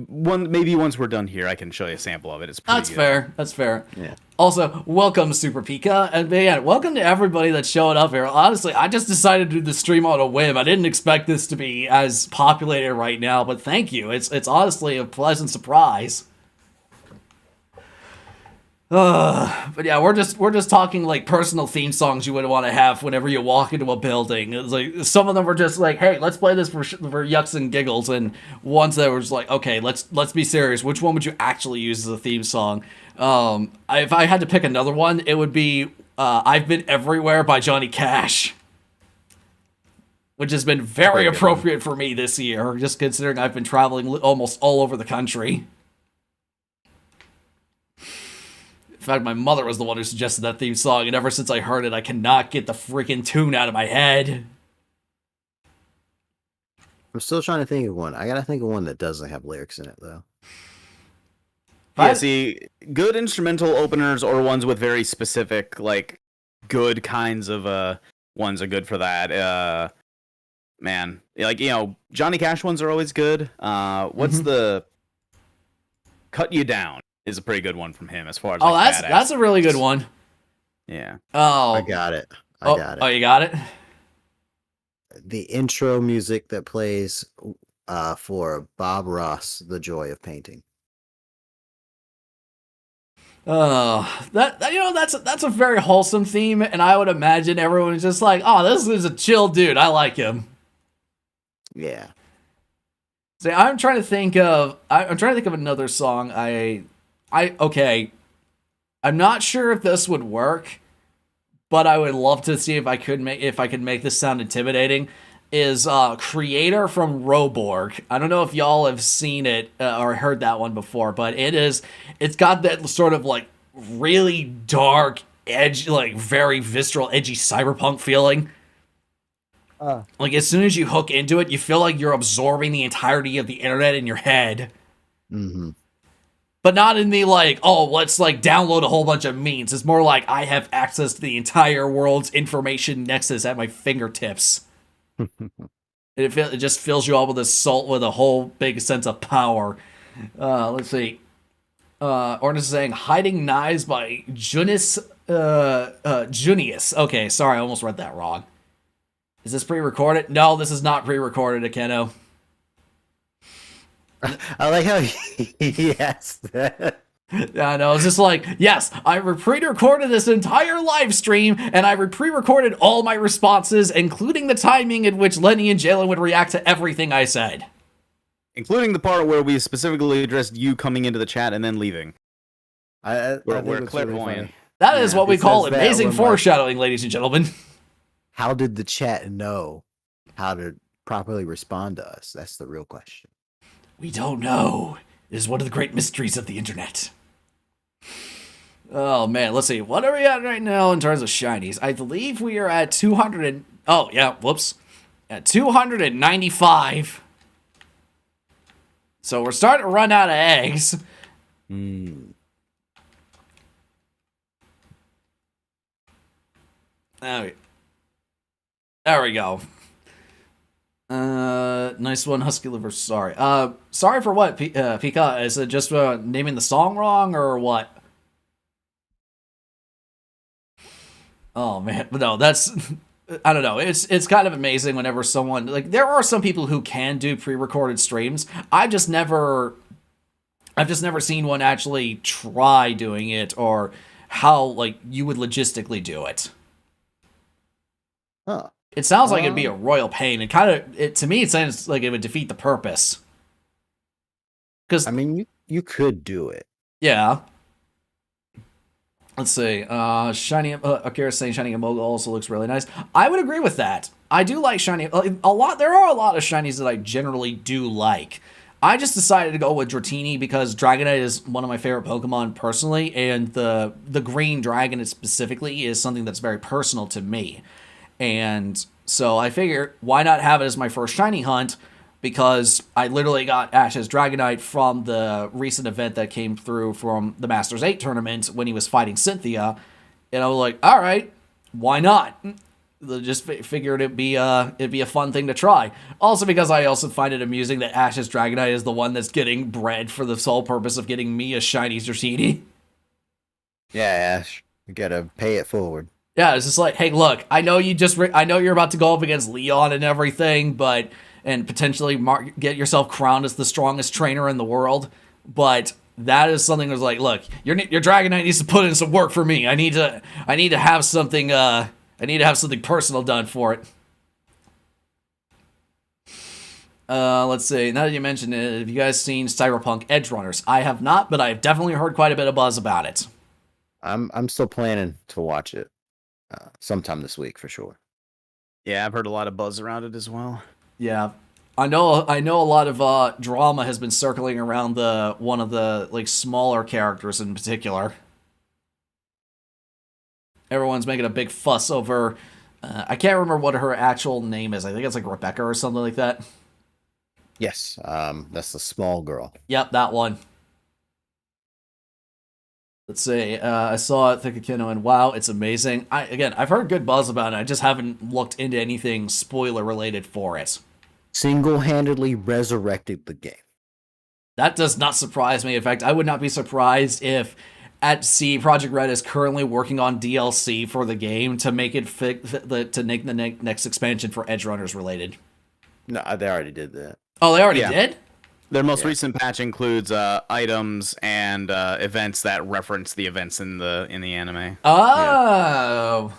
Maybe once we're done here, I can show you a sample of it. It's pretty good. Fair. That's fair. Yeah. Also, welcome Super Pika, and yeah, welcome to everybody that showed up here. Honestly, I just decided to do the stream on a whim. I didn't expect this to be as populated right now, but thank you. It's honestly a pleasant surprise. But yeah, we're just talking like personal theme songs you would want to have whenever you walk into a building. It's like some of them were just like, hey, let's play this for yucks and giggles, and ones that was like, okay, let's be serious. Which one would you actually use as a theme song? If I had to pick another one, it would be "I've Been Everywhere" by Johnny Cash, which has been very appropriate for me this year, just considering I've been traveling almost all over the country. In fact, my mother was the one who suggested that theme song, and ever since I heard it, I cannot get the freaking tune out of my head. I'm still trying to think of one. I gotta think of one that doesn't have lyrics in it, though. Yeah, see, good instrumental openers or ones with very specific, like, good kinds of ones are good for that. Man, like, you know, Johnny Cash ones are always good. What's the Cut You Down? Is a pretty good one from him as far as that's a really good one. Yeah. Oh, I got it. I got it. Oh, you got it? The intro music that plays for Bob Ross, The Joy of Painting. That's a very wholesome theme, and I would imagine everyone is just like, oh, this is a chill dude. I like him. Yeah. See, I'm trying to think of another song. Okay. I'm not sure if this would work, but I would love to see if I could make this sound intimidating. Is Creator from Roborg. I don't know if y'all have seen it or heard that one before, but it's got that sort of like really dark edge, like very visceral, edgy cyberpunk feeling. Like as soon as you hook into it, you feel like you're absorbing the entirety of the internet in your head. Mm-hmm. But not in the like, oh, let's like download a whole bunch of memes. It's more like I have access to the entire world's information nexus at my fingertips. It just fills you up with a whole big sense of power. Let's see. Orna is saying Hiding Knives by Junius. Okay, sorry, I almost read that wrong. Is this pre-recorded? No, this is not pre-recorded, Akeno. I like how he asked that. I know, it's just like, yes, I pre-recorded this entire live stream, and I pre-recorded all my responses, including the timing in which Lenny and Jalen would react to everything I said. Including the part where we specifically addressed you coming into the chat and then leaving. We're clairvoyant. That is what we call amazing when, foreshadowing, ladies and gentlemen. How did the chat know how to properly respond to us? That's the real question. We don't know. It is one of the great mysteries of the internet. Oh man, let's see. What are we at right now in terms of shinies? I believe we are at 200 and Oh, yeah, whoops. At 295. So we're starting to run out of eggs. Hmm. There we go. Nice one, Husky Liver. Sorry. Sorry for what, Pika? Is it just naming the song wrong or what? Oh man, no, that's I don't know. It's kind of amazing whenever someone like there are some people who can do pre-recorded streams. I've just never seen one actually try doing it or how like you would logistically do it. Huh. It sounds like it'd be a royal pain. It to me it sounds like it would defeat the purpose. Because I mean, you could do it. yeah. Let's see. Akira's saying Shiny Emolga also looks really nice. I would agree with that. I do like Shiny. A lot. There are a lot of Shinies that I generally do like. I just decided to go with Dratini because Dragonite is one of my favorite Pokemon personally, and the green dragon specifically is something that's very personal to me. And so I figure, why not have it as my first shiny hunt? Because I literally got Ash's Dragonite from the recent event that came through from the Masters 8 tournament when he was fighting Cynthia. And I was like, all right, why not? Just figured it'd be a fun thing to try. Also because I also find it amusing that Ash's Dragonite is the one that's getting bred for the sole purpose of getting me a shiny Dratini. Yeah, Ash. You gotta pay it forward. Yeah, it's just like, hey, look, I know I know you're about to go up against Leon and everything, and potentially get yourself crowned as the strongest trainer in the world, but that is something that's like, look, your Dragonite needs to put in some work for me. I need to have something personal done for it. Let's see. Now that you mentioned it, have you guys seen Cyberpunk Edge Runners? I have not, but I've definitely heard quite a bit of buzz about it. I'm still planning to watch it sometime this week for sure. Yeah, I've heard a lot of buzz around it as well. Yeah, I know a lot of drama has been circling around one of the like smaller characters in particular. Everyone's making a big fuss over. I can't remember what her actual name is. I think it's like Rebecca or something like that. Yes, that's the small girl. Yep, that one. Let's see. I saw it, Thikakino, and wow, it's amazing. I've heard good buzz about it. I just haven't looked into anything spoiler related for it. Single-handedly resurrected the game. That does not surprise me. In fact, I would not be surprised if at CD Projekt Red is currently working on DLC for the game to make it to make the next expansion for Edge Runners related. No, they already did that. Oh, they already did? Their most recent patch includes items and events that reference the events in the anime. Oh.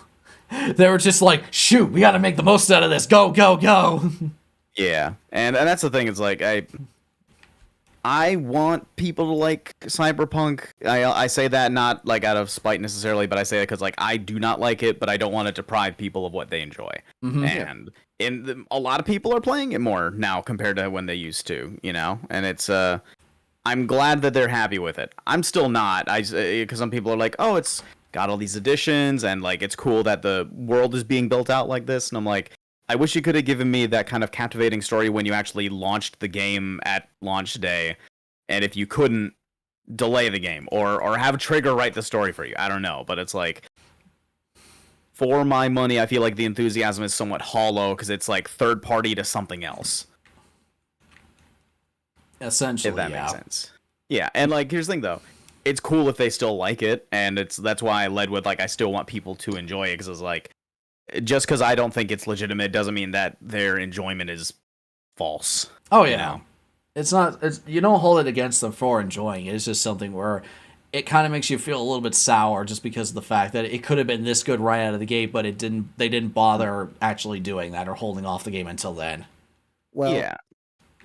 Yeah. They were just like, shoot, we got to make the most out of this. Go, go, go. Yeah. And that's the thing. It's like, I want people to like Cyberpunk. I say that not like out of spite necessarily, but I say it because like I do not like it, but I don't want to deprive people of what they enjoy. Mm-hmm. And a lot of people are playing it more now compared to when they used to, you know. And it's I'm glad that they're happy with it. I'm still not. Because some people are like, oh, it's got all these additions and like it's cool that the world is being built out like this. And I'm like, I wish you could have given me that kind of captivating story when you actually launched the game at launch day. And if you couldn't, delay the game or have a trigger write the story for you. I don't know. But it's like, for my money, I feel like the enthusiasm is somewhat hollow because it's like third party to something else. Essentially, if that makes sense. Yeah, and like here's the thing though. It's cool if they still like it, and that's why I led with like I still want people to enjoy it because it's like just because I don't think it's legitimate doesn't mean that their enjoyment is false. Oh yeah, you know? It's not. You don't hold it against them for enjoying it. It's just something where it kind of makes you feel a little bit sour just because of the fact that it could have been this good right out of the gate, but it didn't. They didn't bother actually doing that or holding off the game until then. Well, yeah,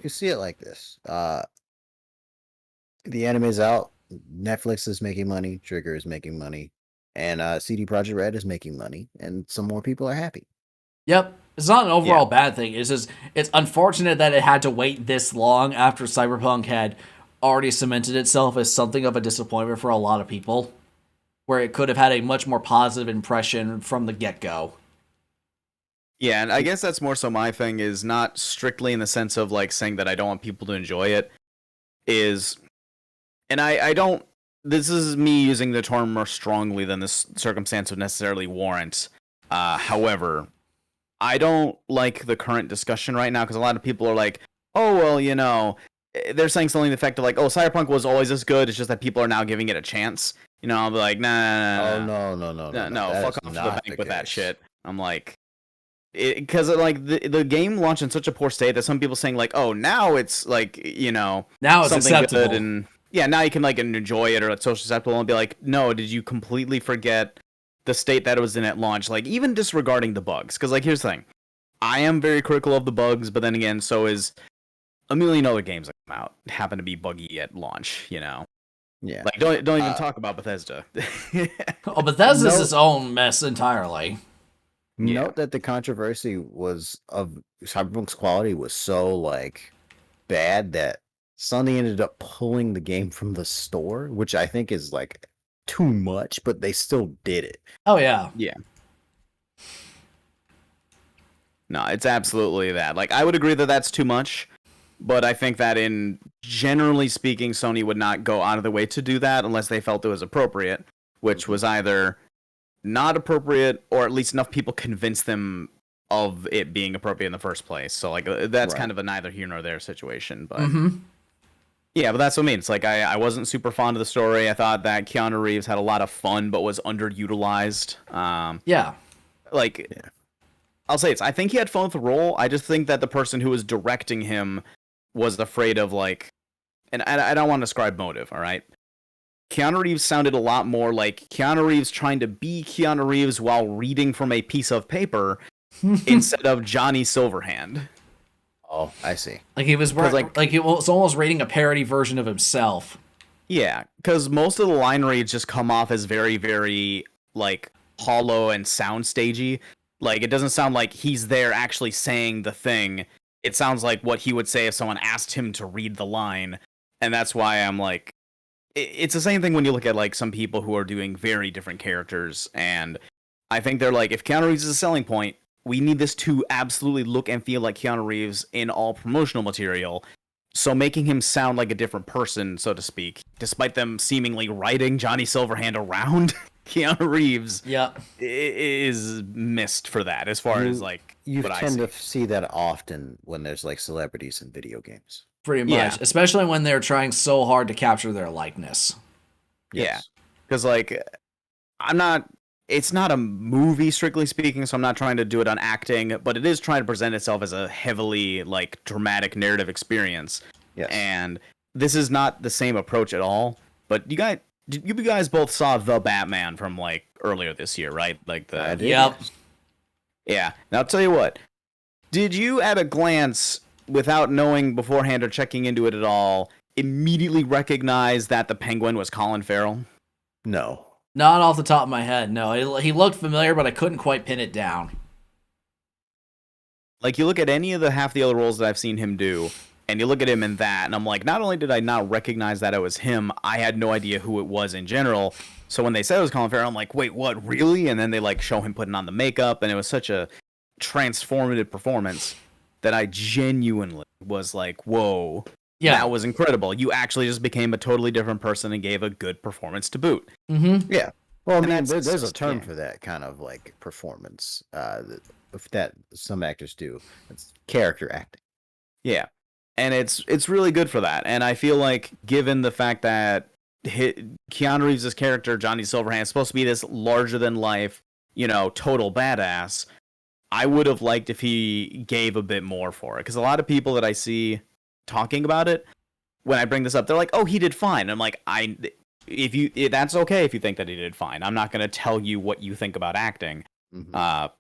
you see it like this. The anime's out. Netflix is making money. Trigger is making money. And CD Projekt Red is making money. And some more people are happy. Yep. It's not an overall bad thing. It's just, it's unfortunate that it had to wait this long after Cyberpunk had already cemented itself as something of a disappointment for a lot of people, where it could have had a much more positive impression from the get-go. Yeah, and I guess that's more so my thing is not strictly in the sense of like saying that I don't want people to enjoy it. Is and I don't. This is me using the term more strongly than this circumstance would necessarily warrant. However, I don't like the current discussion right now because a lot of people are like, oh, well, they're saying something to the effect of like, oh, Cyberpunk was always this good. It's just that people are now giving it a chance. I'll be like, nah, Oh no! fuck off to the bank with that shit. I'm like, because like the game launched in such a poor state that some people saying like, oh, now it's like, now it's something acceptable. good and yeah, now you can like enjoy it or it's social acceptable and be like, no, did you completely forget the state that it was in at launch? Like even disregarding the bugs, because like here's the thing, I am very critical of the bugs, but then again, so is a million other games that come out happen to be buggy at launch. Yeah. Like don't even talk about Bethesda. Oh, Bethesda's its own mess entirely. Note that the controversy was of Cyberpunk's quality was so like bad that Sony ended up pulling the game from the store, which I think is like too much, but they still did it. Oh yeah. Yeah. No, it's absolutely that. Like I would agree that that's too much, but I think that in generally speaking, Sony would not go out of the way to do that unless they felt it was appropriate, which was either not appropriate or at least enough people convinced them of it being appropriate in the first place. So like that's kind of a neither here nor there situation, but yeah, but that's what I mean. It's like I wasn't super fond of the story. I thought that Keanu Reeves had a lot of fun but was underutilized. I'll say it's I think he had fun with the role. I just think that the person who was directing him was afraid of like, and I don't want to describe motive, all right? Keanu Reeves sounded a lot more like Keanu Reeves trying to be Keanu Reeves while reading from a piece of paper instead of Johnny Silverhand. Oh, I see. Like he was like he was almost reading a parody version of himself. Yeah, because most of the line reads just come off as very, very like hollow and soundstagey. Like it doesn't sound like he's there actually saying the thing. It sounds like what he would say if someone asked him to read the line, and that's why I'm like, it's the same thing when you look at like some people who are doing very different characters, and I think they're like, if Keanu Reeves is a selling point, we need this to absolutely look and feel like Keanu Reeves in all promotional material. So making him sound like a different person, so to speak, despite them seemingly writing Johnny Silverhand around Keanu Reeves, is missed for that. As far as like you what tend to see that often when there's like celebrities in video games. Pretty much, especially when they're trying so hard to capture their likeness. Yeah, because like it's not a movie strictly speaking, so I'm not trying to do it on acting, but it is trying to present itself as a heavily like dramatic narrative experience. Yes. And this is not the same approach at all. But you guys both saw The Batman from like earlier this year, right? Like the I did. Yep. Yeah. Now I'll tell you what. Did you at a glance, without knowing beforehand or checking into it at all, immediately recognize that the Penguin was Colin Farrell? No. Not off the top of my head, no. He looked familiar, but I couldn't quite pin it down. Like, you look at any of the half the other roles that I've seen him do, and you look at him in that, and I'm like, not only did I not recognize that it was him, I had no idea who it was in general. So when they said it was Colin Farrell, I'm like, wait, what, really? And then they, like, show him putting on the makeup, and it was such a transformative performance that I genuinely was like, whoa. Yeah. That was incredible. You actually just became a totally different person and gave a good performance to boot. Mm-hmm. Yeah. Well, I mean, there's a term for that kind of like performance that some actors do. It's character acting. Yeah. And it's really good for that. And I feel like given the fact that Keanu Reeves' character, Johnny Silverhand, is supposed to be this larger than life, total badass, I would have liked if he gave a bit more for it. Because a lot of people that I see talking about it, when I bring this up, they're like, "Oh, he did fine." I'm like, that's okay if you think that he did fine. I'm not going to tell you what you think about acting. But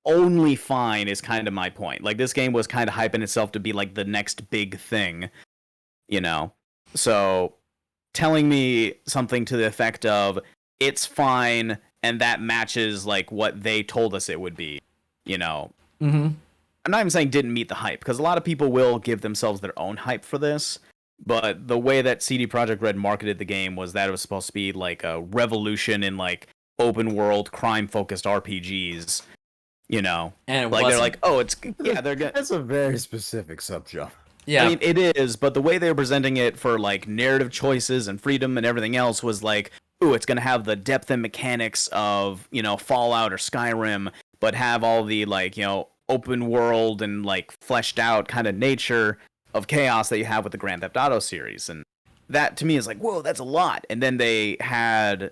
only fine is kind of my point. Like, this game was kind of hyping itself to be like the next big thing, So telling me something to the effect of it's fine and that matches like what they told us it would be, I'm not even saying didn't meet the hype, because a lot of people will give themselves their own hype for this, but the way that CD Projekt Red marketed the game was that it was supposed to be like a revolution in like open world crime focused RPGs, you know, And it like they're wasn't. like, oh, it's they're gonna. That's a very specific subgenre. Yeah, I mean, it is, but the way they were presenting it for like narrative choices and freedom and everything else was like, ooh, it's gonna have the depth and mechanics of, you know, Fallout or Skyrim, but have all the like, you know, open world and like fleshed out kind of nature of chaos that you have with the Grand Theft Auto series. And that to me is like, whoa, that's a lot. And then they had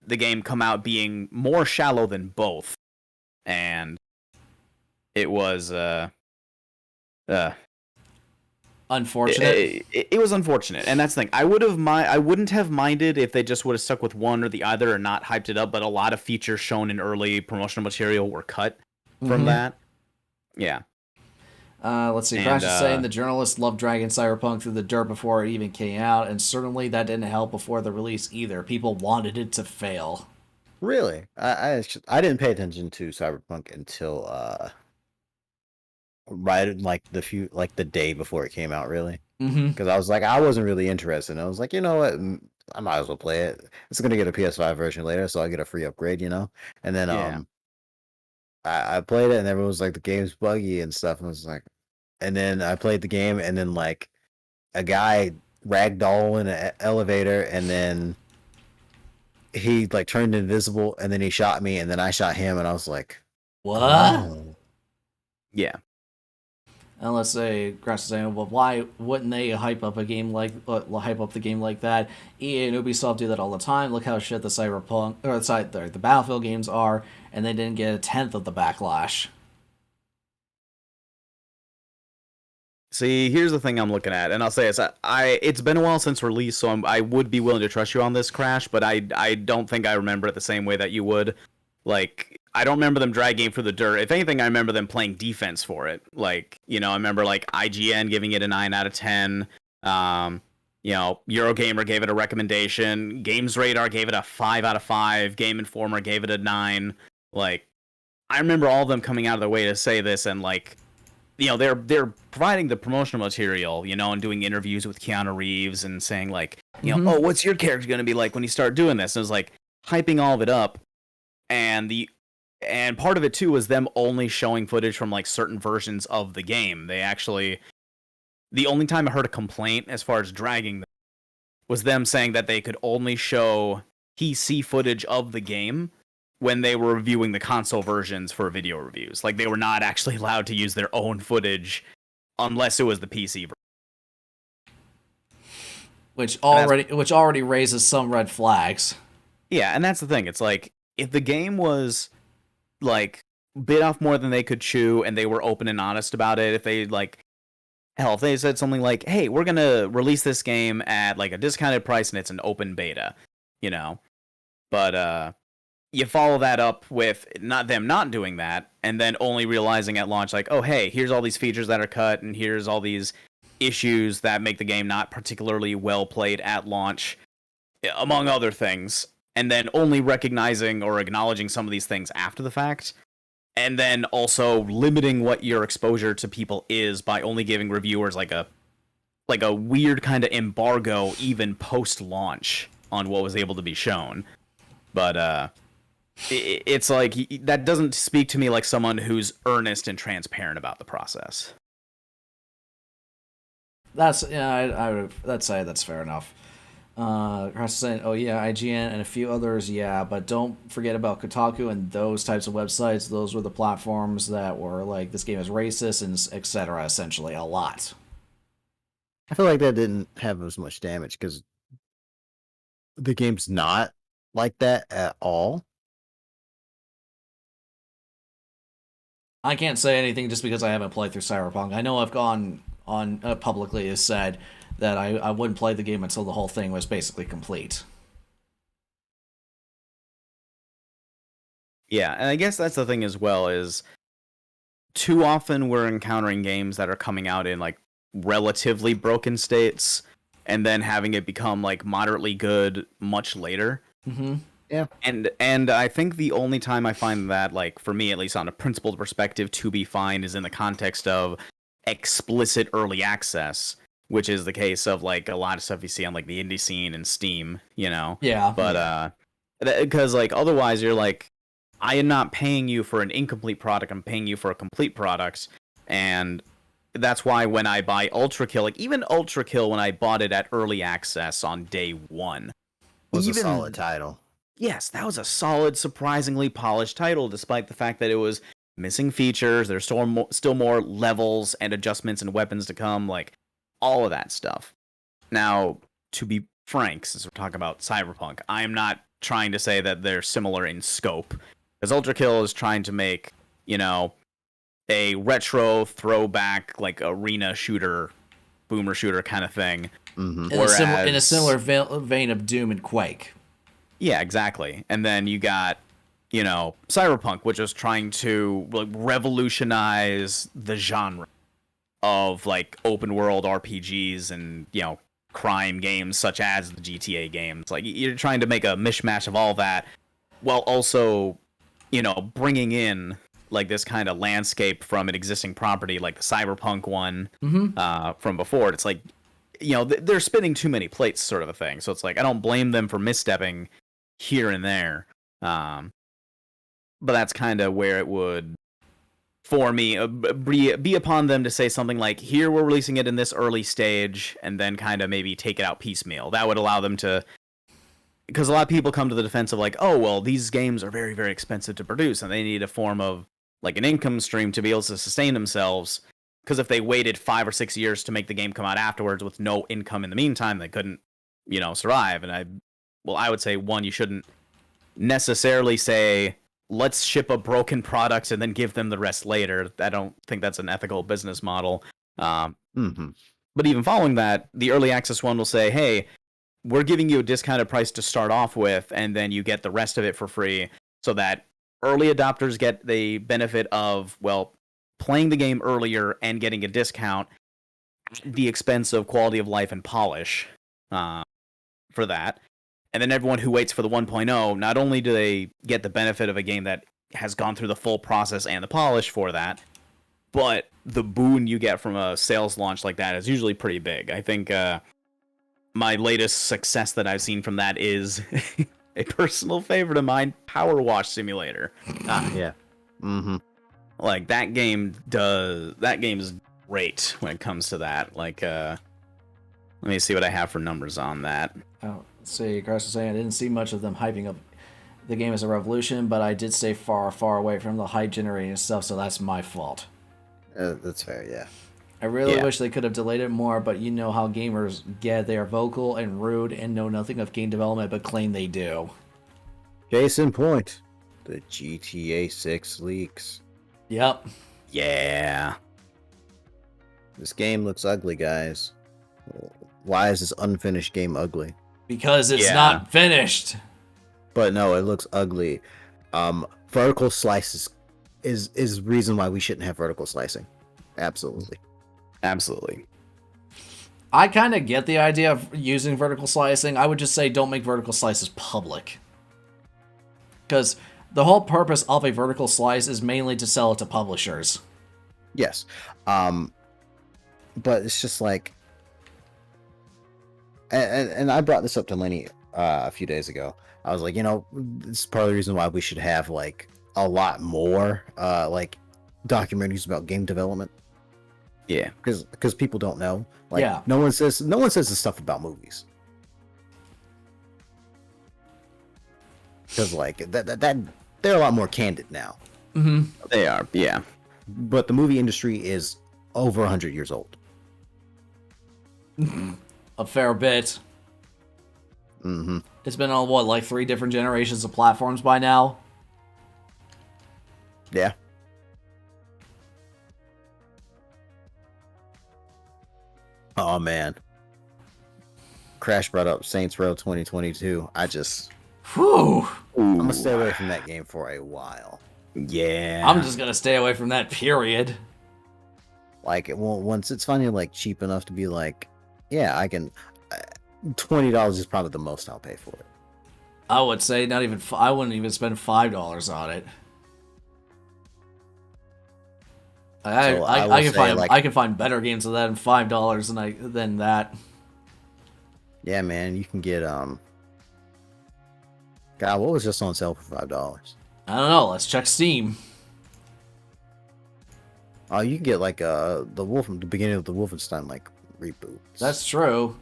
the game come out being more shallow than both, and it was unfortunate. It was unfortunate, and that's the thing. I wouldn't have minded if they just would have stuck with one or the other and not hyped it up. But a lot of features shown in early promotional material were cut from that. Yeah. Let's see. Crash is saying the journalists loved dragging Cyberpunk through the dirt before it even came out, and certainly that didn't help before the release either. People wanted it to fail. Really, I didn't pay attention to Cyberpunk until right like the day before it came out, really, because I was like, I wasn't really interested. And I was like, you know what, I might as well play it. It's gonna get a PS5 version later, so I'll get a free upgrade, you know. And then I played it, and everyone was like, the game's buggy and stuff, and I was like, and then I played the game, and then like a guy ragdoll in an elevator, and then he like turned invisible, and then he shot me, and then I shot him, and I was like, What? oh. Yeah. And let's say Crash is saying, well, why wouldn't they hype up the game like that? EA and Ubisoft do that all the time. Look how shit the Cyberpunk or the Battlefield games are, and they didn't get a tenth of the backlash. See, here's the thing I'm looking at, and I'll say it's been a while since release, so I would be willing to trust you on this, Crash, but I don't think I remember it the same way that you would. Like, I don't remember them dragging through the dirt. If anything, I remember them playing defense for it. Like, you know, I remember like IGN giving it a 9 out of 10. You know, Eurogamer gave it a recommendation. Games Radar gave it a 5 out of 5. Game Informer gave it a 9. Like, I remember all of them coming out of their way to say this, and like, you know, they're providing the promotional material, you know, and doing interviews with Keanu Reeves and saying like, you know, oh, what's your character going to be like when you start doing this? And it was like hyping all of it up, and part of it too was them only showing footage from like certain versions of the game. They actually, the only time I heard a complaint as far as dragging them was them saying that they could only show PC footage of the game when they were reviewing the console versions for video reviews. Like, they were not actually allowed to use their own footage unless it was the PC version. Which already raises some red flags. Yeah, and that's the thing. It's like, if the game was like bit off more than they could chew and they were open and honest about it, if they like, hell, if they said something like, hey, we're gonna release this game at like a discounted price and it's an open beta, you know, but you follow that up with them not doing that, and then only realizing at launch, like, oh, hey, here's all these features that are cut, and here's all these issues that make the game not particularly well played at launch, among other things, and then only recognizing or acknowledging some of these things after the fact, and then also limiting what your exposure to people is by only giving reviewers like a weird kind of embargo even post-launch on what was able to be shown. But it's like, that doesn't speak to me like someone who's earnest and transparent about the process. That's, yeah, I would say that's fair enough. Crash is saying, oh yeah, IGN and a few others, yeah, but don't forget about Kotaku and those types of websites. Those were the platforms that were like, this game is racist and etc. Essentially, a lot. I feel like that didn't have as much damage because the game's not like that at all. I can't say anything just because I haven't played through Cyberpunk. I know I've gone on publicly has said that I wouldn't play the game until the whole thing was basically complete. Yeah, and I guess that's the thing as well, is too often we're encountering games that are coming out in like relatively broken states and then having it become like moderately good much later. Mm-hmm. Yeah. And I think the only time I find that, like, for me at least on a principled perspective, to be fine is in the context of explicit early access, which is the case of like a lot of stuff you see on like the indie scene and Steam, you know. Yeah. But because like otherwise you're like, I am not paying you for an incomplete product. I'm paying you for a complete product, and that's why when I buy Ultra Kill, like even Ultra Kill, when I bought it at early access on day one, Was even a solid title. yes, that was a solid, surprisingly polished title, despite the fact that it was missing features. There's still more levels and adjustments and weapons to come, like all of that stuff. Now, to be frank, since we're talking about Cyberpunk, I am not trying to say that they're similar in scope, because Ultra Kill is trying to make, you know, a retro throwback, like arena shooter, boomer shooter kind of thing. Mm-hmm. In a similar vein of Doom and Quake. Yeah, exactly. And then you got, you know, Cyberpunk, which was trying to like revolutionize the genre of like open world RPGs and, you know, crime games such as the GTA games. Like you're trying to make a mishmash of all that while also, you know, bringing in like this kind of landscape from an existing property like the Cyberpunk one from before. It's like, you know, they're spinning too many plates sort of a thing. So it's like, I don't blame them for misstepping here and there. But that's kind of where it would, for me, be upon them to say something like, here we're releasing it in this early stage, and then kind of maybe take it out piecemeal. That would allow them to, because a lot of people come to the defense of like, oh, well, these games are very, very expensive to produce, and they need a form of like an income stream to be able to sustain themselves. Because if they waited 5 or 6 years to make the game come out afterwards with no income in the meantime, they couldn't, you know, survive. And I would say, one, you shouldn't necessarily say, let's ship a broken product and then give them the rest later. I don't think that's an ethical business model. But even following that, the early access one will say, hey, we're giving you a discounted price to start off with, and then you get the rest of it for free, so that early adopters get the benefit of, well, playing the game earlier and getting a discount at the expense of quality of life and polish for that. And then everyone who waits for the 1.0, not only do they get the benefit of a game that has gone through the full process and the polish for that, but the boon you get from a sales launch like that is usually pretty big. I think my latest success that I've seen from that is a personal favorite of mine, Power Wash Simulator. Yeah. Mm-hmm. Like that game is great when it comes to that. Like let me see what I have for numbers on that. Oh, see, Grass was saying I didn't see much of them hyping up the game as a revolution, but I did stay far, far away from the hype generating stuff, so that's my fault. That's fair, yeah. I really wish they could have delayed it more, but you know how gamers get. They are vocal and rude and know nothing of game development, but claim they do. Case in point, the GTA 6 leaks. Yep. Yeah. This game looks ugly, guys. Why is this unfinished game ugly? Because it's not finished. But no, it looks ugly. Vertical slices is reason why we shouldn't have vertical slicing. Absolutely. Absolutely. I kind of get the idea of using vertical slicing. I would just say don't make vertical slices public. Because the whole purpose of a vertical slice is mainly to sell it to publishers. Yes. But it's just like... And I brought this up to Lenny a few days ago. I was like, you know, this is part of the reason why we should have, like, a lot more, like, documentaries about game development. Yeah. Because people don't know. Like, no one says this stuff about movies. Because, like, that they're a lot more candid now. Mm-hmm. They are, yeah. But the movie industry is over 100 years old. A fair bit. Mm-hmm. It's been on, what, like 3 different generations of platforms by now? Yeah. Oh, man. Crash brought up Saints Row 2022. Whew. I'm gonna stay away from that game for a while. Yeah. I'm just gonna stay away from that, period. Like, once it's finally, like, cheap enough to be like, yeah, I can... $20 is probably the most I'll pay for it. I would say not even... I wouldn't even spend $5 on it. I can find better games than that in $5 than that. Yeah, man, you can get God, what was just on sale for $5? I don't know. Let's check Steam. Oh, you can get like the beginning of the Wolfenstein like reboot. That's true.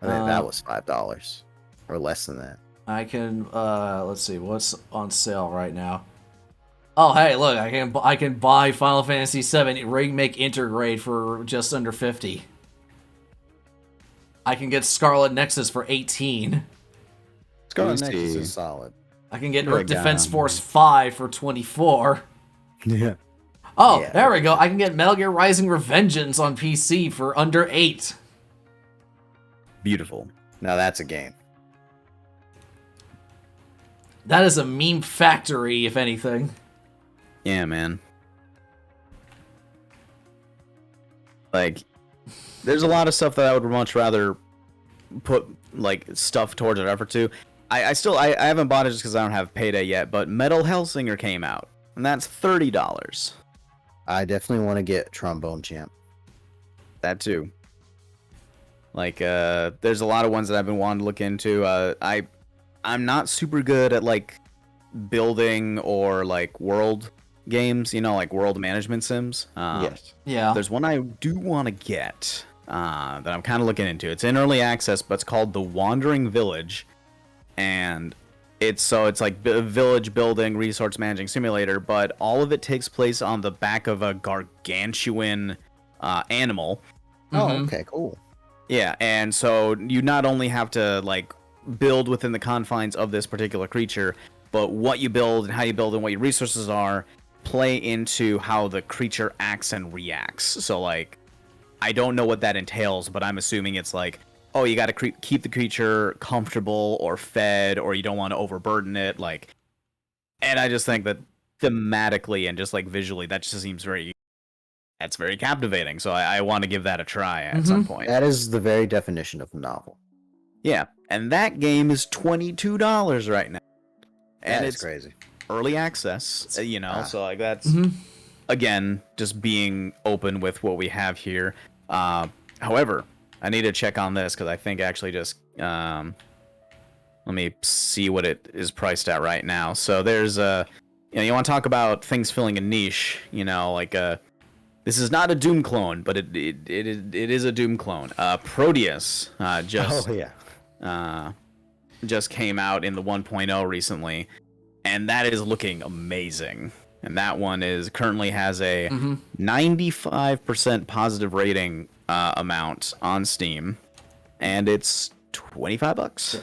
I think that was $5 or less than that. I can let's see what's on sale right now. Oh, hey, look, I can buy Final Fantasy VII Remake Intergrade for just under 50. I can get Scarlet Nexus for 18. Scarlet Let me Nexus see. is solid. I can get Here I Earth Defense go. Force 5 for 24. Yeah. Oh, Yeah. there we go. I can get Metal Gear Rising Revengeance on PC for under 8. Beautiful. Now that's a game. That is a meme factory, if anything. Yeah, man. Like, there's a lot of stuff that I would much rather put like stuff towards an effort to. I haven't bought it just because I don't have Payday yet, but Metal Hellsinger came out, and that's $30. I definitely want to get Trombone Champ. That too. Like, there's a lot of ones that I've been wanting to look into. I'm not super good at like building or like world games, you know, like world management sims. Yes. Yeah. There's one I do want to get that I'm kind of looking into. It's in early access, but it's called The Wandering Village, and it's like village building, resource managing simulator, but all of it takes place on the back of a gargantuan animal. Oh, Mhm. okay, cool. Yeah, and so you not only have to like build within the confines of this particular creature, but what you build and how you build and what your resources are play into how the creature acts and reacts. So like, I don't know what that entails, but I'm assuming it's like, oh, you got to keep the creature comfortable or fed, or you don't want to overburden it. Like, and I just think that thematically and just like visually, that just seems that's very captivating. So I want to give that a try at some point. That is the very definition of a novel. Yeah, and that game is $22 right now, and That is it's crazy. early access. You know, so like that's Mhm. again just being open with what we have here. However, I need to check on this because I think actually just let me see what it is priced at right now. So there's you want to talk about things filling a niche. You know, like this is not a Doom clone, but it is a Doom clone. Proteus just Oh yeah. just came out in the 1.0 recently, and that is looking amazing. And that one currently has a 95% positive rating amount on Steam, and it's $25.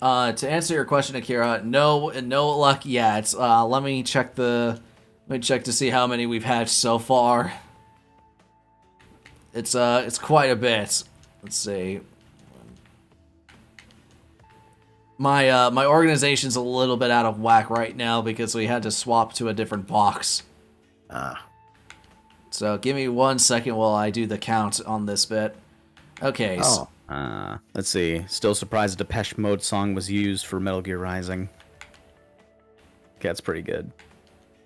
To answer your question, Akira, no luck yet. Let me check to see how many we've had so far. It's quite a bit. Let's see. My organization's a little bit out of whack right now because we had to swap to a different box. So give me 1 second while I do the count on this bit. Okay. Oh. Let's see. Still surprised a Depeche Mode song was used for Metal Gear Rising. Okay, that's pretty good.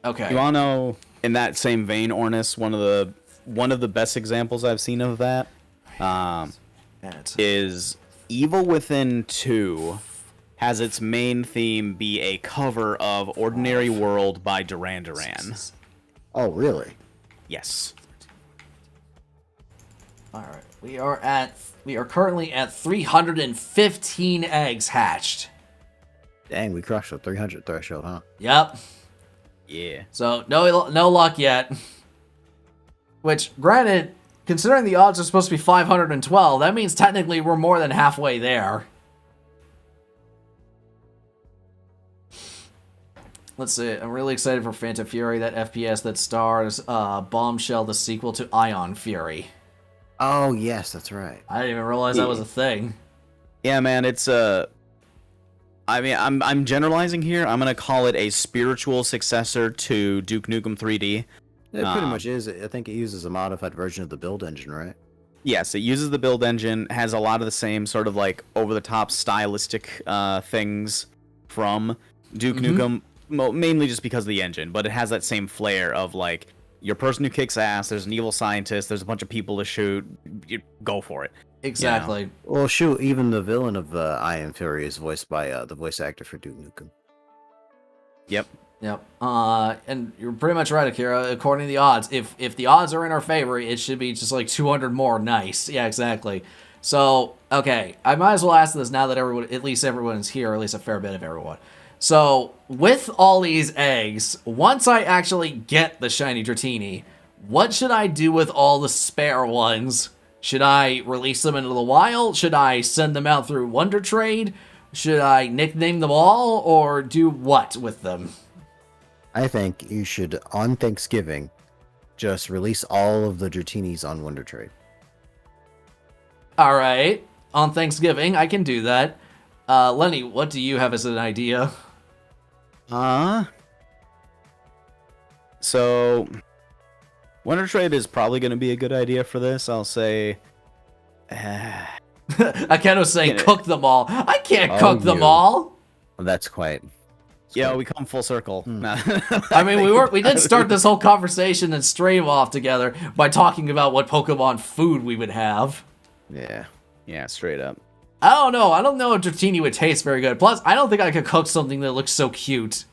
Okay. You wanna know, in that same vein, Ornis, one of the best examples I've seen of that is Evil Within 2 has its main theme be a cover of Ordinary World by Duran Duran. Oh, really? Yes. All right. We are currently at 315 eggs hatched. Dang, we crushed the 300 threshold, huh? Yep. Yeah. So no luck yet. Which, granted, considering the odds are supposed to be 512, that means technically we're more than halfway there. Let's see. I'm really excited for Phantom Fury, that FPS that stars Bombshell, the sequel to Ion Fury. Oh, yes, that's right. I didn't even realize that was a thing. Yeah, man, it's I mean, I'm generalizing here. I'm gonna call it a spiritual successor to Duke Nukem 3D. It pretty much is. I think it uses a modified version of the build engine, right? Yes, it uses the build engine, has a lot of the same sort of like over-the-top stylistic things from Duke Nukem, mainly just because of the engine, but it has that same flair of like, you're a person who kicks ass, there's an evil scientist, there's a bunch of people to shoot, you go for it. Exactly. Well, shoot, even the villain of Iron Fury is voiced by the voice actor for Duke Nukem. Yep. Yep. And you're pretty much right, Akira. According to the odds, if the odds are in our favor, it should be just like 200 more. Nice. Yeah, exactly. So, okay, I might as well ask this now that at least everyone's here, or at least a fair bit of everyone. So, with all these eggs, once I actually get the shiny Dratini, what should I do with all the spare ones? Should I release them into the wild? Should I send them out through Wonder Trade? Should I nickname them all, or do what with them? I think you should, on Thanksgiving, just release all of the Dratinis on Wonder Trade. All right, on Thanksgiving, I can do that. Lenny, what do you have as an idea? So Wonder Trade is probably going to be a good idea for this. I'll say. Akeno's saying cook them all. I can't cook them you. all. That's quite. Yeah, we come full circle. I mean, we did start this whole conversation and stream off together by talking about what Pokemon food we would have. Yeah. Yeah, straight up. I don't know. I don't know if Dratini would taste very good. Plus, I don't think I could cook something that looks so cute.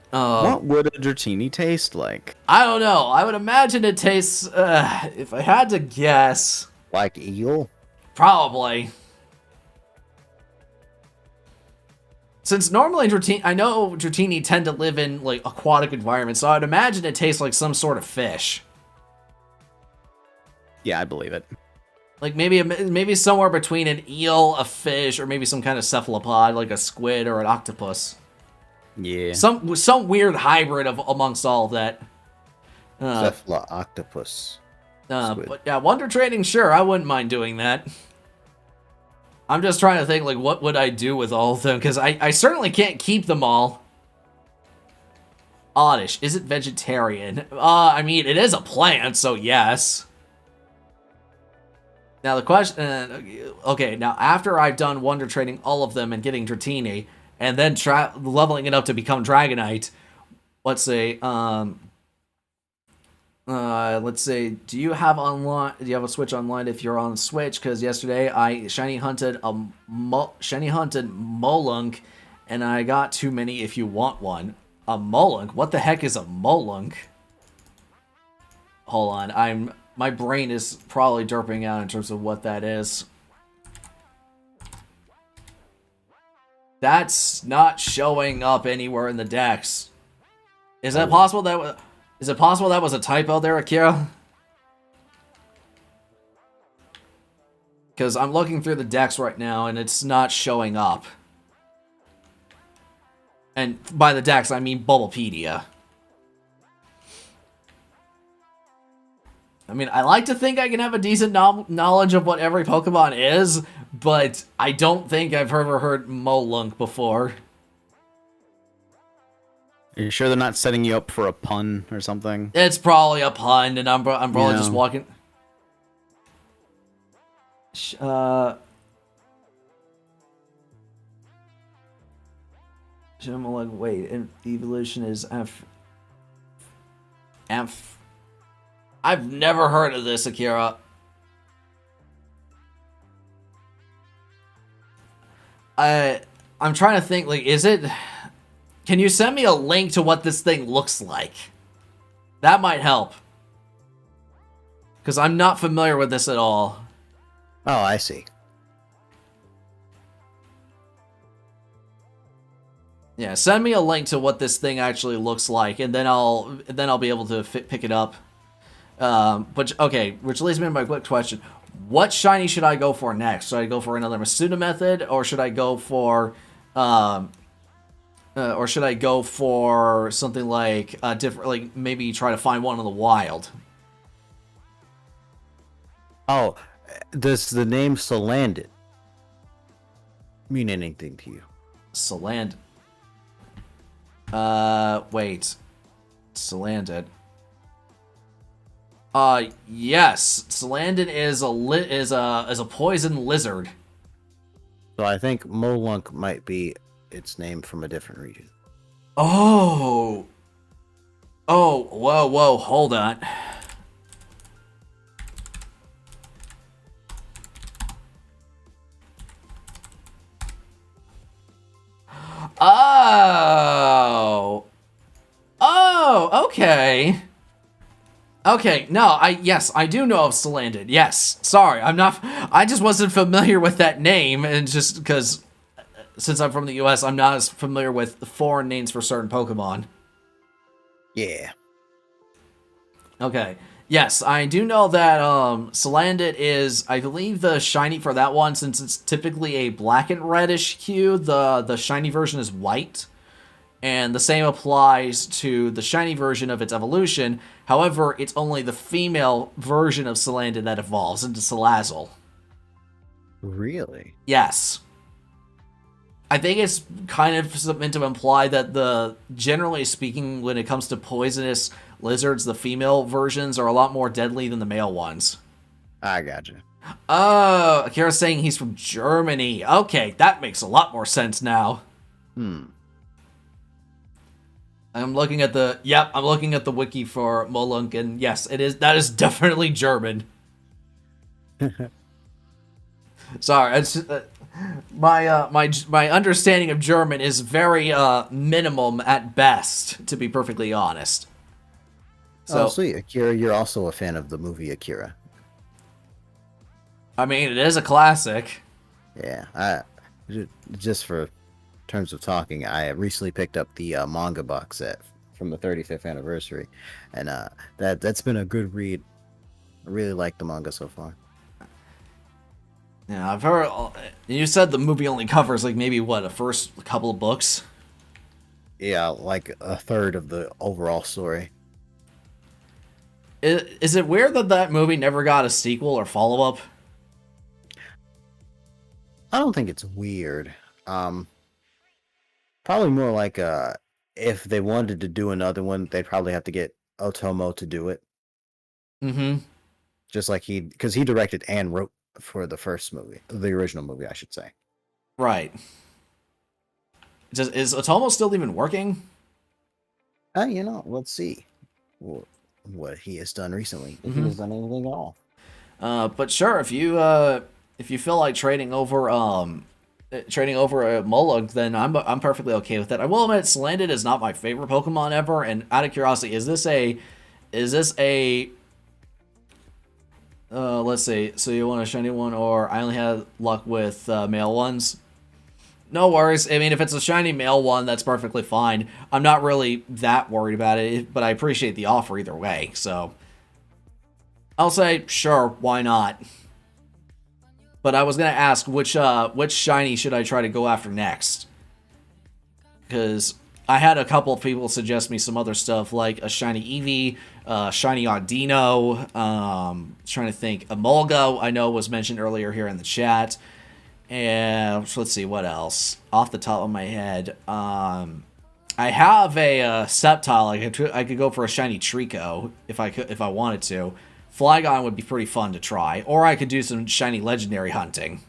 What would a Dratini taste like? I don't know. I would imagine it tastes, if I had to guess, Like eel? probably. Since normally I know Dratini tend to live in like aquatic environments, so I'd imagine it tastes like some sort of fish. Yeah, I believe it. Like maybe somewhere between an eel, a fish, or maybe some kind of cephalopod like a squid or an octopus. Yeah. Some weird hybrid of amongst all of that. Cephaloctopus. Squid. But yeah, Wonder Trading, sure, I wouldn't mind doing that. I'm just trying to think, like, what would I do with all of them? Because I certainly can't keep them all. Oddish, is it vegetarian? I mean, it is a plant, so yes. Now the question, okay, now after I've done Wonder Trading all of them and getting Dratini, and then leveling it up to become Dragonite, let's say, do you have a Switch online if you're on Switch? Because yesterday I shiny hunted Molunk, and I got too many if you want one. A Molunk? What the heck is a Molunk? Hold on, my brain is probably derping out in terms of what that is. That's not showing up anywhere in the Dex. Is it possible that was a typo there, Akira? Because I'm looking through the Dex right now and it's not showing up. And by the Dex, I mean Bulbapedia. I mean, I like to think I can have a decent knowledge of what every Pokemon is, but I don't think I've ever heard Molunk before. Are you sure they're not setting you up for a pun or something? It's probably a pun, and I'm probably just walking... Wait, evolution is I've never heard of this, Akira. I'm trying to think, like, is it... Can you send me a link to what this thing looks like? That might help. Because I'm not familiar with this at all. Oh, I see. Yeah, send me a link to what this thing actually looks like, and then I'll be able to pick it up. But okay, which leads me to my quick question: what shiny should I go for next? Should I go for another Masuda method, or should I go for something like a different, like maybe try to find one in the wild? Oh, does the name Salandit mean anything to you? Salandit. Wait. Salandit. Yes. Salandit is a poison lizard. So I think Molunk might be its name from a different region. Oh. Oh, whoa, hold on. Okay. Okay, no, yes, I do know of Salandit. Yes. Sorry, I just wasn't familiar with that name, and just because since I'm from the US, I'm not as familiar with foreign names for certain Pokemon. Yeah. Okay. Yes, I do know that Salandit is, I believe, the shiny for that one, since it's typically a black and reddish hue, the shiny version is white. And the same applies to the shiny version of its evolution. However, it's only the female version of Salandit that evolves into Salazzle. Really? Yes. I think it's kind of meant to imply that generally speaking, when it comes to poisonous lizards, the female versions are a lot more deadly than the male ones. I gotcha. Oh, Akira's saying he's from Germany. Okay, that makes a lot more sense now. I'm looking at the wiki for Molunk, and yes, that is definitely German. Sorry, it's my understanding of German is very minimum at best, to be perfectly honest. So, Sweet. Akira, you're also a fan of the movie Akira. I mean, it is a classic. Yeah, just for terms of talking, I recently picked up the manga box set from the 35th anniversary, and that's been a good read. I really like the manga so far. Yeah, I've heard. You said the movie only covers like maybe a first couple of books. Yeah, like a third of the overall story. Is it weird that movie never got a sequel or follow up? I don't think it's weird. Probably more like if they wanted to do another one, they'd probably have to get Otomo to do it. Mm-hmm. Just like because he directed and wrote for the first movie, the original movie, I should say. Right. Is Otomo still even working? Let's see what he has done recently. If he has done anything at all. But sure, if you feel like trading over a Molug, then I'm perfectly okay with that. I will admit, Salandit is not my favorite Pokemon ever. And out of curiosity, is this a let's see. So you want a shiny one, or I only had luck with male ones? No worries. I mean, if it's a shiny male one, that's perfectly fine. I'm not really that worried about it, but I appreciate the offer either way. So I'll say sure, why not? But I was gonna ask which shiny should I try to go after next? Because I had a couple of people suggest me some other stuff like a shiny Eevee, shiny Audino. Trying to think, Emolga I know was mentioned earlier here in the chat, and let's see what else off the top of my head. I have a Sceptile. I could go for a shiny Trico if I wanted to. Flygon would be pretty fun to try, or I could do some shiny legendary hunting.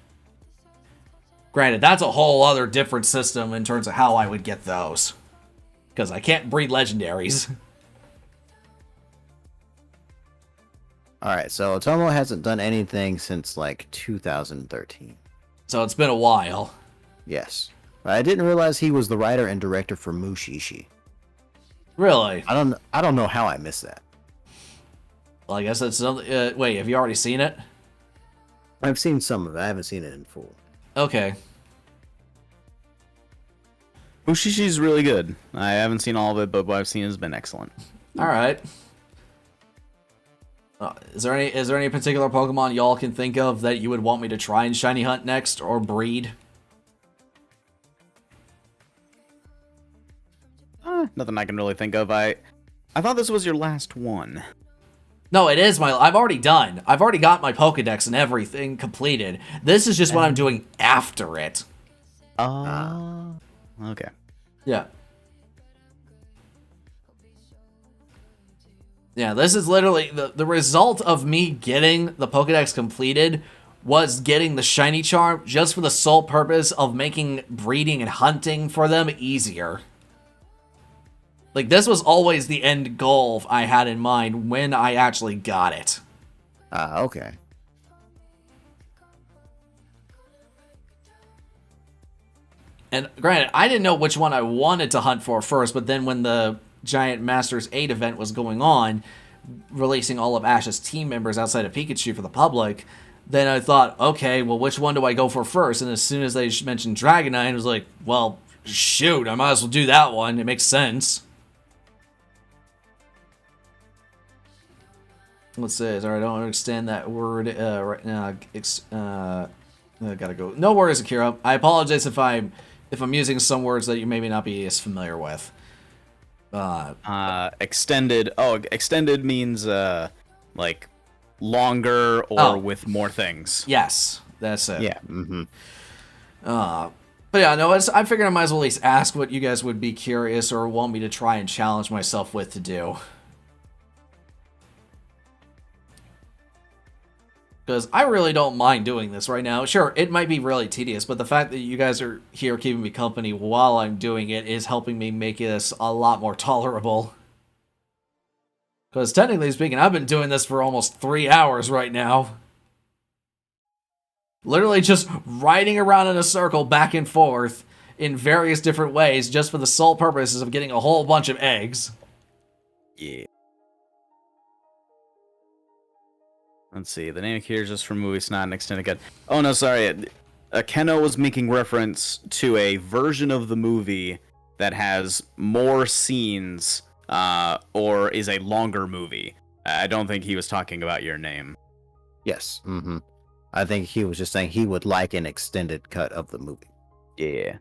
Granted, that's a whole other different system in terms of how I would get those, because I can't breed legendaries. All right, so Otomo hasn't done anything since like 2013. So it's been a while. Yes, I didn't realize he was the writer and director for Mushishi. Really? I don't know how I missed that. Well, I guess that's something. Wait, have you already seen it? I've seen some of it. I haven't seen it in full. Okay. Mushishi's really good. I haven't seen all of it, but what I've seen has been excellent. All right. Is there any particular Pokemon y'all can think of that you would want me to try and shiny hunt next or breed? Nothing I can really think of. I thought this was your last one. No, it is I've already done. I've already got my Pokedex and everything completed. This is just what I'm doing after it. Okay. Yeah. Yeah, this is literally the result of me getting the Pokedex completed was getting the shiny charm just for the sole purpose of making breeding and hunting for them easier. Like, this was always the end goal I had in mind when I actually got it. Okay. And granted, I didn't know which one I wanted to hunt for first, but then when the giant Masters 8 event was going on, releasing all of Ash's team members outside of Pikachu for the public, then I thought, okay, well, which one do I go for first? And as soon as they mentioned Dragonite, I was like, well, shoot, I might as well do that one. It makes sense. Let's say, sorry, I don't understand that word right now. I gotta go. No worries, Akira. I apologize if I'm using some words that you maybe not be as familiar with. Extended. Oh, extended means like longer or with more things. Yes, that's it. Yeah. Mm-hmm. But yeah, no, I figured I might as well at least ask what you guys would be curious or want me to try and challenge myself with to do. Because I really don't mind doing this right now. Sure, it might be really tedious, but the fact that you guys are here keeping me company while I'm doing it is helping me make this a lot more tolerable. Because technically speaking, I've been doing this for almost 3 hours right now. Literally just riding around in a circle back and forth in various different ways just for the sole purposes of getting a whole bunch of eggs. Yeah. Let's see. The name here is just from movie Snot and extended cut. Oh no, sorry. Keno was making reference to a version of the movie that has more scenes, or is a longer movie. I don't think he was talking about your name. Yes. Mm-hmm. I think he was just saying he would like an extended cut of the movie. Yeah.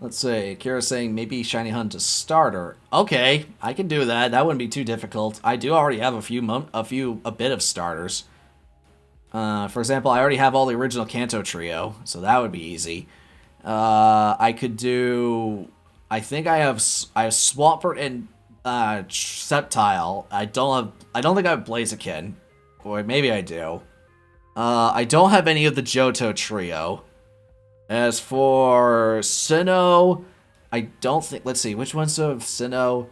Let's see, Kira's saying maybe Shiny Hunt to starter. Okay, I can do that. That wouldn't be too difficult. I do already have a bit of starters. For example, I already have all the original Kanto trio, so that would be easy. I could do. I think I have Swampert and Sceptile. I don't think I have Blaziken, or maybe I do. I don't have any of the Johto trio. As for Sinnoh, I don't think... Let's see, which ones of Sinnoh?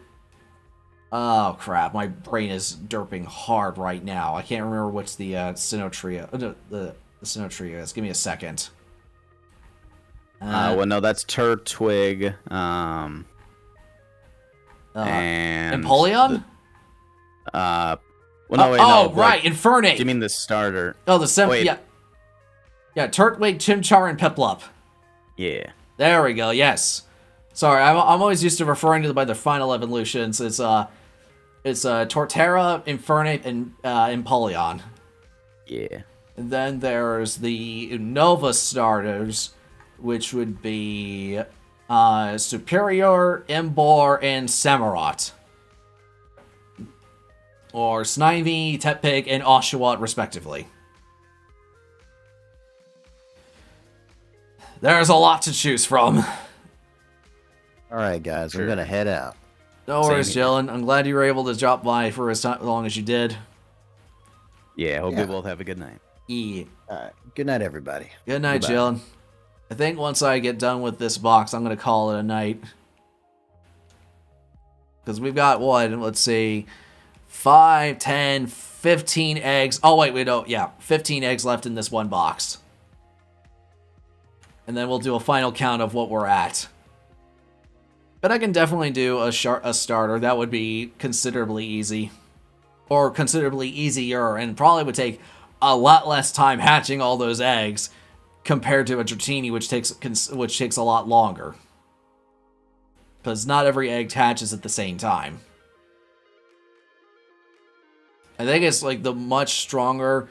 Oh, crap. My brain is derping hard right now. I can't remember what's the Sinnoh trio... the Sinnoh trio is. Give me a second. Well, no, that's Turtwig. And... Empoleon? Well, no, wait, no. Right, Infernape! Do you mean the starter? Oh, yeah. Yeah, Turtwig, Chimchar, and Piplup. Yeah. There we go, yes. Sorry, I'm always used to referring to them by their final evolutions. It's Torterra, Infernape, and Empoleon. Yeah. And then there's the Nova starters, which would be Superior, Emboar, and Samurott. Or Snivy, Tepig, and Oshawott, respectively. There's a lot to choose from. Alright, guys, I'm gonna head out. No worries, Jalen. I'm glad you were able to drop by for as long as you did. Yeah, hope you both have a good night. Yeah. Alright, good night, everybody. Good night, Goodbye. Jalen. I think once I get done with this box, I'm going to call it a night. Because we've got, what, let's see, 5, 10, 15 eggs. Oh, wait, we don't. Yeah, 15 eggs left in this one box. And then we'll do a final count of what we're at. But I can definitely do a starter. That would be considerably easy. Or considerably easier, and probably would take a lot less time hatching all those eggs compared to a Dratini, which takes a lot longer. Because not every egg hatches at the same time. I think it's like the much stronger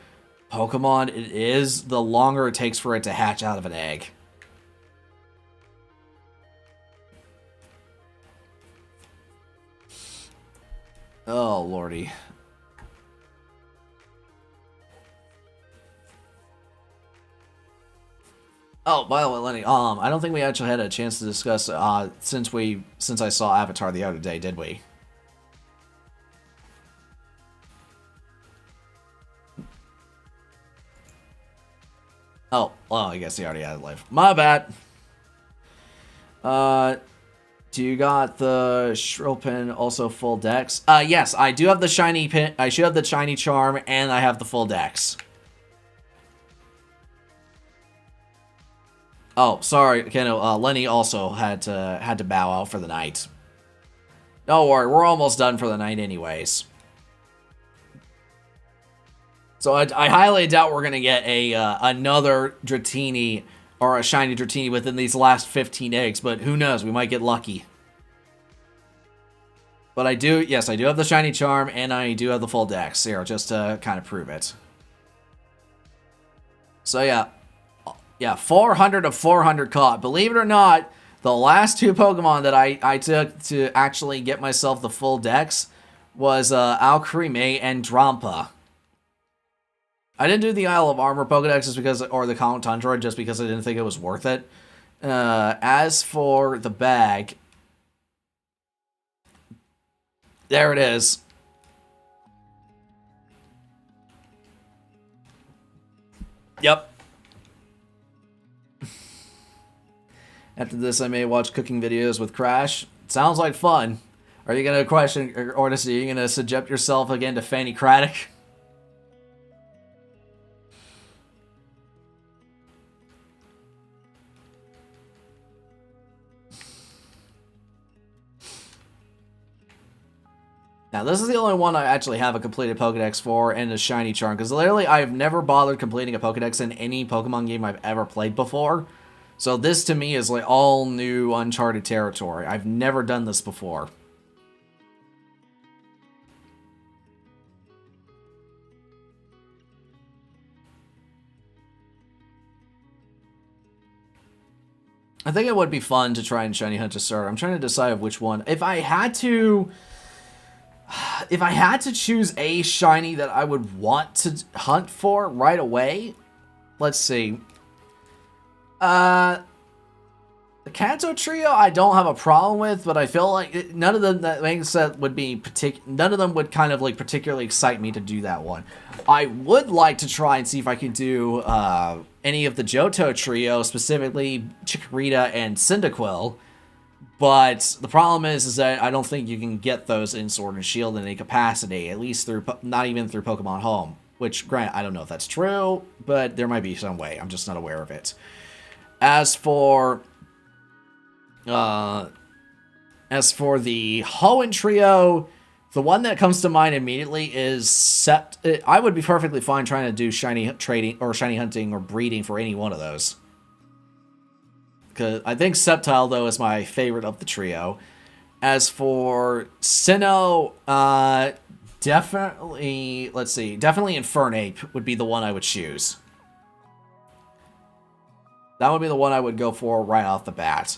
Pokemon it is, the longer it takes for it to hatch out of an egg. Oh, lordy. Oh, by the way, Lenny, I don't think we actually had a chance to discuss since I saw Avatar the other day, did we? Oh, well, I guess he already had life. My bad. Do you got the Shrilpin also full dex? Yes, I do have the shiny pin. I should have the shiny charm, and I have the full dex. Oh, sorry, Keno. Lenny also had to bow out for the night. Don't worry, we're almost done for the night, anyways. So I highly doubt we're gonna get a another Dratini or a shiny Dratini within these last 15 eggs, but who knows? We might get lucky. But I do have the shiny charm, and I do have the full dex here, just to kind of prove it. So yeah, 400 of 400 caught. Believe it or not, the last two Pokemon that I took to actually get myself the full dex was Alcremie and Drampa. I didn't do the Isle of Armor Pokedex or the Count Tundra just because I didn't think it was worth it. As for the bag, there it is. Yep. After this, I may watch cooking videos with Crash. Sounds like fun. Are you going to question, or are you going to subject yourself again to Fanny Craddock? Now, this is the only one I actually have a completed Pokedex for, and a shiny charm, because literally I've never bothered completing a Pokedex in any Pokemon game I've ever played before. So this, to me, is like all new, uncharted territory. I've never done this before. I think it would be fun to try and shiny hunt a Sir. I'm trying to decide which one. If I had to choose a shiny that I would want to hunt for right away, let's see. The Kanto trio I don't have a problem with, but I feel like none of them would kind of like particularly excite me to do that one. I would like to try and see if I can do any of the Johto trio, specifically Chikorita and Cyndaquil. But the problem is that I don't think you can get those in Sword and Shield in any capacity, at least not even through Pokemon Home. Which, granted, I don't know if that's true, but there might be some way. I'm just not aware of it. As for the Hoenn trio, the one that comes to mind immediately is Sept. I would be perfectly fine trying to do shiny trading or shiny hunting or breeding for any one of those. Because I think Sceptile, though, is my favorite of the trio. As for Sinnoh, definitely Infernape would be the one I would choose. That would be the one I would go for right off the bat.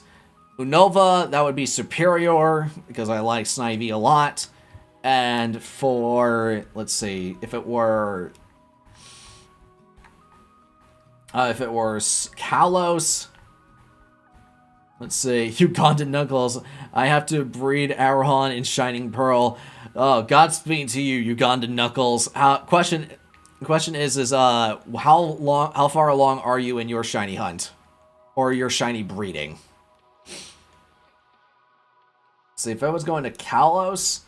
Unova, that would be Superior, because I like Snivy a lot. And for, let's see, if it were Kalos, let's see, Ugandan Knuckles, I have to breed Arohan in Shining Pearl. Oh, Godspeed to you, Ugandan Knuckles. Question is how far along are you in your shiny hunt? Or your shiny breeding? See, if I was going to Kalos,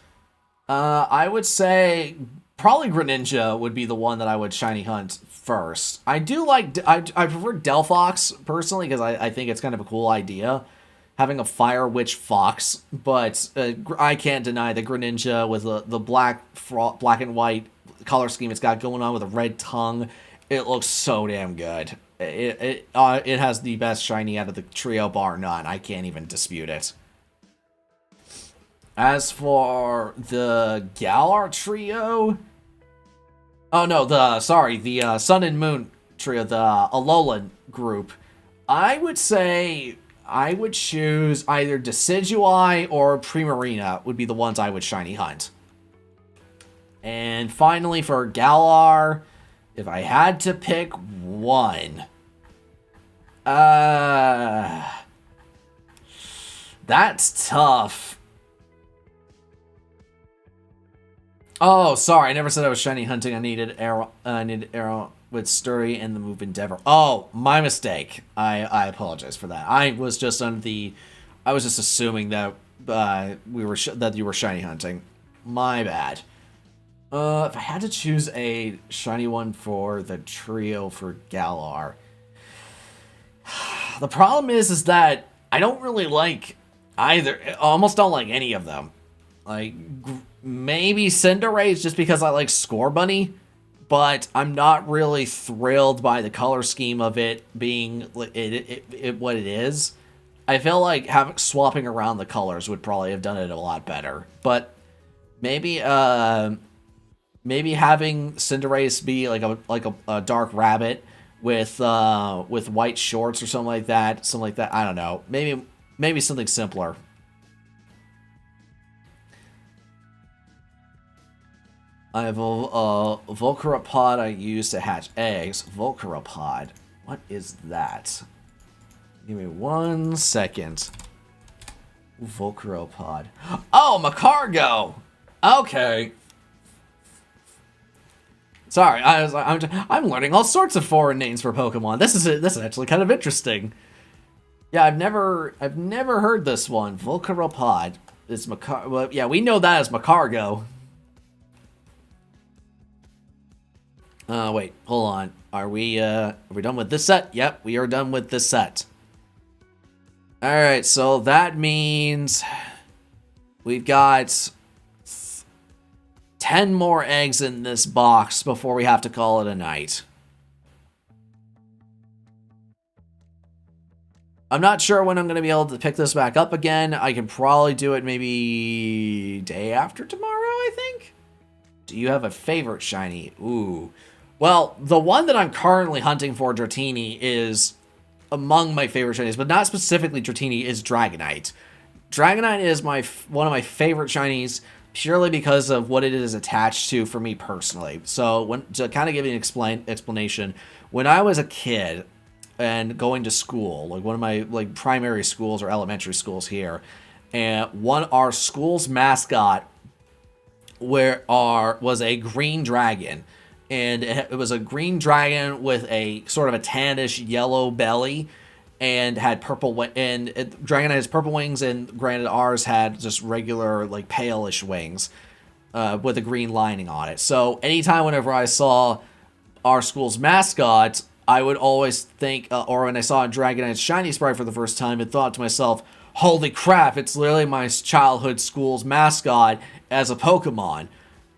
I would say probably Greninja would be the one that I would shiny hunt first. I prefer Delphox personally because I think it's kind of a cool idea, having a Fire Witch Fox. But I can't deny the Greninja with the black and white color scheme it's got going on with a red tongue. It looks so damn good. It has the best shiny out of the trio, bar none. I can't even dispute it. As for the Galar trio, the Sun and Moon trio, the Alolan group, I would say I would choose either Decidueye or Primarina would be the ones I would shiny hunt. And finally for Galar, if I had to pick one, that's tough. Oh, sorry, I never said I was shiny hunting. I needed arrow with Sturdy and the move Endeavor. Oh, my mistake. I apologize for that. I was just assuming that that you were shiny hunting. My bad. If I had to choose a shiny one for the trio for Galar, The problem is that I don't really like either. I almost don't like any of them. Like, maybe Cinderace just because I like Score Bunny, but I'm not really thrilled by the color scheme of it being what it is. I feel like swapping around the colors would probably have done it a lot better. But maybe maybe having Cinderace be like a dark rabbit with white shorts or something like that. I don't know. Maybe something simpler. I have a Volcarapod I use to hatch eggs. Volcarapod. What is that? Give me 1 second. Volcaropod. Oh, Macargo! Okay. Sorry, I'm learning all sorts of foreign names for Pokemon. This is actually kind of interesting. Yeah, I've never heard this one. Volcaropod. It's well, yeah, we know that as Macargo. Wait, hold on. Are we done with this set? Yep, we are done with this set. Alright, so that means we've got 10 more eggs in this box before we have to call it a night. I'm not sure when I'm going to be able to pick this back up again. I can probably do it maybe day after tomorrow, I think? Do you have a favorite shiny? Ooh. Well, the one that I'm currently hunting for, Dratini, is among my favorite shinies, but not specifically Dratini, is Dragonite. Dragonite is one of my favorite shinies purely because of what it is attached to for me personally. So, to kind of give you an explanation, when I was a kid and going to school, like one of my primary schools or elementary schools here, and our school's mascot was a green dragon. And it was a green dragon with a sort of a tannish yellow belly, and had purple. And Dragonite has purple wings, and granted, ours had just regular palish wings, with a green lining on it. So anytime whenever I saw our school's mascot, I would always think, or when I saw a Dragonite's shiny sprite for the first time, and thought to myself, "Holy crap! It's literally my childhood school's mascot as a Pokemon."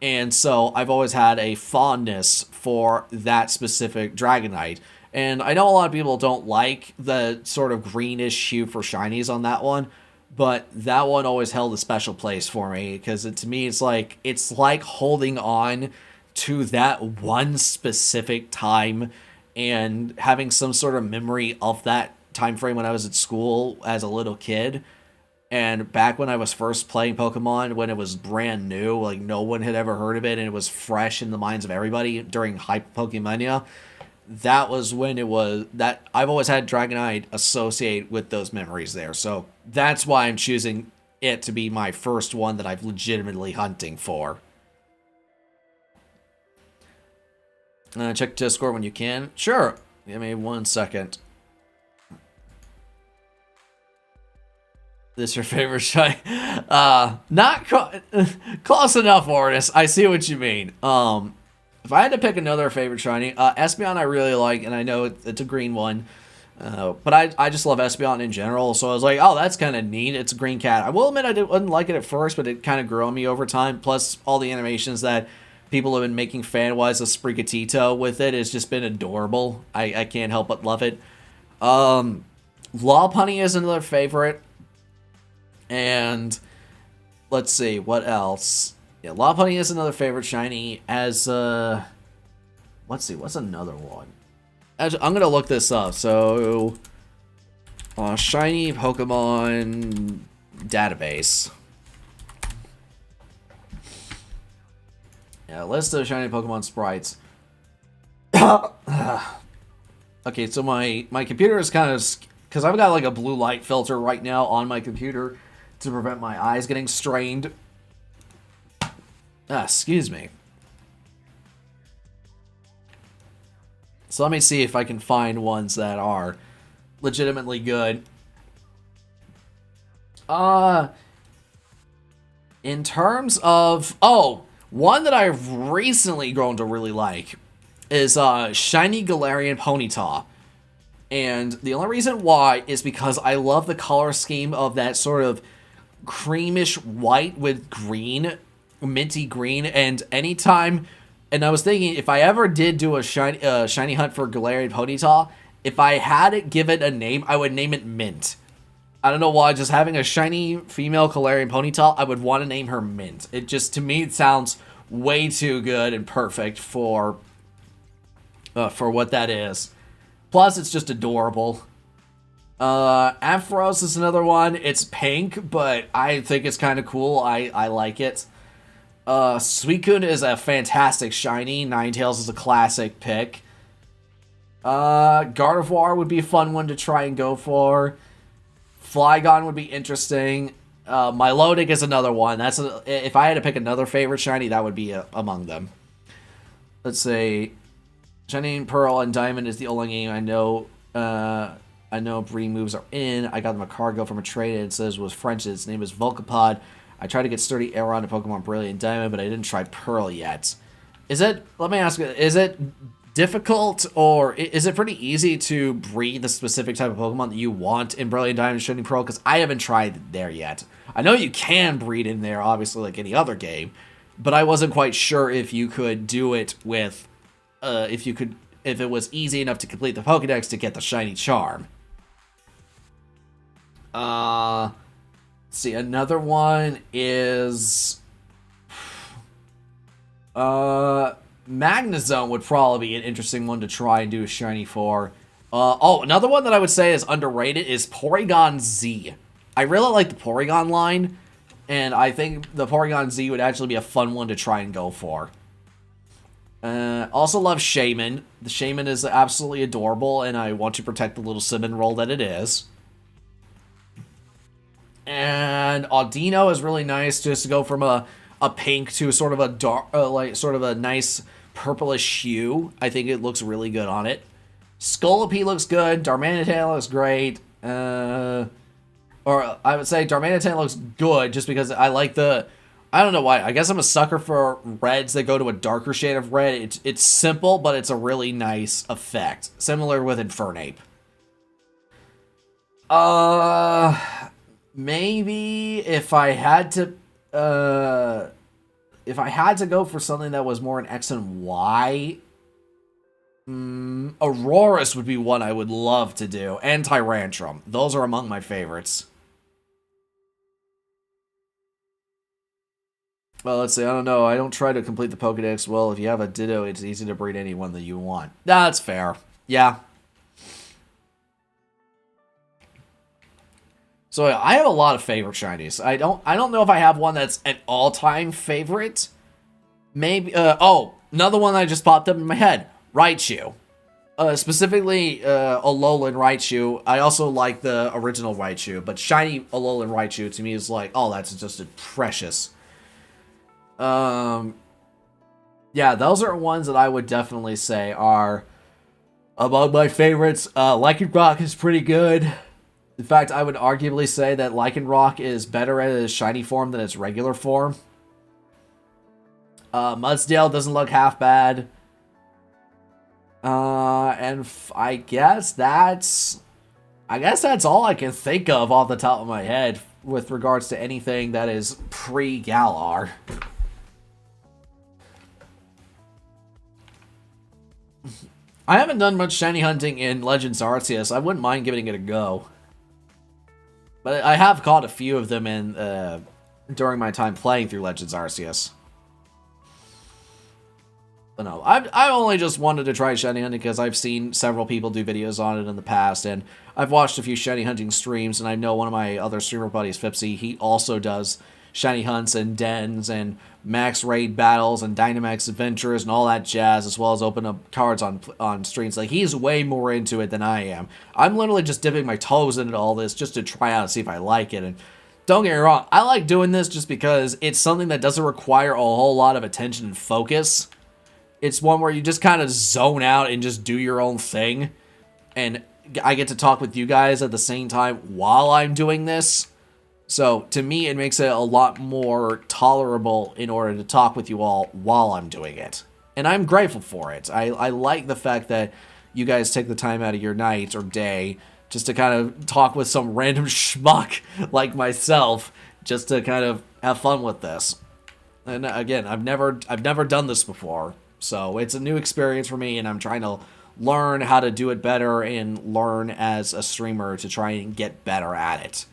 And so I've always had a fondness for that specific Dragonite. And I know a lot of people don't like the sort of greenish hue for shinies on that one, but that one always held a special place for me, because to me it's like holding on to that one specific time and having some sort of memory of that time frame when I was at school as a little kid. And back when I was first playing Pokemon, when it was brand new, no one had ever heard of it, and it was fresh in the minds of everybody during Hype Pokemania, that was when that I've always had Dragonite associate with those memories there. So that's why I'm choosing it to be my first one that I've legitimately hunting for. Check Discord when you can. Sure. Give me 1 second. This your favorite shiny? Not close enough, Ortis. I see what you mean. If I had to pick another favorite shiny, Espeon I really like, and I know it's a green one. But I just love Espeon in general, so I was like, oh, that's kind of neat. It's a green cat. I will admit I didn't like it at first, but it kind of grew on me over time. Plus, all the animations that people have been making fan-wise of Sprigatito with it has just been adorable. I can't help but love it. Lopunny is another favorite. And let's see, what else? Yeah, Lopunny is another favorite shiny. Let's see, what's another one? I'm gonna look this up. So, shiny Pokemon database. Yeah, list of shiny Pokemon sprites. Okay, so my computer is kind of, because I've got a blue light filter right now on my computer to prevent my eyes getting strained. Excuse me. So let me see if I can find ones that are legitimately good. In terms of... Oh, one that I've recently grown to really like is Shiny Galarian Ponyta. And the only reason why is because I love the color scheme of that sort of creamish white with green, minty green. And anytime, and I was thinking, if I ever did do a shiny hunt for Galarian Ponyta, if I had it give it a name, I would name it Mint. I don't know why, just having a shiny female Galarian Ponyta, I would want to name her Mint. It just, to me, it sounds way too good and perfect for what that is. Plus, it's just adorable. Ampharos is another one. It's pink, but I think it's kind of cool. I like it. Suicune is a fantastic shiny. Ninetales is a classic pick. Gardevoir would be a fun one to try and go for. Flygon would be interesting. Milotic is another one. If I had to pick another favorite shiny, that would be among them. Let's say Shining Pearl and Diamond is the only game I know. I know breeding moves are in. I got them a cargo from a trade, and it says was French. Its name is Volcapod. I tried to get Sturdy Aeron to Pokemon Brilliant Diamond, but I didn't try Pearl yet. Let me ask you, is it difficult, or is it pretty easy to breed the specific type of Pokemon that you want in Brilliant Diamond and Shining Pearl? Because I haven't tried there yet. I know you can breed in there, obviously, like any other game, but I wasn't quite sure if you could do it with, if it was easy enough to complete the Pokedex to get the Shiny Charm. Let's see, another one is Magnezone would probably be an interesting one to try and do a shiny for. Another one that I would say is underrated is Porygon Z. I really like the Porygon line, and I think the Porygon Z would actually be a fun one to try and go for. Also love Shaman. The Shaman is absolutely adorable, and I want to protect the little cinnamon roll that it is. And Audino is really nice, just to go from a pink to sort of a dark, sort of a nice purplish hue. I think it looks really good on it. Scolipede looks good. Darmanitan looks great. Or I would say Darmanitan looks good just because I like I don't know why. I guess I'm a sucker for reds that go to a darker shade of red. It's simple, but it's a really nice effect. Similar with Infernape. Maybe if I had to go for something that was more an X and Y, Aurorus would be one I would love to do, and Tyrantrum. Those are among my favorites. Well, let's see, I don't know. I don't try to complete the Pokedex. Well, if you have a Ditto, it's easy to breed anyone that you want. That's fair. Yeah. So I have a lot of favorite shinies. I don't know if I have one that's an all-time favorite. Maybe another one that just popped up in my head. Raichu. Specifically Alolan Raichu. I also like the original Raichu, but shiny Alolan Raichu to me is like, oh, that's just precious. Yeah, those are ones that I would definitely say are among my favorites. Lycanroc is pretty good. In fact, I would arguably say that Lycanroc is better at its shiny form than its regular form. Mudsdale doesn't look half bad. And I guess that's all I can think of off the top of my head with regards to anything that is pre-Galar. I haven't done much shiny hunting in Legends Arceus. I wouldn't mind giving it a go. But I have caught a few of them during my time playing through Legends Arceus. But no, I only just wanted to try shiny hunting because I've seen several people do videos on it in the past, and I've watched a few shiny hunting streams, and I know one of my other streamer buddies, Fipsy, he also does shiny hunts and dens and max raid battles and Dynamax adventures and all that jazz, as well as open up cards on streams. Like, he's way more into it than I am. I'm literally just dipping my toes into all this just to try out and see if I like it. And don't get me wrong, I like doing this just because it's something that doesn't require a whole lot of attention and focus. It's one where you just kind of zone out and just do your own thing. And I get to talk with you guys at the same time while I'm doing this. So, to me, it makes it a lot more tolerable in order to talk with you all while I'm doing it. And I'm grateful for it. I like the fact that you guys take the time out of your night or day just to kind of talk with some random schmuck like myself, just to kind of have fun with this. And again, I've never done this before, so it's a new experience for me, and I'm trying to learn how to do it better and learn as a streamer to try and get better at it.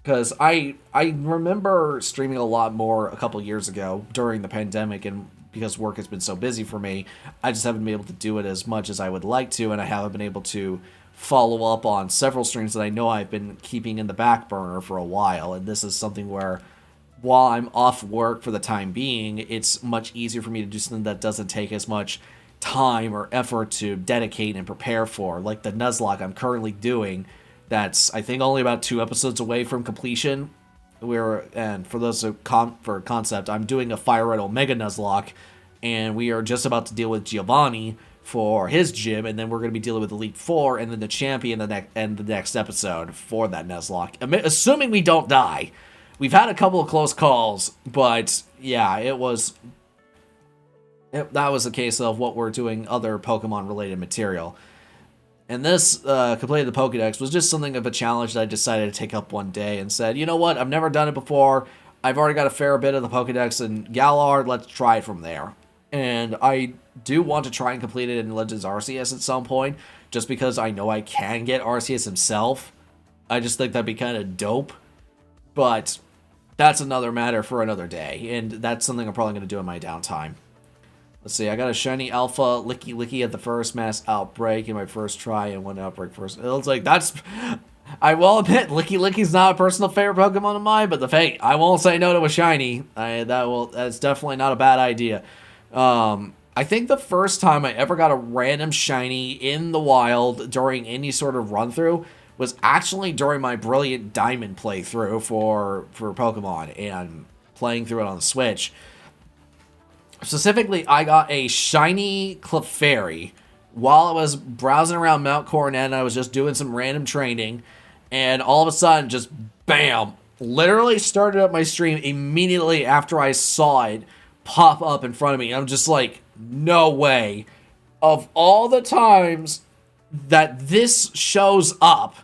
Because I remember streaming a lot more a couple years ago during the pandemic, and because work has been so busy for me, I just haven't been able to do it as much as I would like to, and I haven't been able to follow up on several streams that I know I've been keeping in the back burner for a while, and this is something where, while I'm off work for the time being, it's much easier for me to do something that doesn't take as much time or effort to dedicate and prepare for, like the Nuzlocke I'm currently doing. That's, I think, only about 2 episodes away from completion. And for those for concept, I'm doing a Fire Red Omega Nuzlocke, and we are just about to deal with Giovanni for his gym, and then we're going to be dealing with Elite Four, and then the champion the next episode for that Nuzlocke. Assuming we don't die. We've had a couple of close calls, but yeah, that was a case of what we're doing other Pokemon-related material. And this completing the Pokedex was just something of a challenge that I decided to take up one day and said, you know what, I've never done it before. I've already got a fair bit of the Pokedex in Galar, let's try it from there. And I do want to try and complete it in Legends Arceus at some point, just because I know I can get Arceus himself. I just think that'd be kind of dope. But that's another matter for another day, and that's something I'm probably going to do in my downtime. Let's see, I got a shiny alpha Licky at the first mass outbreak in my first try, and one outbreak first. It looks like that's... I will admit, Licky's not a personal favorite Pokemon of mine, but I won't say no to a shiny. That's definitely not a bad idea. I think the first time I ever got a random shiny in the wild during any sort of run-through was actually during my Brilliant Diamond playthrough for Pokemon and playing through it on the Switch. Specifically, I got a shiny Clefairy while I was browsing around Mount Coronet, and I was just doing some random training, and all of a sudden, just bam, literally started up my stream immediately after I saw it pop up in front of me. I'm just like, no way. Of all the times that this shows up,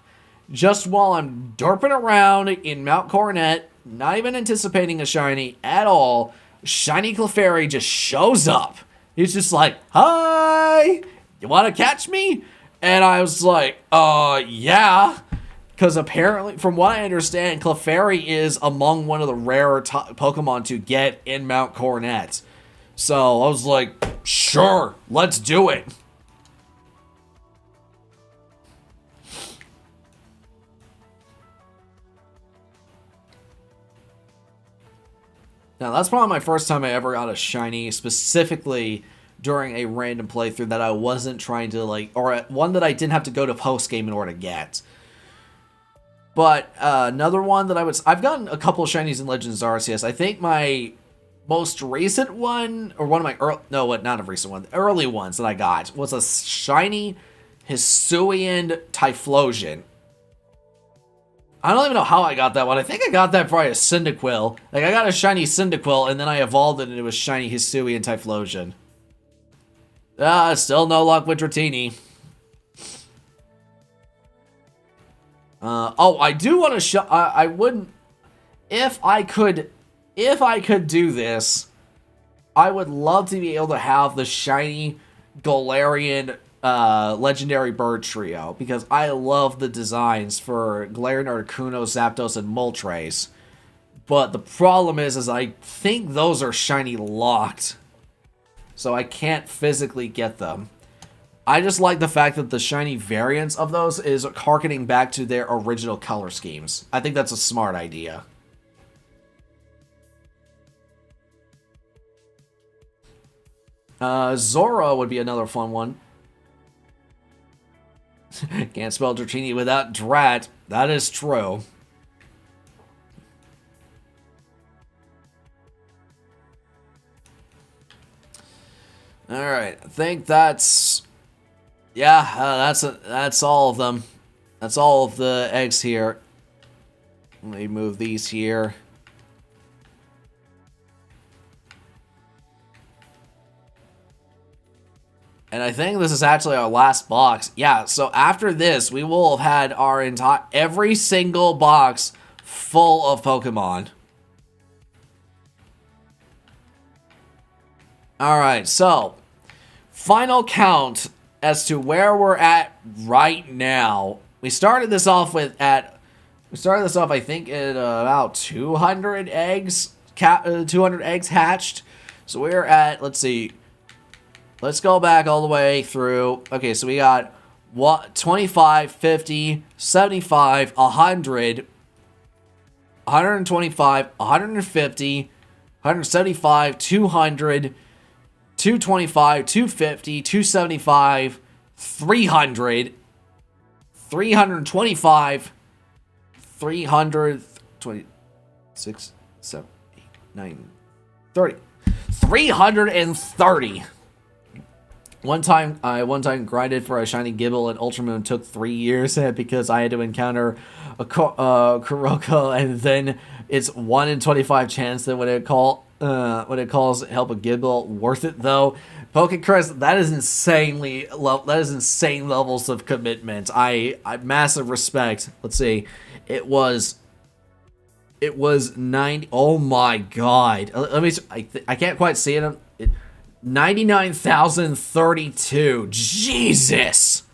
just while I'm derping around in Mount Coronet, not even anticipating a shiny at all, shiny Clefairy just shows up. He's just like, hi, you want to catch me? And I was like, yeah. Because apparently, from what I understand, Clefairy is among one of the rarer Pokemon to get in Mount Coronet. So I was like, sure, let's do it. Now, that's probably my first time I ever got a shiny, specifically during a random playthrough that I wasn't trying to, or one that I didn't have to go to post-game in order to get. But another one that I've gotten a couple of shinies in Legends Arceus. I think my most recent one, or one of my not a recent one, the early ones that I got was a shiny Hisuian Typhlosion. I don't even know how I got that one. I think I got that probably a Cyndaquil. I got a shiny Cyndaquil, and then I evolved it into a shiny Hisuian Typhlosion. Still no luck with Dratini. I do want to show... I wouldn't... If I could do this, I would love to be able to have the shiny Galarian legendary bird trio, because I love the designs for Galarian, Articuno, Zapdos, and Moltres. But the problem is I think those are shiny locked, so I can't physically get them. I just like the fact that the shiny variants of those is harkening back to their original color schemes. I think that's a smart idea. Zora would be another fun one. Can't spell Dratini without Drat. That is true. Alright, I think that's... Yeah, that's all of them. That's all of the eggs here. Let me move these here. And I think this is actually our last box. Yeah, so after this, we will have had our every single box full of Pokemon. Alright, so final count as to where we're at right now. We started this off I think at about 200 eggs 200 eggs hatched. So we're at, let's see. Let's go back all the way through. Okay, so we got 25, 50, 75, 100, 125, 150, 175, 200, 225, 250, 275, 300, 325, 326, 7, 8, 9, 30. 330. I one time grinded for a shiny Gibble and Ultramoon took 3 years because I had to encounter a Kuroko, and then it's 1 in 25 chance that when it calls help a Gibble. Worth it though. Pokecrest, that is insane levels of commitment. I massive respect. Let's see. It was 90. Oh my god. Let me. I can't quite see it. 99,032. Jesus.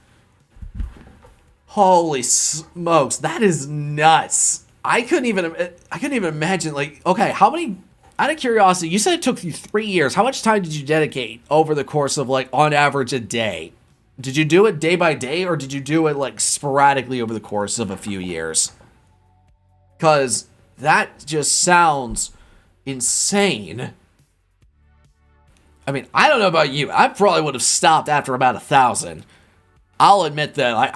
Holy smokes, that is nuts. I couldn't even imagine. Like, okay, how many? Out of curiosity, you said it took you 3 years. How much time did you dedicate over the course of, like, on average a day? Did you do it day by day, or did you do it like sporadically over the course of a few years? Because that just sounds insane. I mean, I don't know about you. I probably would have stopped after about 1,000. I'll admit that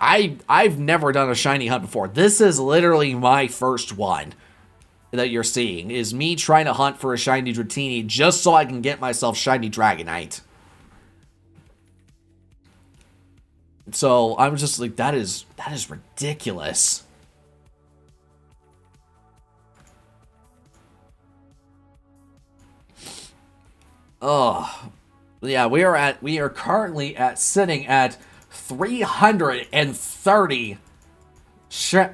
I've never done a shiny hunt before. This is literally my first one that you're seeing, is me trying to hunt for a shiny Dratini just so I can get myself shiny Dragonite. So I'm just like, that is ridiculous. Oh, yeah, we are currently sitting at 330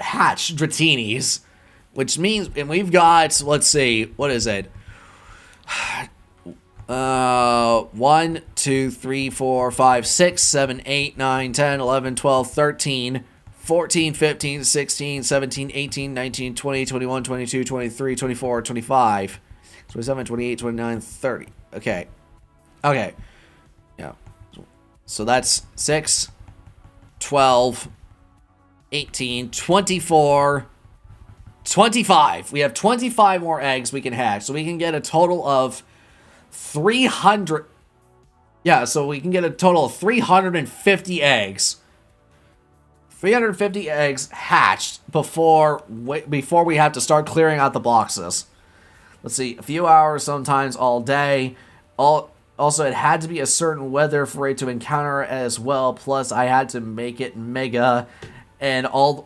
hatched Dratinis, which means, and we've got, let's see, what is it? 1, 2, 3, 4, 5, 6, 7, 8, 9, 10, 11, 12, 13, 14, 15, 16, 17, 18, 19, 20, 21, 22, 23, 24, 25, 27, 28, 29, 30. Okay. Yeah. So that's 6, 12, 18, 24, 25. We have 25 more eggs we can hatch. So we can get a total of 300. Yeah, so we can get a total of 350 eggs. 350 eggs hatched before we have to start clearing out the boxes. Let's see, a few hours, sometimes all day. Also, it had to be a certain weather for it to encounter as well. Plus, I had to make it mega, and the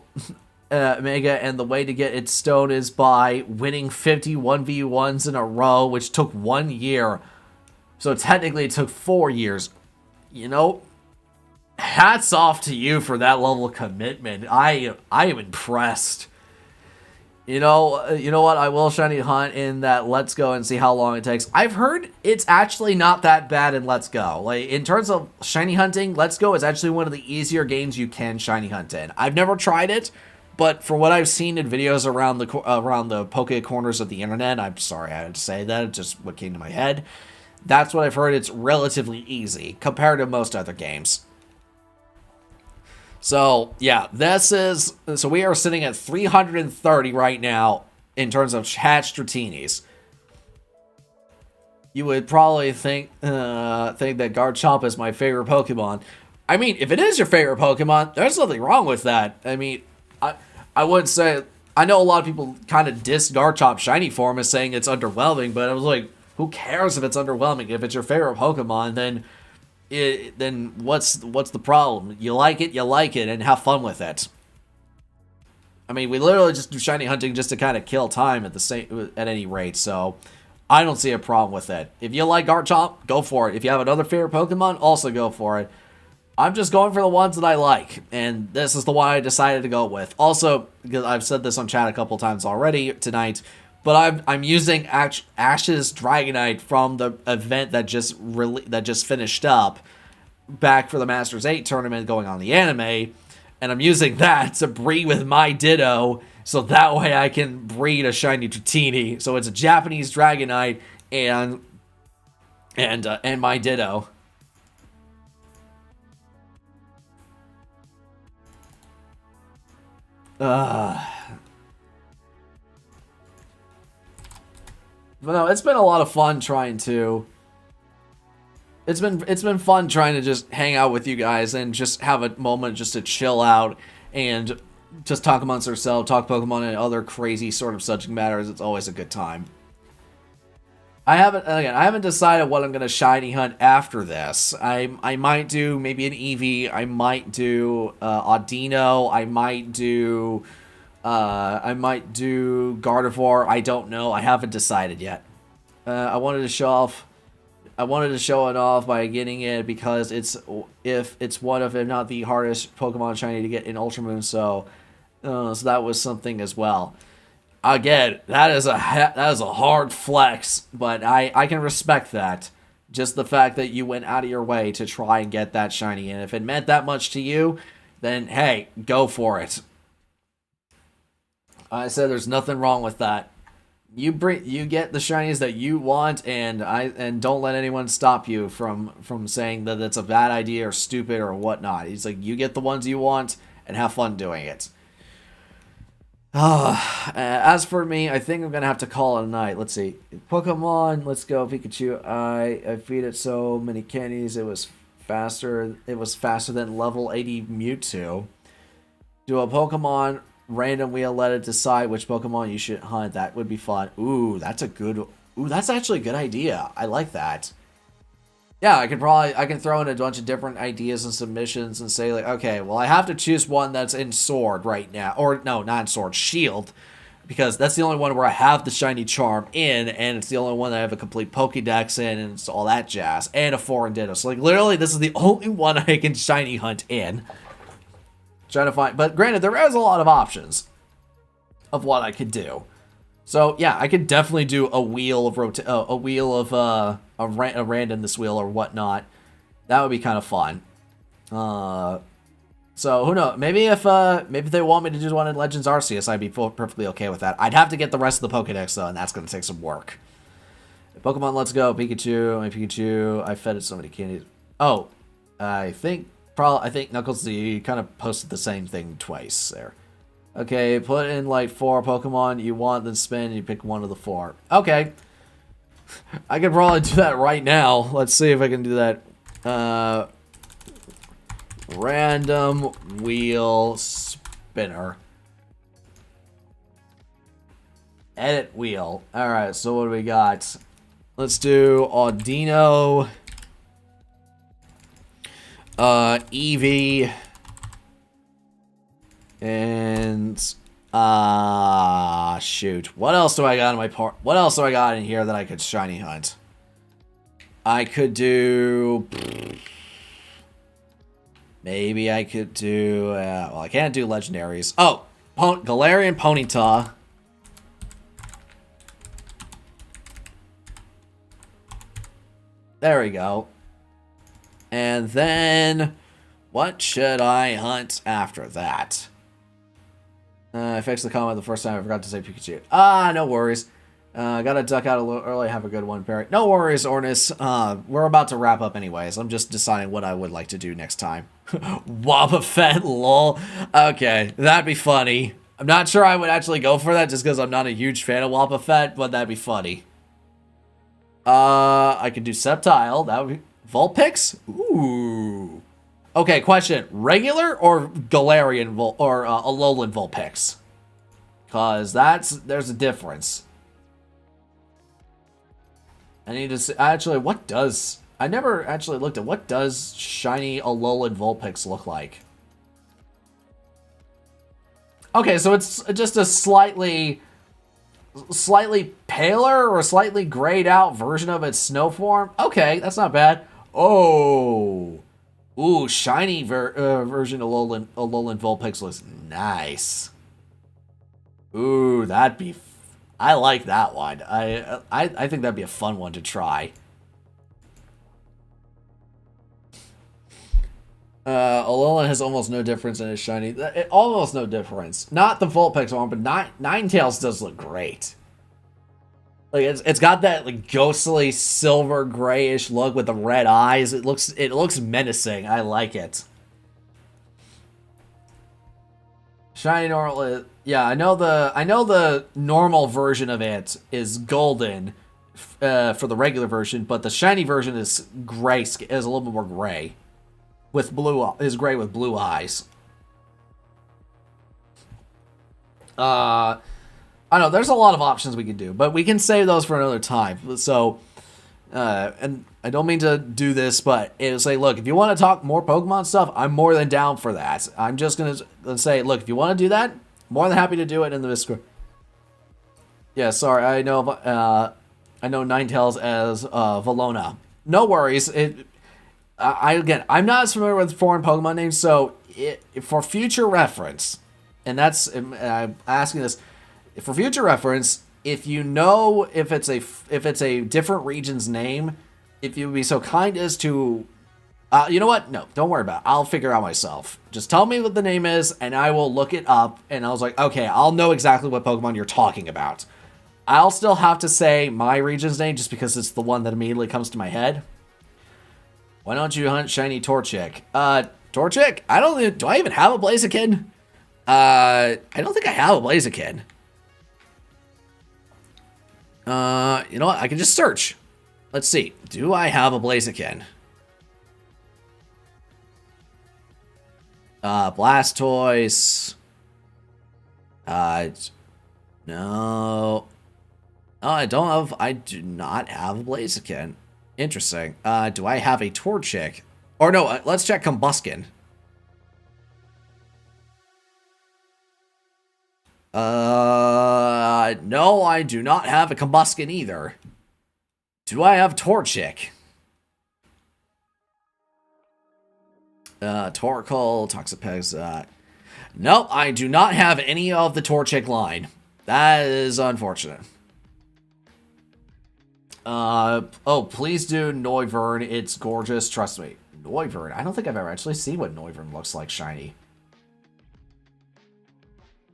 way to get its stone is by winning 50 1v1s in a row, which took 1 year. So technically, it took 4 years. You know, hats off to you for that level of commitment. I am impressed. You know what? I will shiny hunt in that Let's Go and see how long it takes. I've heard it's actually not that bad in Let's Go. Like, in terms of shiny hunting, Let's Go is actually one of the easier games you can shiny hunt in. I've never tried it, but for what I've seen in videos around the Poke Corners of the internet, I'm sorry I had to say that, it's just what came to my head. That's what I've heard. It's relatively easy compared to most other games. So, yeah, so we are sitting at 330 right now in terms of hatched Dratinis. You would probably think that Garchomp is my favorite Pokemon. I mean, if it is your favorite Pokemon, there's nothing wrong with that. I mean, I would say, I know a lot of people kind of diss Garchomp shiny form as saying it's underwhelming, but I was like, who cares if it's underwhelming? If it's your favorite Pokemon, then what's the problem? You like it, and have fun with it. I mean, we literally just do shiny hunting just to kind of kill time at any rate. So, I don't see a problem with it. If you like Garchomp, go for it. If you have another favorite Pokemon, also go for it. I'm just going for the ones that I like, and this is the one I decided to go with. Also, because I've said this on chat a couple times already tonight, but I'm using Ash's Dragonite from the event that just finished up back for the Masters 8 tournament going on the anime, and I'm using that to breed with my Ditto, so that way I can breed a shiny Dratini. So it's a Japanese Dragonite and my Ditto. But no, it's been a lot of fun trying to. It's been fun trying to just hang out with you guys and just have a moment just to chill out and just talk amongst ourselves, talk Pokemon and other crazy sort of subject matters. It's always a good time. I haven't decided what I'm gonna shiny hunt after this. I might do maybe an Eevee. I might do Audino. I might do Gardevoir. I don't know. I haven't decided yet. I wanted to show it off by getting it because it's one of, if not the hardest Pokemon shiny to get in Ultramoon. So that was something as well. Again, that is a hard flex, but I can respect that. Just the fact that you went out of your way to try and get that shiny, and if it meant that much to you, then hey, go for it. I said there's nothing wrong with that. You get the shinies that you want, and don't let anyone stop you from saying that it's a bad idea or stupid or whatnot. He's like, you get the ones you want and have fun doing it. As for me, I think I'm gonna have to call it a night. Let's see. Pokemon, let's go, Pikachu. I feed it so many candies, it was faster than level 80 Mewtwo. Do a Pokemon random wheel, let it decide which Pokemon you should hunt. That would be fun. That's actually a good idea. I like that. Yeah, I can throw in a bunch of different ideas and submissions and say like, okay, well, I have to choose one that's in Sword right now, or no, not in Sword, Shield, because that's the only one where I have the shiny charm in, and it's the only one that I have a complete Pokédex in, and it's all that jazz, and a foreign Ditto. So like, literally, this is the only one I can shiny hunt in. Trying to find, but granted, there is a lot of options of what I could do. So yeah, I could definitely do a wheel of a random this wheel or whatnot. That would be kind of fun. So who knows? Maybe if they want me to do one in Legends Arceus, I'd be perfectly okay with that. I'd have to get the rest of the Pokédex though, and that's gonna take some work. Pokemon, let's go, Pikachu. My Pikachu, I fed it so many candies. Oh, I think Knuckles, you kind of posted the same thing twice there. Okay, put in like 4 Pokemon you want, then spin, and you pick one of the 4. Okay. I could probably do that right now. Let's see if I can do that. Random wheel spinner. Edit wheel. Alright, so what do we got? Let's do Audino. Eevee. And shoot. What else do I got in my part? What else do I got in here that I could shiny hunt? I could do. Maybe I could do. Well, I can't do legendaries. Oh, Galarian Ponyta. There we go. And then, what should I hunt after that? I fixed the comment the first time I forgot to say Pikachu. No worries. Gotta duck out a little early, have a good one, Barry. No worries, Ornis. We're about to wrap up anyways. I'm just deciding what I would like to do next time. Wobbuffet, lol. Okay, that'd be funny. I'm not sure I would actually go for that just because I'm not a huge fan of Wobbuffet, but that'd be funny. I could do Sceptile. That would be... Vulpix? Ooh. Okay, question. Regular or Galarian or Alolan Vulpix? Because there's a difference. I need to see, actually, what does... I never actually looked at what does shiny Alolan Vulpix look like. Okay, so it's just a slightly slightly paler or slightly grayed out version of its snow form. Okay, that's not bad. Oh. Ooh, shiny version of Alolan Vulpix looks nice. Ooh, that'd be... I like that one. I think that'd be a fun one to try. Alolan has almost no difference in its shiny. Almost no difference. Not the Vulpix one, but Ninetales does look great. Like it's got that like ghostly silver grayish look with the red eyes. It looks menacing. I like it. Shiny normal. Yeah, I know the normal version of it is golden for the regular version, but the shiny version is gray. Is a little bit more gray with gray with blue eyes. I don't know. There's a lot of options we can do, but we can save those for another time. So, and I don't mean to do this, but it'll say, look, if you want to talk more Pokemon stuff, I'm more than down for that. I'm just gonna say, look, if you want to do that, more than happy to do it in the Discord. Yeah, sorry, I know Ninetales as Valona. No worries. Again, I'm not as familiar with foreign Pokemon names, so for future reference, and I'm asking this for future reference. If you know if it's a different region's name, if you would be so kind as to, you know what? No, don't worry about it. I'll figure out myself. Just tell me what the name is, and I will look it up. And I was like, okay, I'll know exactly what Pokemon you're talking about. I'll still have to say my region's name just because it's the one that immediately comes to my head. Why don't you hunt shiny Torchic? Torchic? Do I even have a Blaziken? I don't think I have a Blaziken. You know what? I can just search. Let's see. Do I have a Blaziken? Blastoise. No. Oh, I do not have a Blaziken. Interesting. Do I have a Torchic? Or no, let's check Combuskin. No, I do not have a Combuskin either. Do I have Torchic? Torkoal, Toxapex, nope, I do not have any of the Torchic line. That is unfortunate. Oh, please do Noivern. It's gorgeous. Trust me. Noivern. I don't think I've ever actually seen what Noivern looks like shiny.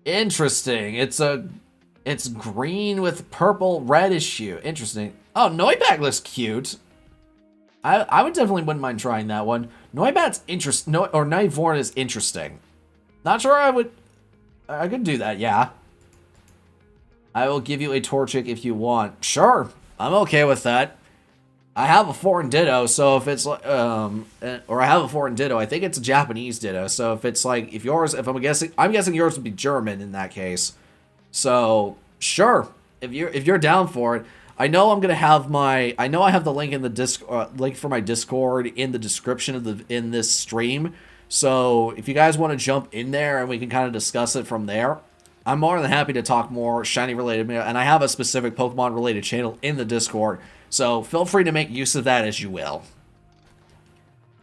Interesting. It's green with purple reddish hue. Interesting. Oh, Noibat looks cute. I would definitely wouldn't mind trying that one. Noibat's Noivern is interesting. Not sure I could do that, yeah. I will give you a Torchic if you want. Sure. I'm okay with that. I have a foreign Ditto, so if it's like, or I have a foreign Ditto, I think it's a Japanese Ditto, so if it's like, if I'm guessing yours would be German in that case. So, sure, if you're down for it. I know I have the link in the link for my Discord in the description in this stream. So if you guys want to jump in there and we can kind of discuss it from there, I'm more than happy to talk more shiny related, and I have a specific Pokemon related channel in the Discord. So feel free to make use of that as you will.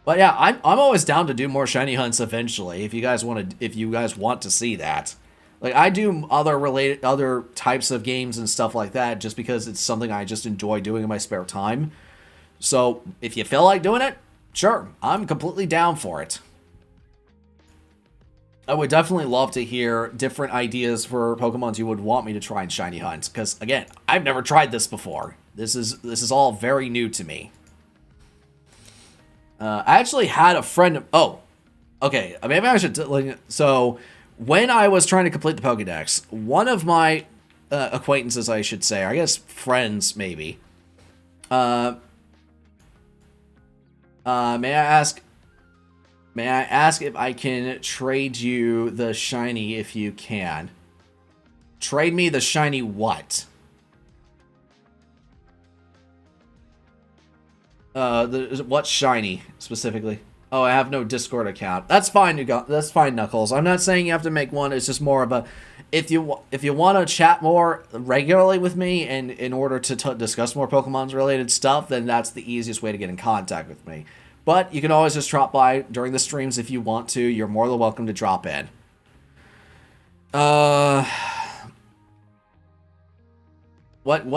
But yeah, I'm always down to do more shiny hunts eventually if you guys want to see that. Like, I do other types of games and stuff like that just because it's something I just enjoy doing in my spare time. So, if you feel like doing it, sure, I'm completely down for it. I would definitely love to hear different ideas for Pokemons you would want me to try and shiny hunt, because, again, I've never tried this before. This is all very new to me. I actually had a friend... Oh, okay, maybe I should... So... When I was trying to complete the Pokédex, one of my acquaintances, I should say, or I guess friends, maybe, may I ask if I can trade you the shiny if you can? Trade me the shiny what? What shiny, specifically? Oh, I have no Discord account. That's fine, that's fine, Knuckles. I'm not saying you have to make one. It's just more of a, if you want to chat more regularly with me and in order to discuss more Pokemon's related stuff, then that's the easiest way to get in contact with me. But you can always just drop by during the streams if you want to. You're more than welcome to drop in. What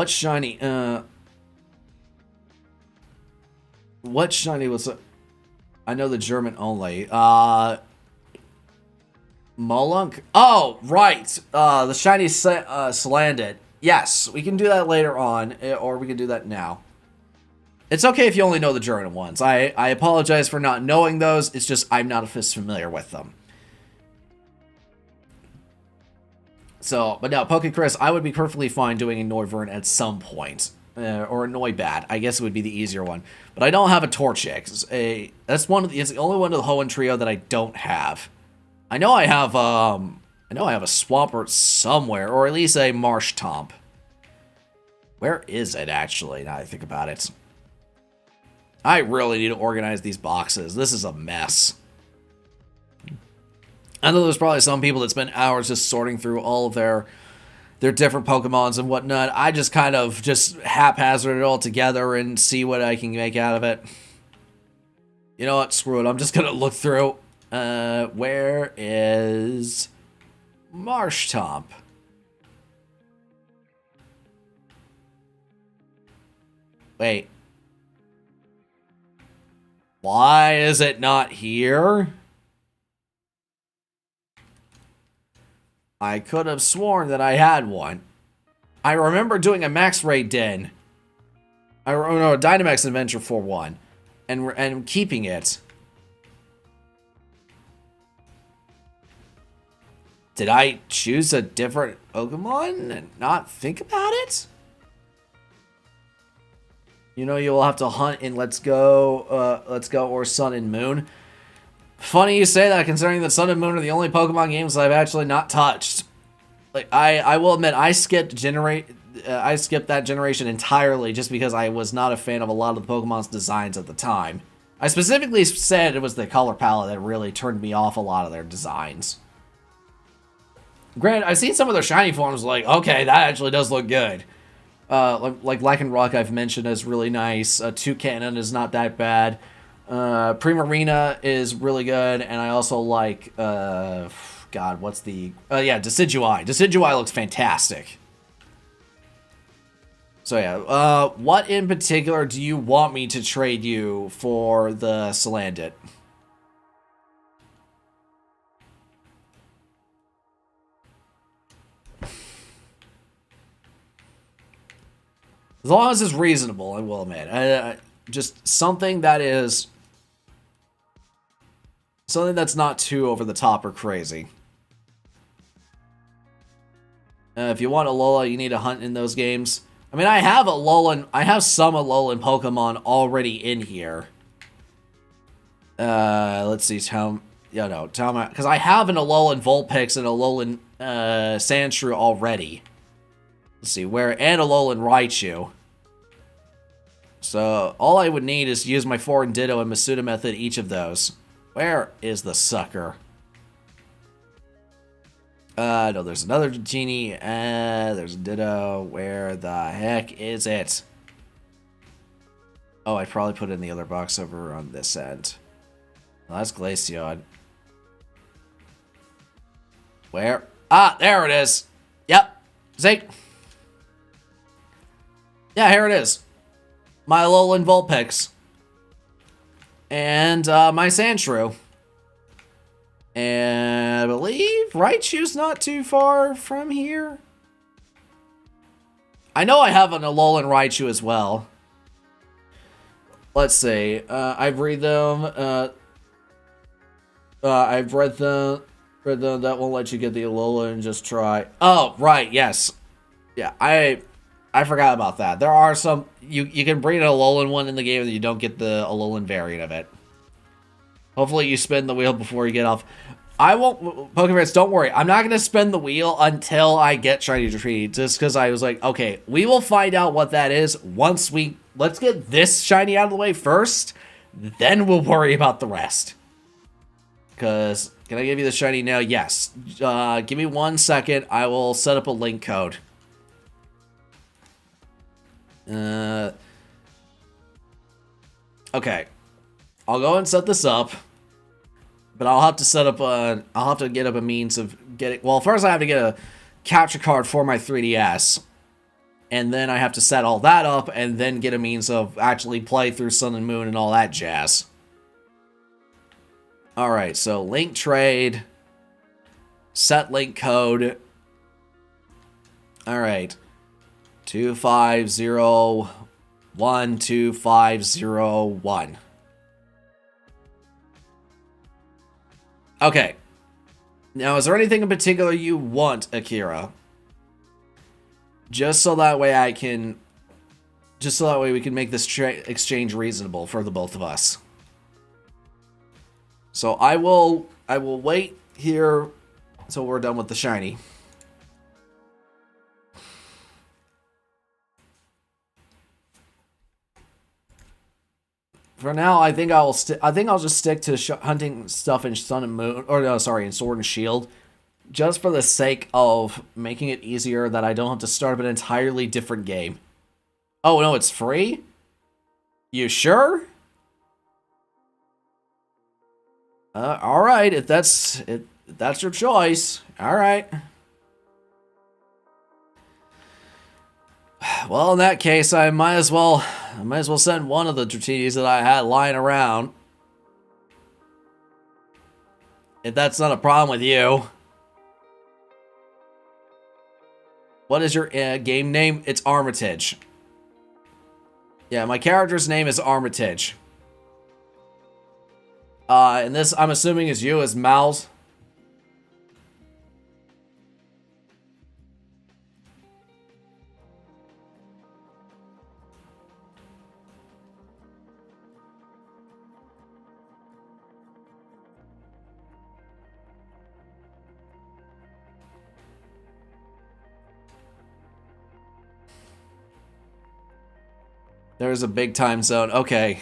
shiny? What shiny was? I know the German only. Molunk? Oh, right. The shiny Salandit. Yes, we can do that later on, or we can do that now. It's okay if you only know the German ones. I apologize for not knowing those. It's just I'm not as familiar with them. So, but no, Chris, I would be perfectly fine doing a Noivern at some point. Or a Noibat. I guess it would be the easier one. But I don't have a Torchic. It's the only one of the Hoenn trio that I don't have. I know I have a Swampert somewhere, or at least a Marshtomp. Where is it, actually, now that I think about it? I really need to organize these boxes. This is a mess. I know there's probably some people that spend hours just sorting through all of their different Pokemons and whatnot. I just kind of just haphazard it all together and see what I can make out of it. You know what? Screw it. I'm just going to look through. Where is Marshtomp? Wait. Why is it not here? I could have sworn that I had one. I remember doing a Max Raid Den. A Dynamax Adventure for one. And keeping it. Did I choose a different Pokemon and not think about it? You know, you'll have to hunt in Let's Go or Sun and Moon. Funny you say that, considering that Sun and Moon are the only Pokemon games I've actually not touched. Like, I will admit, I skipped that generation entirely just because I was not a fan of a lot of the Pokemon's designs at the time. I specifically said it was the color palette that really turned me off a lot of their designs. Granted, I've seen some of their shiny forms, like, okay, that actually does look good. Like Lycanroc I've mentioned is really nice. Toucannon is not that bad. Primarina is really good, and I also like, God, what's the... Decidueye. Decidueye looks fantastic. So yeah, what in particular do you want me to trade you for the Salandit? As long as it's reasonable, I will admit. Just something that is... something that's not too over the top or crazy. If you want Alola, you need to hunt in those games. I mean, I have some Alolan Pokemon already in here. Let's see, because I have an Alolan Vulpix and Alolan Sandshrew already. Let's see, and Alolan Raichu. So, all I would need is to use my Foreign Ditto and Masuda method each of those. Where is the sucker? No, there's another Dratini. There's a Ditto. Where the heck is it? Oh, I probably put it in the other box over on this end. Well, that's Glaceon. Where? Ah, there it is. Yep. See? Yeah, here it is. My Alolan Vulpix. And my Sandshrew. And I believe Raichu's not too far from here. I know I have an Alolan Raichu as well. Let's see. I've read them. I've read them. That won't let you get the Alolan and just try. Oh, right. Yes. Yeah, I forgot about that. There are some... You can breed an Alolan one in the game and you don't get the Alolan variant of it. Hopefully you spin the wheel before you get off. I won't... Pokemans, don't worry. I'm not going to spin the wheel until I get Shiny Dratini. Just because I was like, okay, we will find out what that is once we... Let's get this Shiny out of the way first. Then we'll worry about the rest. Because, can I give you the shiny now? Yes. Give me 1 second. I will set up a link code. Okay. I'll go and set this up. But I'll have to set up I'll have to get up a means of getting... Well, first I have to get a capture card for my 3DS. And then I have to set all that up and then get a means of actually play through Sun and Moon and all that jazz. Alright, so link trade. Set link code. Alright. 25012501. Okay. Now, is there anything in particular you want, Akira? Just so that way I can... Just so that way we can make this exchange reasonable for the both of us. So I will wait here until we're done with the shiny. For now, I think I'll just stick to hunting stuff in Sun and Moon, or no, sorry, in Sword and Shield, just for the sake of making it easier that I don't have to start up an entirely different game. Oh no, it's free? You sure? All right, if that's your choice, all right. Well, in that case, I might as well send one of the Dratinis that I had lying around. If that's not a problem with you. What is your game name? It's Armitage. Yeah, my character's name is Armitage. And this, I'm assuming, is you as Mal's. There's a big time zone. Okay.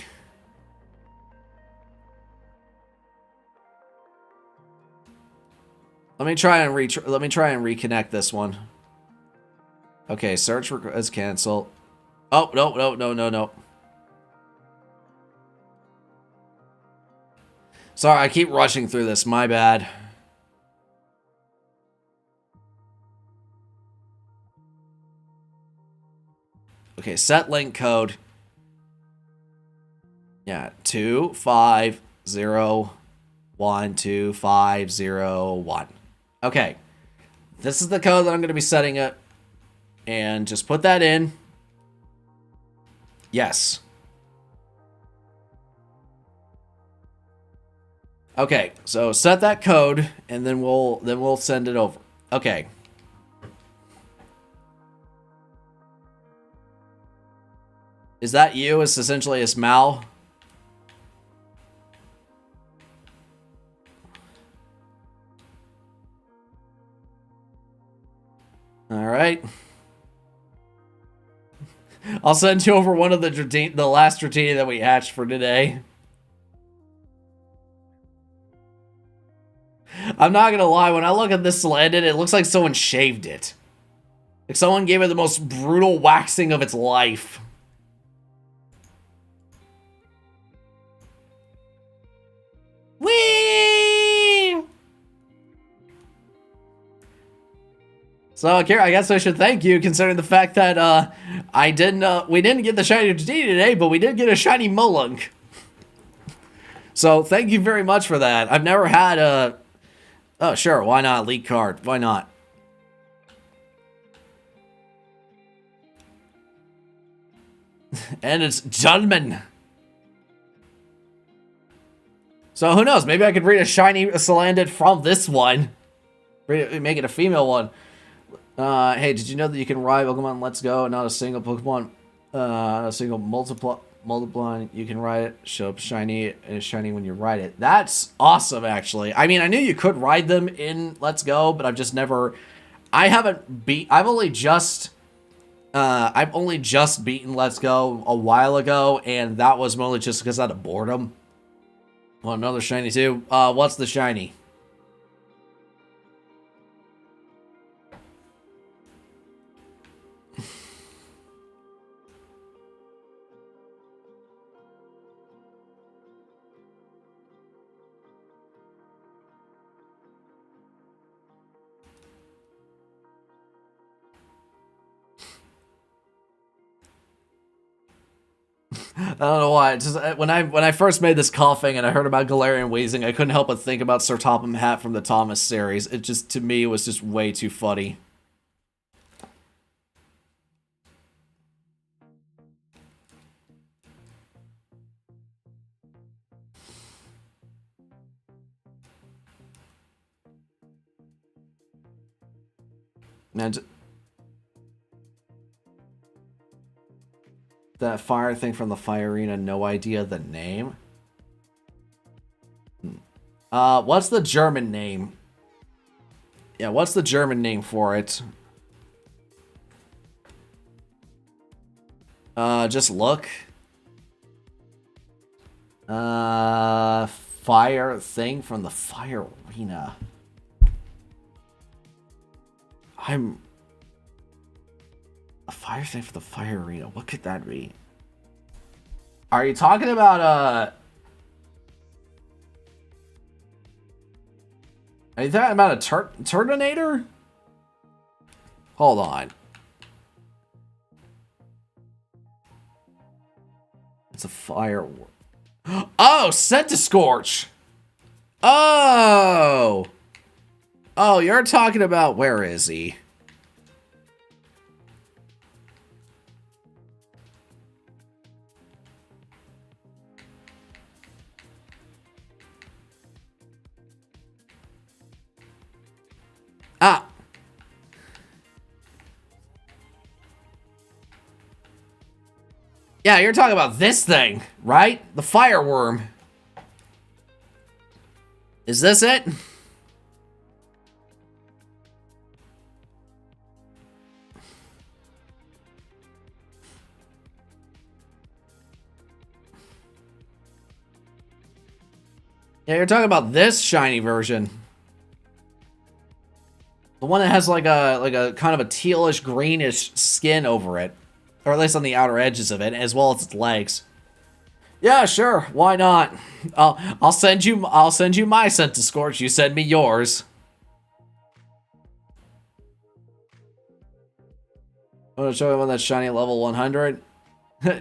Let me try and reconnect this one. Okay, search is canceled. Oh, no. Sorry, I keep rushing through this. My bad. Okay, set link code. Yeah, 2501250 Okay. This is the code that I'm going to be setting it. And just put that in. Yes. Okay, so set that code and then we'll send it over. Okay. Is that you? It's essentially as Mal. Alright. I'll send you over one of the last Dratini that we hatched for today. I'm not gonna lie, when I look at this Salandit, it looks like someone shaved it. Like someone gave it the most brutal waxing of its life. Whee! So, Akira, I guess I should thank you, considering the fact that we didn't get the shiny Dratini today, but we did get a shiny Molunk. So, thank you very much for that. I've never had a... Oh, sure, why not? Leak card. Why not? And it's Junman. So, who knows? Maybe I could breed a shiny Salandit from this one. Make it a female one. Hey, did you know that you can ride Pokemon Let's Go and not a single Pokemon, a single multiplying, you can ride it, show up shiny, and it's shiny when you ride it. That's awesome, actually. I mean, I knew you could ride them in Let's Go, but I've just never, I've only just I've only just beaten Let's Go a while ago, and that was mostly just because out of boredom. Well, another shiny too. What's the shiny? I don't know why. It's just when I first made this coughing and I heard about Galarian wheezing, I couldn't help but think about Sir Topham Hatt from the Thomas series. It just, to me, was just way too funny. And that fire thing from the fire arena, no idea the name. What's the German name? Yeah, what's the German name for it? Just look. Fire thing from the fire arena. A fire thing for the fire arena. What could that be? Are you talking about, are you talking about a Turtonator? Hold on. It's a fire. Oh, Centiscorch! Oh! Oh, you're talking about, where is he? Ah! Yeah, you're talking about this thing, right? The fireworm. Is this it? Yeah, you're talking about this shiny version. The one that has like a kind of a tealish greenish skin over it. Or at least on the outer edges of it, as well as its legs. Yeah, sure, why not? I'll send you my Centiscorch, you send me yours. I'm gonna show you one that's shiny at level 100.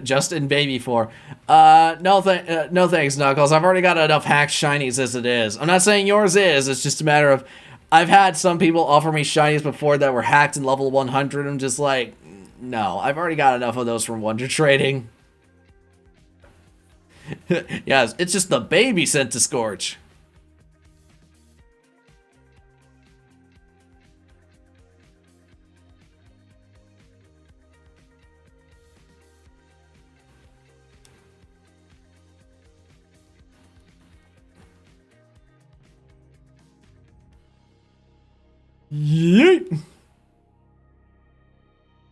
Just in baby form. No thanks, Knuckles. I've already got enough hacked shinies as it is. I'm not saying yours is, it's just a matter of I've had some people offer me shinies before that were hacked in level 100. I'm just like, no, I've already got enough of those from Wonder Trading. Yes, it's just the baby Centiscorch. Yeet!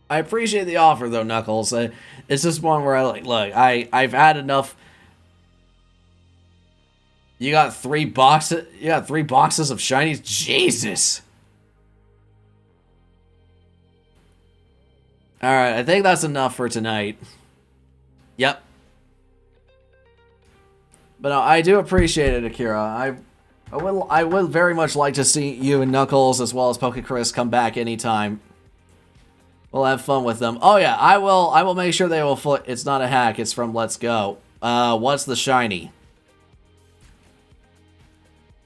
I appreciate the offer though, Knuckles. It's just one where I like, look, I've had enough. You got 3 boxes. You got 3 boxes of shinies. Jesus. All right, I think that's enough for tonight. Yep. But no, I do appreciate it, Akira. I would very much like to see you and Knuckles as well as Chris come back anytime. We'll have fun with them. Oh yeah, I will make sure they will it's not a hack, it's from Let's Go. What's the shiny?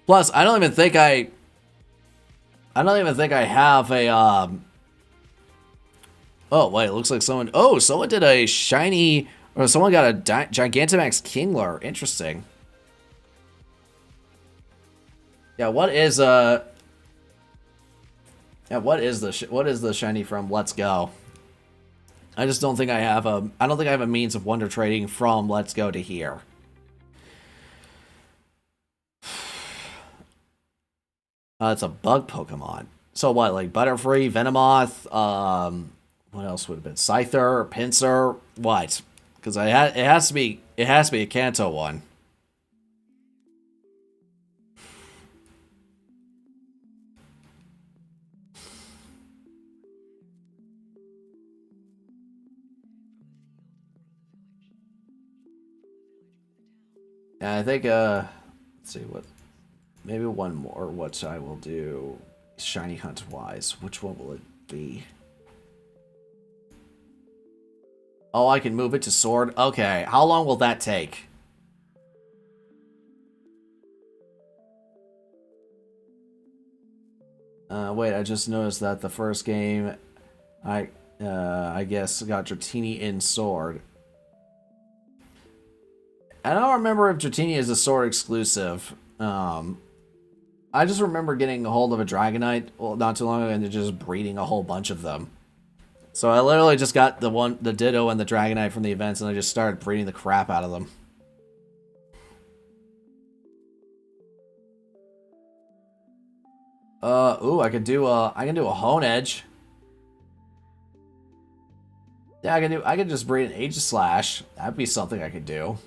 Plus, I don't even think I have a oh wait, it looks like someone did a shiny, or someone got a Gigantamax Kingler. Interesting. Yeah, what is the shiny from Let's Go? I just don't think I have a means of Wonder Trading from Let's Go to here. It's a bug Pokemon. So what, like Butterfree, Venomoth, What else would have been? Scyther, Pincer, what? Because it has to be a Kanto one. And I think let's see what, maybe one more. What I will do, shiny hunt wise. Which one will it be? Oh, I can move it to sword. Okay, how long will that take? Wait, I just noticed that the first game, I guess got Dratini in sword. I don't remember if Dratini is a sword exclusive. I just remember getting a hold of a Dragonite, well, not too long ago, and just breeding a whole bunch of them. So I literally just got the Ditto and the Dragonite from the events, and I just started breeding the crap out of them. Ooh, I can do a Hone Edge. Yeah, I can just breed an Aegislash. That'd be something I could do.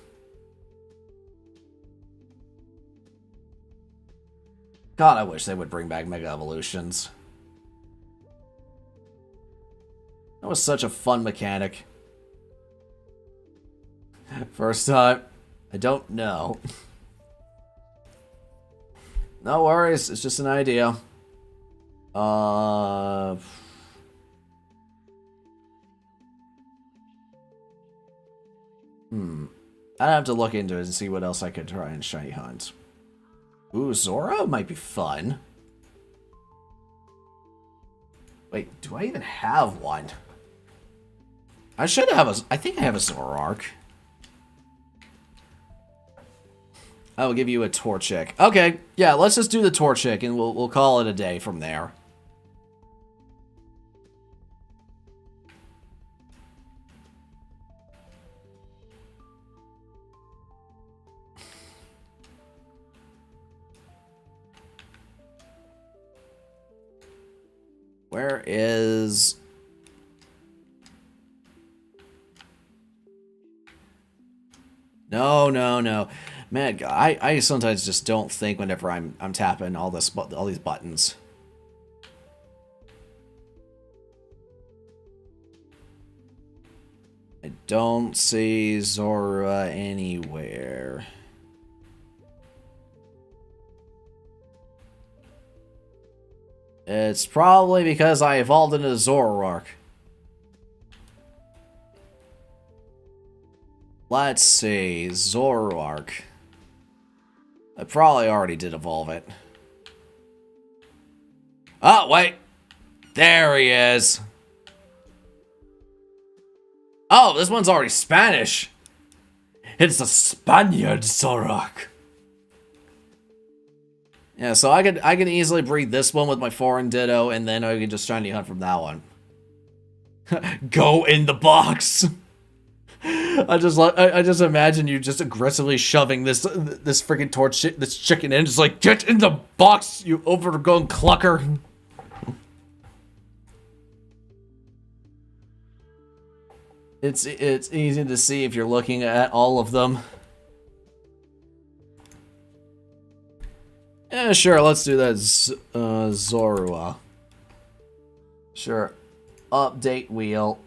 God, I wish they would bring back Mega Evolutions. That was such a fun mechanic. First time, I don't know. No worries, it's just an idea. I'd have to look into it and see what else I could try in Shiny Hunt. Ooh, Zora might be fun. Wait, do I even have one? I should have I think I have a Zoroark. I will give you a Torchic. Okay, yeah, let's just do the Torchic and we'll call it a day from there. Where is... No. Man, I sometimes just don't think whenever I'm tapping all these buttons. I don't see Zora anywhere. It's probably because I evolved into Zoroark. Let's see, Zoroark. I probably already did evolve it. Oh, wait. There he is. Oh, this one's already Spanish. It's a Spaniard Zoroark. Yeah, so I can easily breed this one with my foreign Ditto, and then I can just shiny hunt from that one. Go in the box. I just imagine you just aggressively shoving this freaking this chicken in, just like, get in the box, you overgrown clucker. It's easy to see if you're looking at all of them. Yeah, sure, let's do that. Zorua. Sure. Update wheel.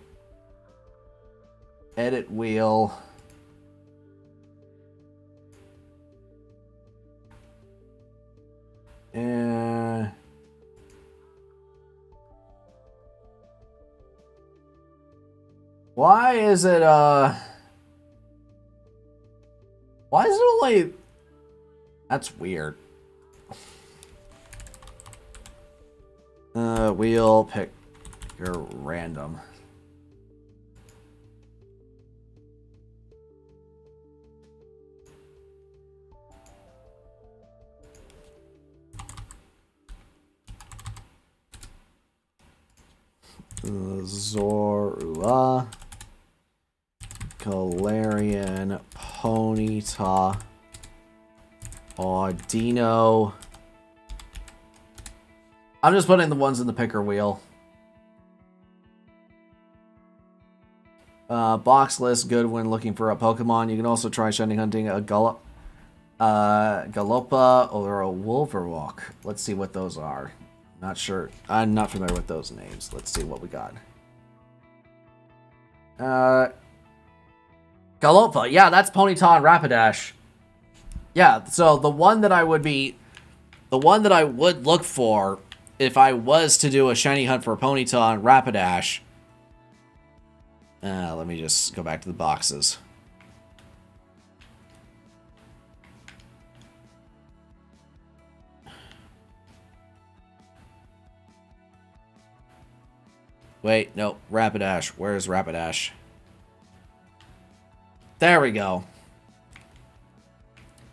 Edit wheel. Why is it, why is it only... That's weird. Wheel, pick your random. Zorua, Galarian, Ponyta, Audino. I'm just putting the ones in the picker wheel. Box list, good when looking for a Pokemon. You can also try shiny hunting a Galopa or a Wolverwalk. Let's see what those are. Not sure. I'm not familiar with those names. Let's see what we got. Galopa. Yeah, that's Ponyta and Rapidash. Yeah, so the one that I would look for if I was to do a shiny hunt for Ponyta and Rapidash. Let me just go back to the boxes. Wait, no, Rapidash. Where's Rapidash? There we go.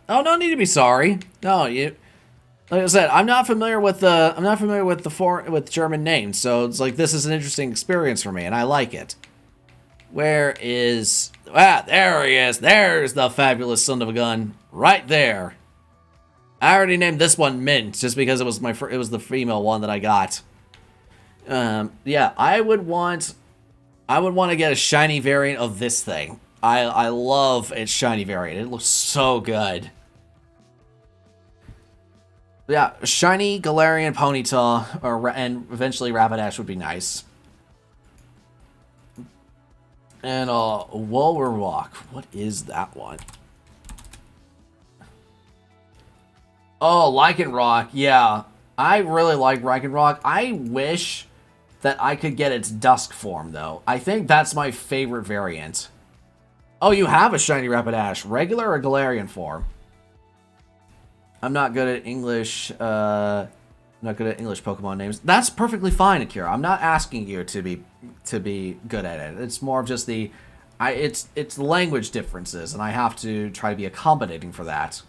Oh, no need to be sorry. No, like I said, I'm not familiar with with German names, so it's like this is an interesting experience for me, and I like it. Where is... Ah, there he is. There's the fabulous son of a gun. Right there. I already named this one Mint, just because it was the female one that I got. Yeah, I would want to get a shiny variant of this thing. I love its shiny variant. It looks so good. Yeah, shiny Galarian Ponyta, and eventually Rapidash would be nice. And Wolverwalk. What is that one? Oh, Lycanroc. Yeah, I really like Lycanroc. I wish that I could get its Dusk form, though. I think that's my favorite variant. Oh, you have a shiny Rapidash. Regular or Galarian form? I'm not good at English, Pokemon names. That's perfectly fine, Akira. I'm not asking you to be good at it. It's more of just it's language differences, and I have to try to be accommodating for that.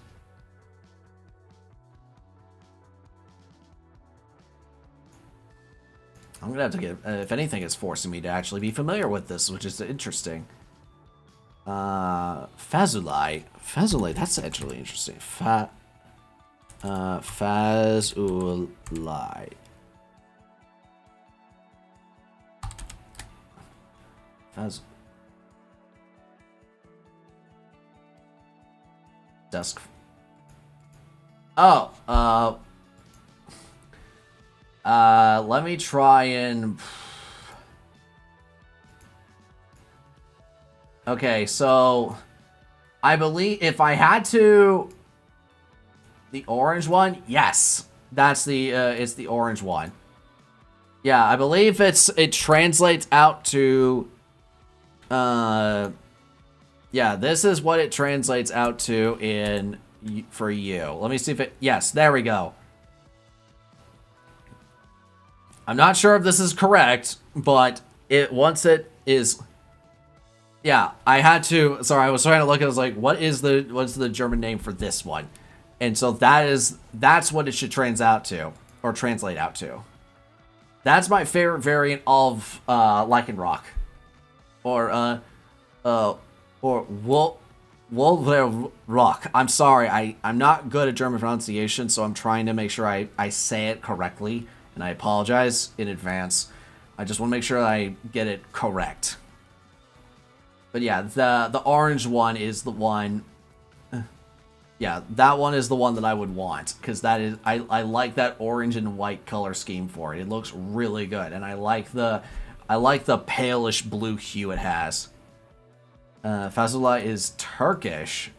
I'm gonna have to get, if anything, it's forcing me to actually be familiar with this, which is interesting. Fazulai. Fazulai, that's actually interesting. Fazulai. Dusk. Oh, let me try and... Okay, so I believe if I had to... The orange one? Yes. That's it's the orange one. Yeah, I believe it translates out to... Yeah, this is what it translates out to for you. Let me see if it... Yes, there we go. I'm not sure if this is correct, but once it is... Yeah, I had to... Sorry, I was trying to look. I was like, what's the German name for this one? And so that's what it should translate out to. That's my favorite variant of Lycanroc. Or Wolverrock. I'm sorry, I'm not good at German pronunciation, so I'm trying to make sure I say it correctly, and I apologize in advance. I just want to make sure I get it correct. But yeah, the orange one is the one. Yeah, that one is the one that I would want, because that is I like that orange and white color scheme for it. It looks really good, and I like the palish blue hue it has. Fazula is Turkish.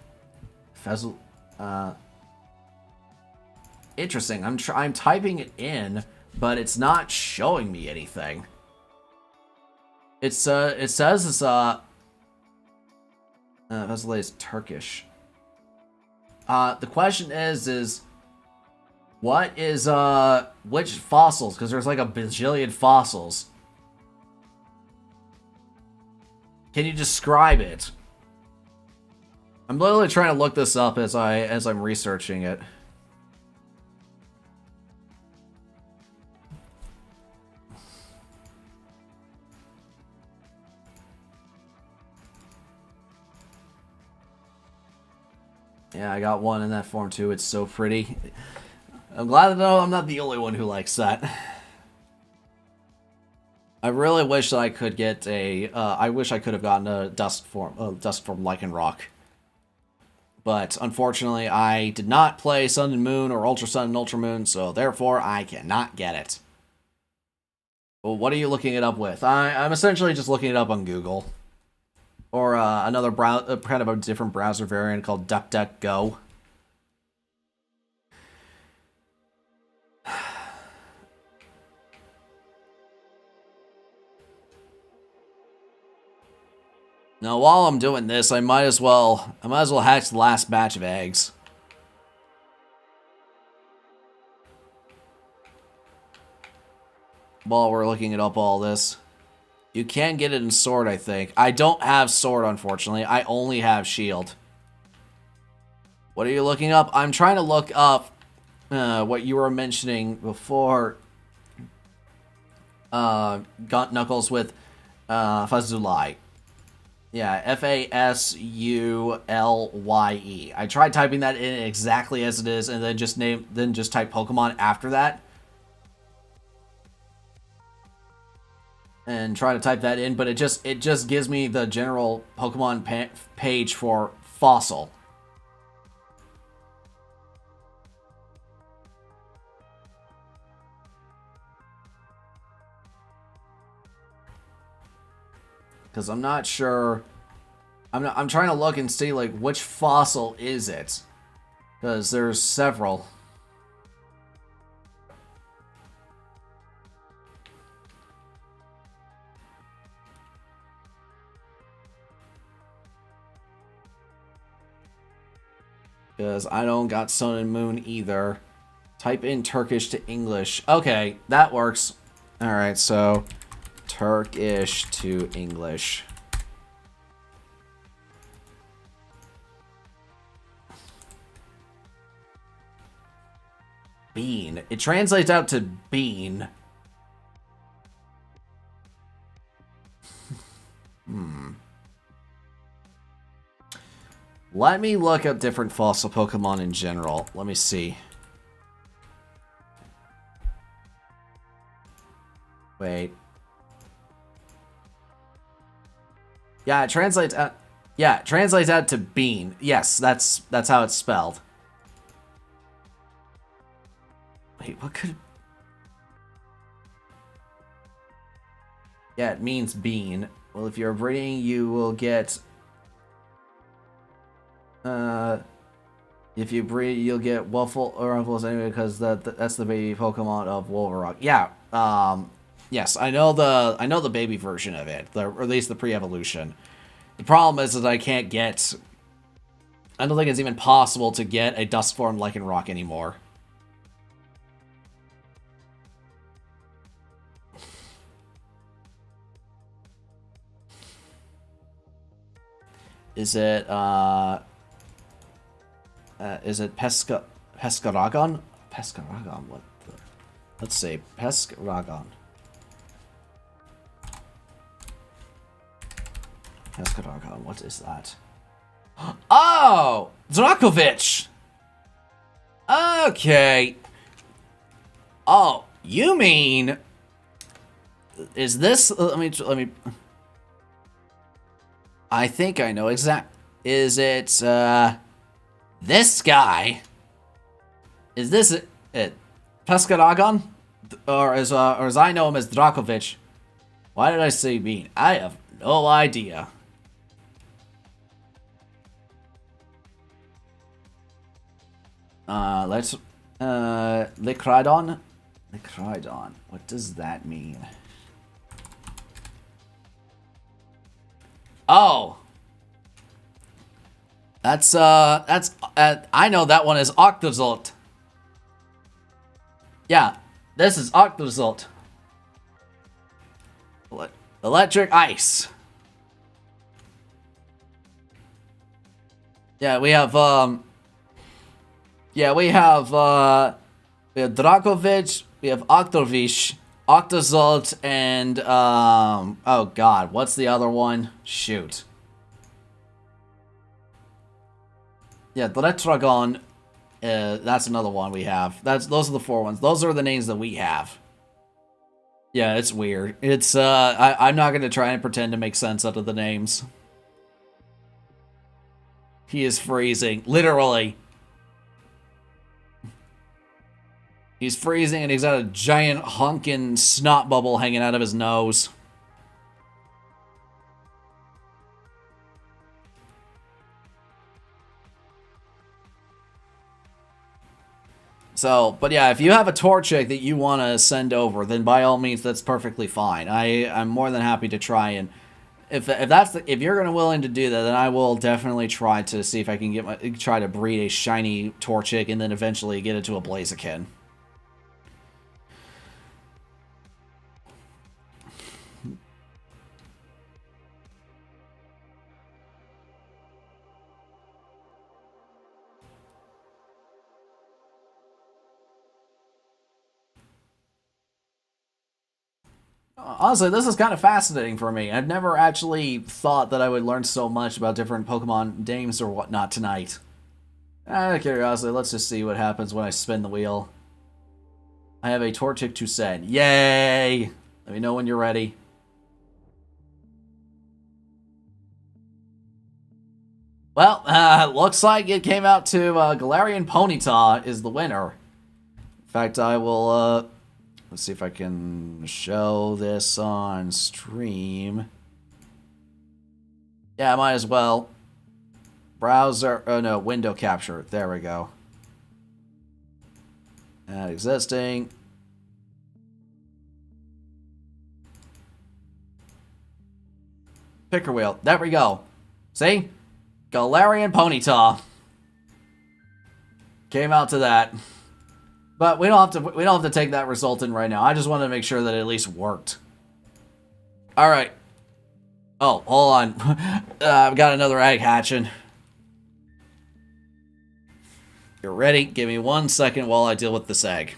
Interesting. I'm typing it in, but it's not showing me anything. It says it's Fazula is Turkish. The question is what is which fossils? Because there's like a bajillion fossils. Can you describe it? I'm literally trying to look this up as I'm researching it. Yeah, I got one in that form too. It's so pretty. I'm glad to know I'm not the only one who likes that. I really wish that I could get a. I wish I could have gotten a Dusk form Lycanroc. But unfortunately, I did not play Sun and Moon or Ultra Sun and Ultra Moon, so therefore I cannot get it. Well, what are you looking it up with? I'm essentially just looking it up on Google. Or another kind of a different browser variant called DuckDuckGo. Now, while I'm doing this, I might as well hatch the last batch of eggs. While we're looking it up all this. You can get it in Sword, I think. I don't have Sword, unfortunately. I only have Shield. What are you looking up? I'm trying to look up what you were mentioning before. Gaunt Knuckles with Fazulai. Yeah, F-A-S-U-L-Y-E. I tried typing that in exactly as it is, and then just type Pokemon after that. And try to type that in, but it just gives me the general Pokemon page for Fossil. Because I'm not sure. I'm trying to look and see like which fossil is it, because there's several. Because I don't got Sun and Moon either. Type in Turkish to English. Okay, that works. Alright, so Turkish to English. Bean. It translates out to bean. Let me look up different fossil Pokemon in general. Let me see. Wait. Yeah, it translates out. Yeah, it translates out to bean. Yes, that's how it's spelled. Wait, what could? Yeah, it means bean. Well, if you're breeding, you will get. If you breed, you'll get Waffle or Ruffles anyway, because that's the baby Pokemon of Wolverine. Yeah. Yes, I know the baby version of it, or at least the pre-evolution. The problem is that I can't get. I don't think it's even possible to get a Dusk form Lycanroc anymore. Is it Pescaragon? Pescaragon, what the? Let's see, Pescaragon. Pescaragon, what is that? Oh! Dracovic! Okay. Oh, you mean... Is this... Let me... I think I know exact... Is it, this guy? Is this it? Pescaragon? Or as I know him as Dracovic. Why did I say mean? I have no idea. Let's, Licridon? Licridon. What does that mean? Oh! That's, I know that one is Octazult. Yeah, this is Octazult. Electric Ice. Yeah, we have Dracovic, we have Octovish, Octazult, and, oh god, what's the other one? Shoot. Yeah, the Letragon, that's another one we have. Those are the 4 ones. Those are the names that we have. Yeah, it's weird. It's, I'm not gonna try and pretend to make sense out of the names. He is freezing. Literally. He's freezing and he's got a giant honkin' snot bubble hanging out of his nose. So, but yeah, if you have a Torchic that you want to send over, then by all means, that's perfectly fine. I'm more than happy to try and if you're gonna willing to do that, then I will definitely try to see if I can try to breed a shiny Torchic and then eventually get it to a Blaziken. Honestly, this is kind of fascinating for me. I've never actually thought that I would learn so much about different Pokemon names or whatnot tonight. Out of curiosity, let's just see what happens when I spin the wheel. I have a Torchic to send. Yay! Let me know when you're ready. Well, looks like it came out to Galarian Ponyta is the winner. In fact, I will... let's see if I can show this on stream. Yeah, I might as well. Browser, oh no, window capture. There we go. Add existing. Picker wheel. There we go. See? Galarian Ponyta. Came out to that. But we don't have to take that result in right now. I just wanted to make sure that it at least worked. All right. Oh, hold on. I've got another egg hatching. You're ready? Give me 1 second while I deal with this egg.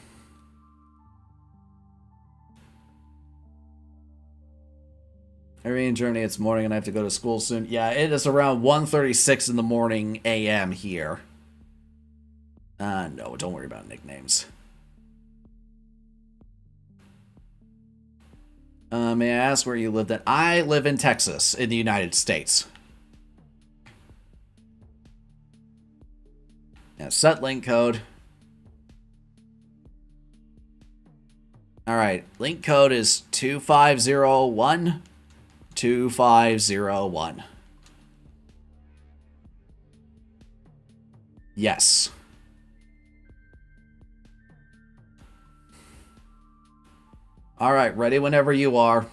Every journey, it's morning and I have to go to school soon. Yeah, it is around 1:36 in the morning a.m. here. No, don't worry about nicknames. May I ask where you live at? I live in Texas, in the United States. Yeah, set link code. Alright, link code is 2501 2501. Yes. Alright, ready whenever you are.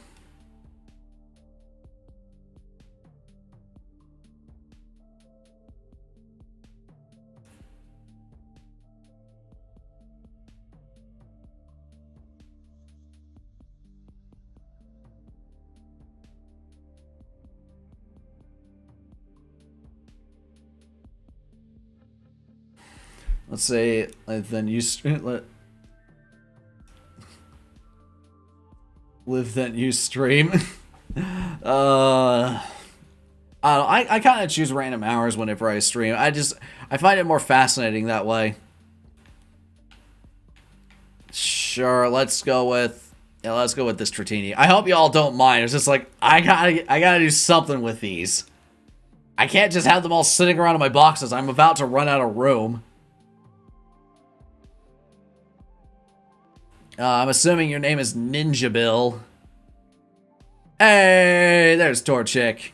Let's say, then you live then you stream. I kind of choose random hours whenever I stream. I find it more fascinating that way. Sure, let's go with this Dratini. I hope y'all don't mind. It's just like I gotta do something with these. I can't just have them all sitting around in my boxes. I'm about to run out of room. I'm assuming your name is Ninja Bill. Hey, there's Torchic.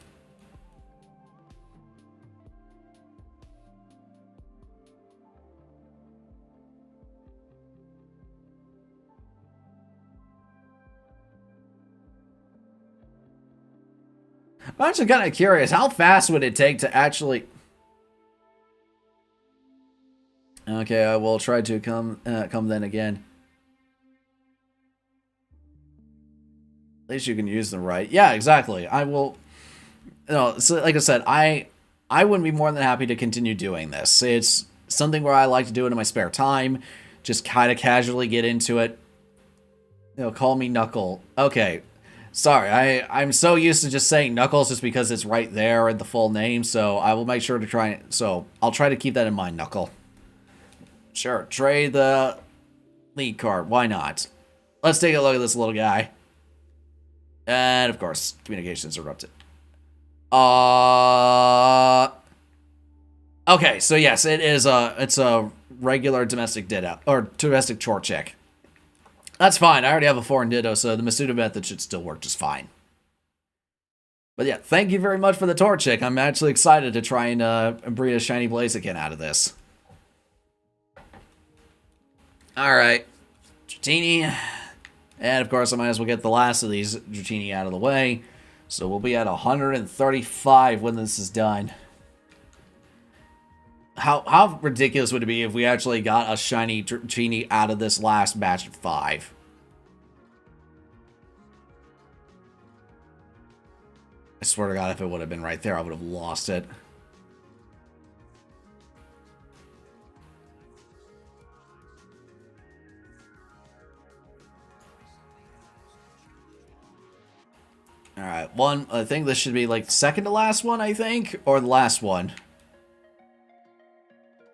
I'm actually kind of curious. How fast would it take to actually... Okay, I will try to come then again. At least you can use them right. Yeah, exactly. I will... No, so like I said, I wouldn't be more than happy to continue doing this. It's something where I like to do it in my spare time. Just kind of casually get into it. You know, call me Knuckle. Okay. Sorry, I'm so used to just saying Knuckles just because it's right there in the full name, so I will make sure to try... So, I'll try to keep that in mind, Knuckle. Sure, trade the lead card. Why not? Let's take a look at this little guy. And of course, communications interrupted. Okay, so yes, it's a regular domestic ditto or domestic chore check. That's fine. I already have a foreign ditto, so the Masuda method should still work just fine. But yeah, thank you very much for the tour check. I'm actually excited to try and breed a shiny Blaziken out of this. Alright. Dratini. And of course, I might as well get the last of these Dratini out of the way. So we'll be at 135 when this is done. How ridiculous would it be if we actually got a shiny Dratini out of this last batch of 5? I swear to God, if it would have been right there, I would have lost it. Alright, one, I think this should be like second to last one, I think, or the last one.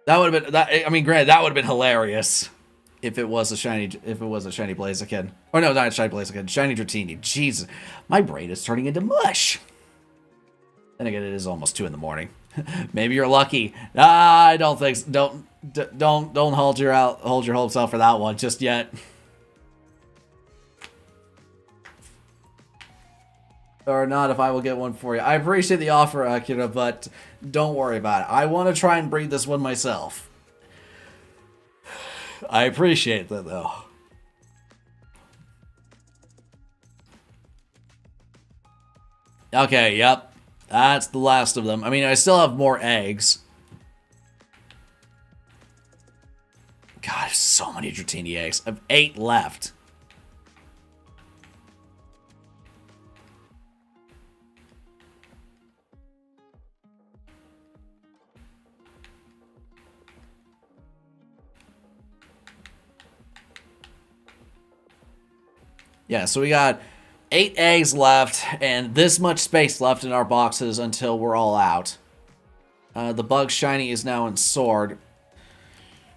That would have been, I mean, granted, that would have been hilarious if it was a shiny Blaziken. Or no, not a shiny Blaziken, shiny Dratini. Jesus, my brain is turning into mush. Then again, it is almost 2 in the morning. Maybe you're lucky. I don't think so. Don't hold your hopes out for that one just yet. Or not if I will get one for you. I appreciate the offer, Akira, but don't worry about it. I want to try and breed this one myself. I appreciate that, though. Okay, yep. That's the last of them. I mean, I still have more eggs. God, so many Dratini eggs. I have 8 left. Yeah, so we got 8 eggs left, and this much space left in our boxes until we're all out. The bug shiny is now in sword.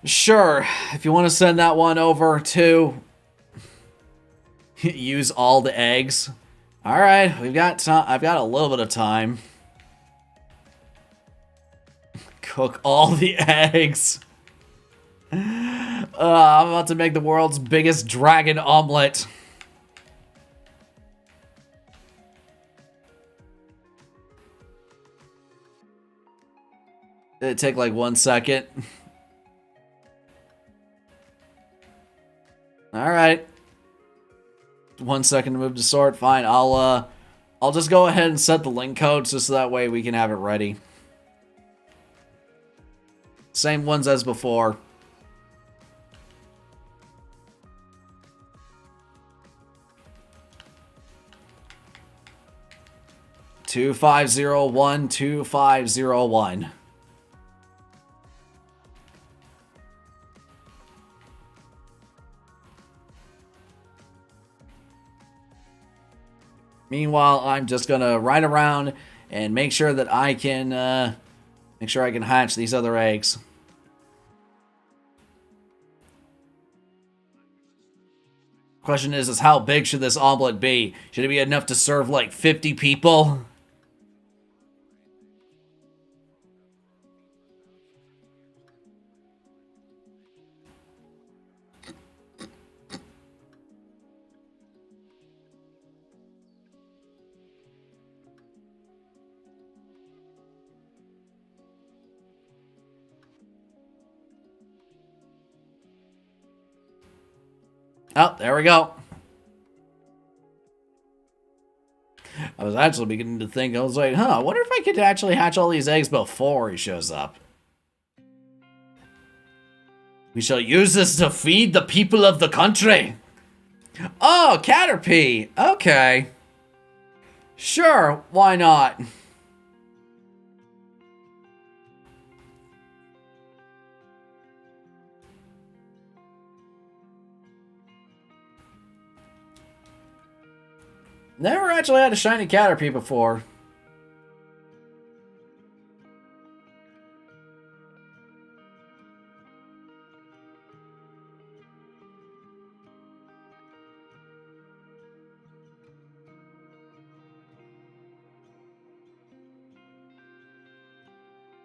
Sure, if you want to send that one over to use all the eggs. All right, we've got I've got a little bit of time. Cook all the eggs. I'm about to make the world's biggest dragon omelet. Did it take like 1 second? Alright. 1 second to move to sort. Fine, I'll just go ahead and set the link codes just so that way we can have it ready. Same ones as before. Two 2501 2501. Meanwhile, I'm just gonna ride around and make sure that I can hatch these other eggs. Question is how big should this omelet be? Should it be enough to serve like 50 people? Oh, there we go. I was actually beginning to think, I was like, I wonder if I could actually hatch all these eggs before he shows up. We shall use this to feed the people of the country. Oh, Caterpie. Okay. Sure, why not? Never actually had a shiny Caterpie before.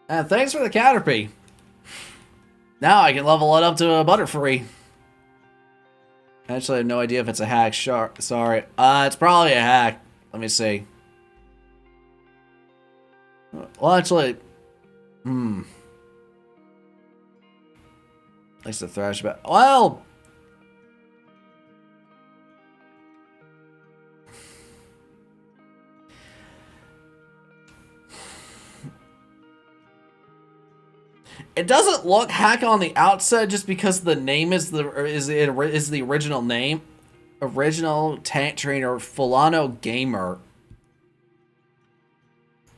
And thanks for the Caterpie. Now I can level it up to a Butterfree. Actually, I have no idea if it's a hack. Sorry. It's probably a hack. Let me see. Well, actually... At least the Thrash back. Well... It doesn't look hack on the outset just because the name is the original name. Original tank trainer Fulano Gamer.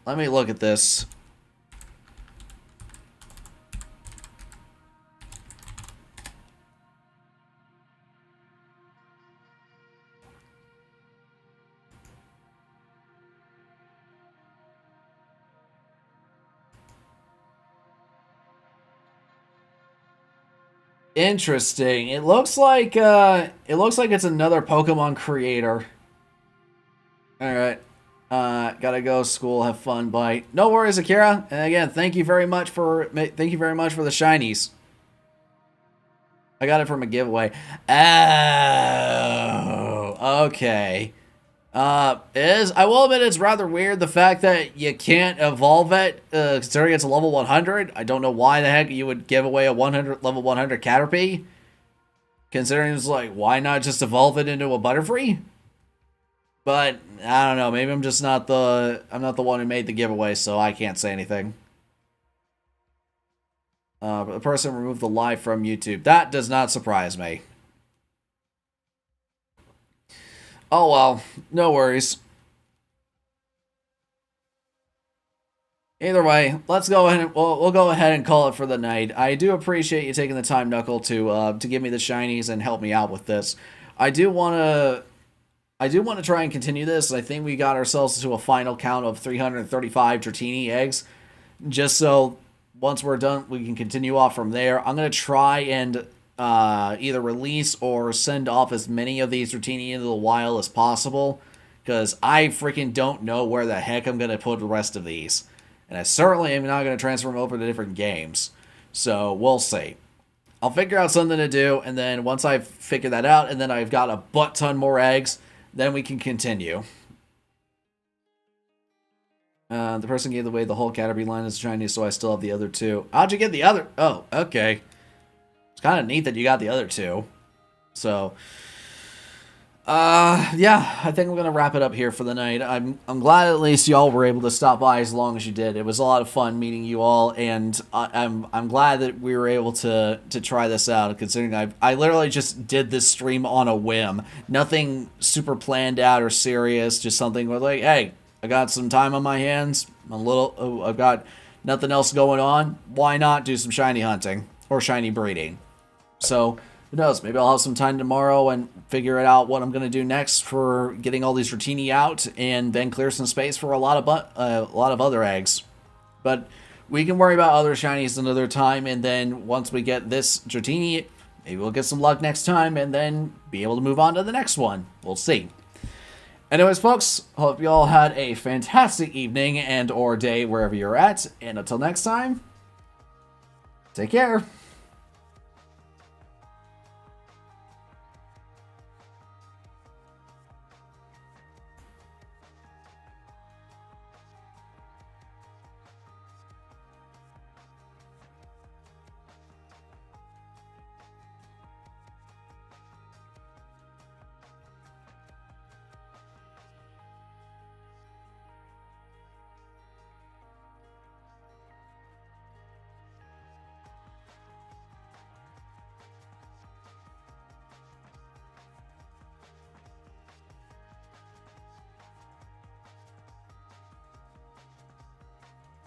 Let me look at this. Interesting. It looks like it's another Pokemon creator. All right. Gotta go. School. Have fun. Bye. No worries, Akira. And again, thank you very much for the shinies. I got it from a giveaway. Oh, okay. I will admit it's rather weird the fact that you can't evolve it, considering it's a level 100. I don't know why the heck you would give away a level 100 Caterpie. Considering it's like, why not just evolve it into a Butterfree? But I don't know. Maybe I'm not the one who made the giveaway, so I can't say anything. The person removed the live from YouTube. That does not surprise me. Oh well, no worries. Either way, let's go ahead and we'll go ahead and call it for the night. I do appreciate you taking the time, Knuckle, to give me the shinies and help me out with this. I do want to try and continue this. I think we got ourselves to a final count of 335 Dratini eggs, just so once we're done, we can continue off from there. I'm gonna try and either release or send off as many of these Dratini into the wild as possible, because I freaking don't know where the heck I'm going to put the rest of these. And I certainly am not going to transfer them over to different games. So, we'll see. I'll figure out something to do, and then once I've figured that out, and then I've got a butt ton more eggs, then we can continue. The person gave away the whole Caterpie line as Chinese, so I still have the other two. How'd you get the other? Oh, okay. It's kind of neat that you got the other two. So, yeah, I think we're gonna wrap it up here for the night. I'm glad at least y'all were able to stop by as long as you did. It was a lot of fun meeting you all, and I'm glad that we were able to try this out. Considering I literally just did this stream on a whim, nothing super planned out or serious. Just something where like, hey, I got some time on my hands. I've got nothing else going on. Why not do some shiny hunting or shiny breeding? So, who knows, maybe I'll have some time tomorrow and figure it out what I'm going to do next for getting all these Dratini out, and then clear some space for a lot of other eggs. But we can worry about other shinies another time, and then once we get this Dratini, maybe we'll get some luck next time, and then be able to move on to the next one. We'll see. Anyways, folks, hope you all had a fantastic evening and or day wherever you're at, and until next time, take care.